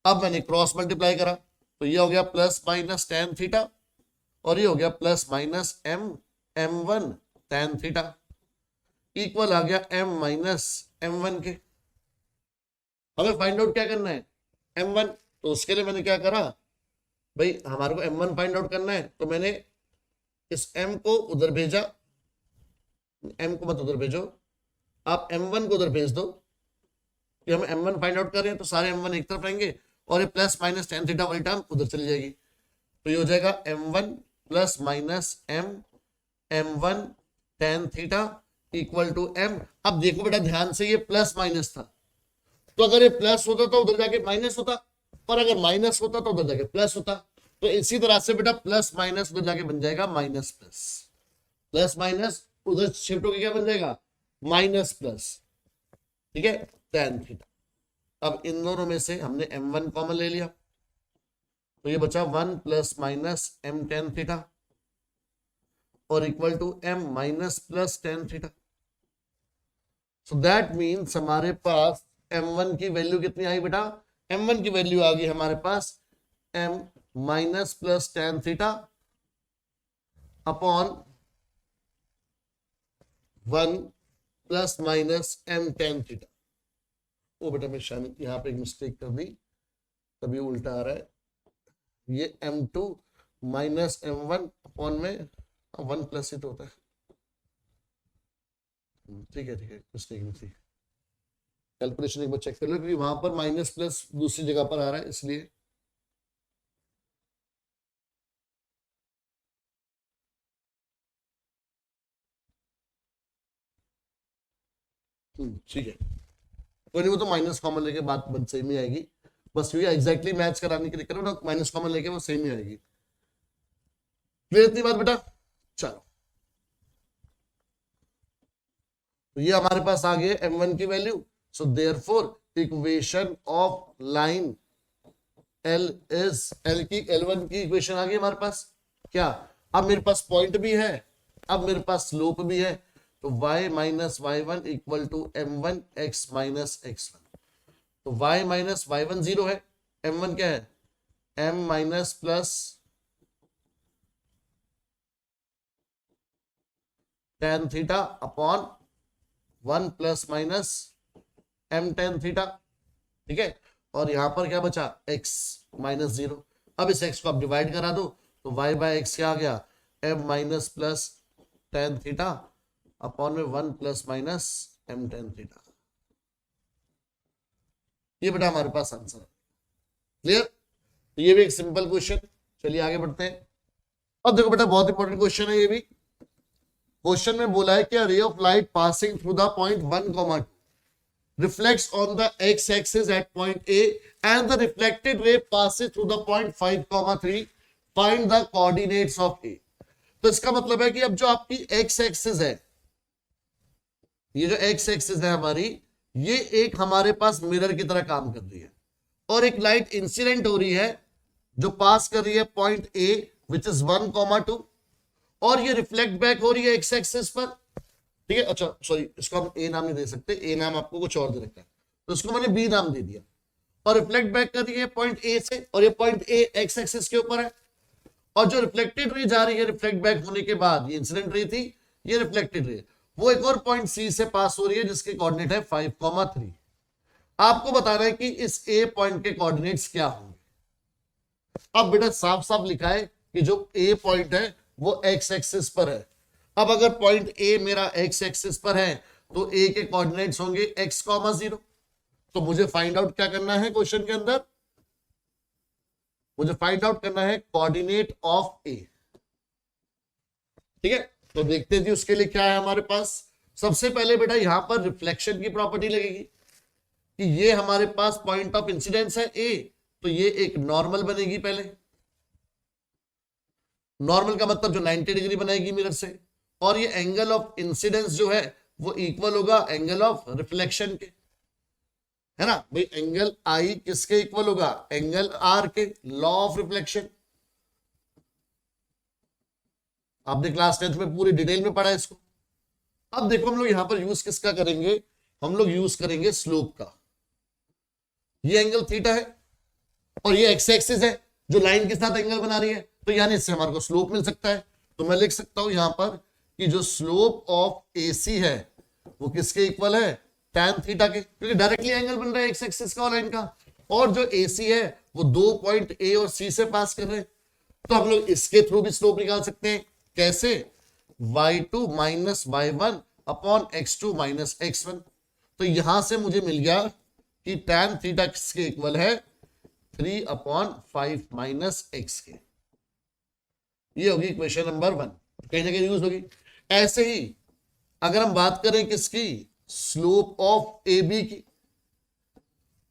S1: अब मैंने क्रॉस मल्टीप्लाई करा तो ये हो गया प्लस माइनस टेन थीटा और ये हो गया plus minus m1 tan theta equal आ गया m माइनस m1 के। हमें फाइंड आउट क्या करना है, m1, तो उसके लिए मैंने क्या करा भाई, हमारे को m1 फाइंड आउट करना है, तो मैंने इस m को उधर भेजा, m को मत उधर भेजो, आप m1 को उधर भेज दो कि हम m1 फाइंड आउट कर रहे हैं, तो सारे m1 एक तरफ रहेंगे और ये प्लस माइनस टेन थीटा वाली टर्म उधर चली जाएगी, तो ये हो जाएगा m1 plus minus m1 tan theta equal to m। अब देखो बेटा ध्यान से, ये प्लस माइनस था, तो अगर ये प्लस होता तो उधर जाके माइनस होता, और अगर माइनस होता तो उधर जाके प्लस होता, तो इसी तरह से बेटा प्लस माइनस उधर जाके बन जाएगा माइनस प्लस, प्लस माइनस उधर शिफ्ट होकर क्या बन जाएगा, माइनस प्लस। ठीक है, टेन थीटा। अब इन दोनों में से हमने m1 कॉमन ले लिया, तो ये बचा 1 plus minus m tan theta और equal to m minus plus tan theta. So that means हमारे पास m1 की वैल्यू कितनी आई बेटा, m1 की वैल्यू आ गई हमारे पास m minus plus tan theta upon 1 plus minus m tan theta. वो बेटा मैं शायद यहाँ पे एक मिस्टेक कर दी, तभी उल्टा आ रहा है, ये m2 माइनस m1 अपॉन में 1 प्लस ही तो होता है। ठीक है मिस्टेक नहीं थी, कैलकुलेशन एक बार चेक कर लो, क्योंकि वहां पर माइनस प्लस दूसरी जगह पर आ रहा है इसलिए। ठीक है, कोई नहीं, वो तो माइनस कॉमन लेके बात सही में आएगी, बस ये एग्जैक्टली मैच कराने के लिए करो ना, माइनस कॉमन लेके वो सही में आएगी। क्लियर इतनी बात बेटा, चलो तो ये हमारे पास आ गए m1 की value. So therefore equation of line L is L1 की इक्वेशन आ गई हमारे पास। क्या, अब मेरे पास पॉइंट भी है, अब मेरे पास स्लोप भी है, तो y minus y1 equal to m1 x minus x1। तो y माइनस y1 जीरो है, m1 क्या है, m minus plus tan theta upon 1 plus minus m tan theta. ठीक है, और यहां पर क्या बचा, x माइनस जीरो। अब इस x को आप डिवाइड करा दो, तो y बाय एक्स क्या आ गया, m minus plus tan theta upon में 1 plus minus m tan theta. ये बेटा हमारे पास आंसर है। क्लियर, ये भी एक सिंपल क्वेश्चन। चलिए आगे बढ़ते हैं। अब देखो बेटा बहुत इंपॉर्टेंट क्वेश्चन है ये भी। क्वेश्चन में बोला है कि ray of light passing through the point 1, 2 reflects on the x-axis at point A and the reflected ray passes through the point 5, 3. Find the coordinates of A. तो इसका मतलब है कि अब जो आपकी x एक्सिस है, ये जो x एक्सिस है हमारी, ये एक हमारे पास मिरर की तरह काम कर रही है, और एक लाइट इंसिडेंट हो रही है जो पास कर रही है पॉइंट A विच इज 1, 2, और ये रिफ्लेक्ट बैक हो रही है x एक्सिस पर। ठीक है, अच्छा सॉरी, इसको हम ए नाम नहीं दे सकते, ए नाम आपको कुछ और दे रखा है, तो इसको मैंने बी नाम दे दिया। और रिफ्लेक्ट बैक कर रही है पॉइंट ए से, और ये पॉइंट ए एक्स एक्सिस के ऊपर है, और जो रिफ्लेक्टेड रे जा रही है रिफ्लेक्ट बैक होने के बाद, ये इंसिडेंट रे थी, ये रिफ्लेक्टेड रे, वो एक और पॉइंट सी से पास हो रही है जिसके कोऑर्डिनेट है 5,3। आपको बताना है कि इस ए पॉइंट के कोऑर्डिनेट्स क्या होंगे। अब बेटा साफ साफ लिखा है कि जो ए पॉइंट है वो एक्स एक्सिस पर है। अब अगर पॉइंट ए मेरा एक्स एक्सिस पर है तो ए के कोऑर्डिनेट्स होंगे x, 0। तो मुझे फाइंड आउट क्या करना है क्वेश्चन के अंदर, मुझे फाइंड आउट करना है कोऑर्डिनेट ऑफ ए। ठीक है, तो देखते हैं जी उसके लिए क्या है हमारे पास। सबसे पहले बेटा यहां पर रिफ्लेक्शन की प्रॉपर्टी लगेगी कि ये हमारे पास पॉइंट ऑफ इंसिडेंस है ए, तो ये एक नॉर्मल बनेगी। पहले नॉर्मल का मतलब जो 90 डिग्री बनाएगी मिरर से, और ये एंगल ऑफ इंसिडेंस जो है वो इक्वल होगा एंगल ऑफ रिफ्लेक्शन के, है ना भाई। एंगल आई किसके इक्वल होगा, एंगल आर के, लॉ ऑफ रिफ्लेक्शन। आपने क्लास 10th में पूरी डिटेल में पढ़ा है इसको। अब देखो हम लोग यहां पर यूज किसका करेंगे, हम लोग यूज करेंगे स्लोप का। ये एंगल थीटा है और ये एक्स एक्सिस है जो लाइन के साथ एंगल बना रही है, तो यानी इससे हमारे को स्लोप मिल सकता है। तो मैं लिख सकता हूं यहां पर कि जो स्लोप ऑफ एसी है वो किसके इक्वल है, tan थीटा के, क्योंकि डायरेक्टली एंगल बन रहा है एक्स एक्सिस का और लाइन का, और जो एसी है वो 2 पॉइंट ए और सी से पास कर रहे हैं। तो हम लोग इसके थ्रू भी स्लोप निकाल सकते हैं। कैसे, y2 minus y1 upon x2 minus x1। तो यहां से मुझे मिल गया कि tan थीटा किसके इक्वल है, 3/5 माइनस x के। ये होगी इक्वेशन नंबर 1, कहीं ना कहीं यूज होगी। ऐसे ही अगर हम बात करें किसकी, स्लोप ऑफ ए बी की,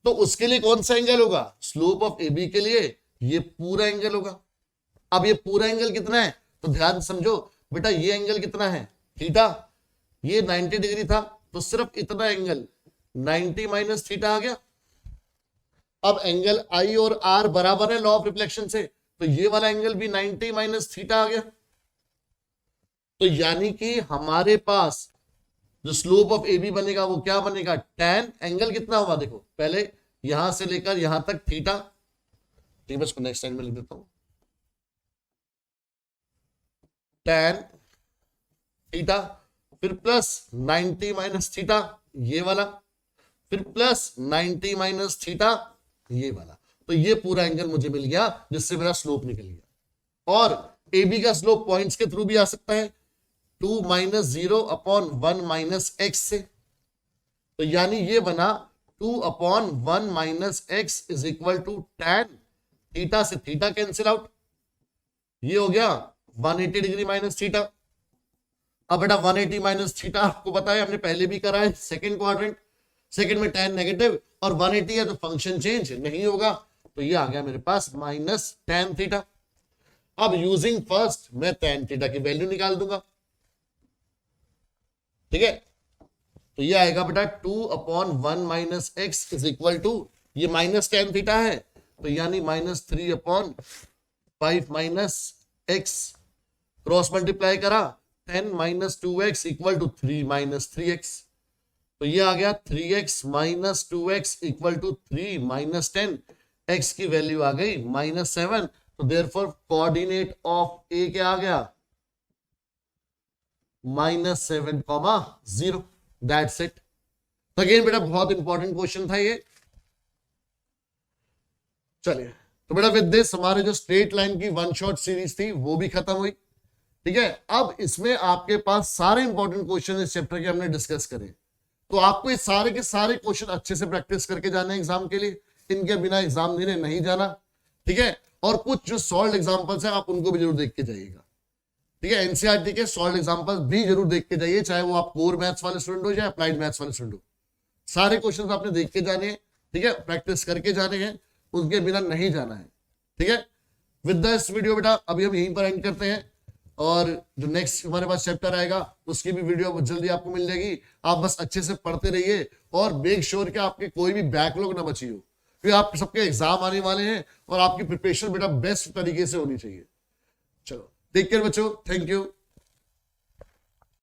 S1: तो उसके लिए कौन सा एंगल होगा, स्लोप ऑफ ए बी के लिए ये पूरा एंगल होगा। अब ये पूरा एंगल कितना है, तो ध्यान समझो बेटा, ये एंगल कितना है थीटा, ये 90 डिग्री था, तो सिर्फ इतना एंगल 90 माइनस थीटा आ गया। अब एंगल आई और आर बराबर है लॉ ऑफ रिफ्लेक्शन से, तो ये वाला एंगल भी 90 माइनस थीटा आ गया। तो यानी कि हमारे पास जो स्लोप ऑफ ए बी बनेगा वो क्या बनेगा, tan एंगल कितना होगा, देखो पहले यहां से लेकर यहां तक थीटा, ठीक है, इसको नेक्स्ट टाइम में लिख देता हूं, tan थीटा, फिर प्लस 90 माइनस थीटा ये वाला, फिर प्लस 90 माइनस थीटा ये वाला। तो ये पूरा एंगल मुझे मिल गया जिससे मेरा स्लोप निकल गया। और ए बी का स्लोप पॉइंट्स के थ्रू भी आ सकता है, 2 माइनस 0 अपॉन 1 माइनस एक्स से। तो यानी ये बना 2/1 minus x is equal to tan theta से थीटा कैंसिल आउट, ये हो गया 180 डिग्री माइनस थीटा। अब बेटा 180 माइनस थीटा आपको पता है, हमने पहले भी करा है सेकंड क्वाड्रेंट, सेकंड में tan नेगेटिव और 180 है तो फंक्शन चेंज नहीं होगा, तो ये आ गया मेरे पास माइनस tan थीटा। अब यूजिंग फर्स्ट मैं tan थीटा की वैल्यू निकाल दूंगा, ठीक है। तो ये आएगा बेटा 2/1 minus x is equal to, ये माइनस tan थीटा है तो यानी minus 3/5 minus x, cross multiply करा 10 minus 2x equal to 3 minus 3x। तो ये आ गया 3x minus 2x equal to 3 minus 10, x की वैल्यू आ गई -7। तो देयरफॉर कोऑर्डिनेट ऑफ ए क्या आ गया, -7,0। That's it. अगेन बेटा बहुत इंपॉर्टेंट क्वेश्चन था ये। चलिए तो बेटा विद दिस हमारे जो स्ट्रेट लाइन की वन शॉट सीरीज थी वो भी खत्म हुई, ठीक है। अब इसमें आपके पास सारे इंपॉर्टेंट क्वेश्चन इस चैप्टर के हमने डिस्कस करे, तो आपको ये सारे के सारे क्वेश्चन अच्छे से प्रैक्टिस करके जाने एग्जाम के लिए, इनके बिना एग्जाम देने नहीं जाना, ठीक है। और कुछ जो सॉल्व एग्जांपल्स हैं आप उनको भी जरूर देख के जाइएगा, ठीक है। एनसीईआरटी के सॉल्व एग्जांपल्स भी जरूर देख के जाइए, चाहे वो आप कोर मैथ्स वाले स्टूडेंट हो या अप्लाइड मैथ्स वाले स्टूडेंट हो, सारे क्वेश्चन आपने देख के जाने हैं, ठीक है, प्रैक्टिस करके जाने हैं, उसके बिना नहीं जाना है, ठीक है। विद दिस वीडियो बेटा अभी हम यहीं पर एंड करते हैं, और जो नेक्स्ट हमारे पास चैप्टर आएगा उसकी भी वीडियो जल्दी आपको मिल जाएगी। आप बस अच्छे से पढ़ते रहिए और मेक श्योर कि आपके कोई भी बैकलॉग ना बची हो, क्योंकि आप सबके एग्जाम आने वाले हैं और आपकी प्रिपरेशन बेटा बेस्ट तरीके से होनी चाहिए। चलो टेक केयर बच्चों, थैंक यू।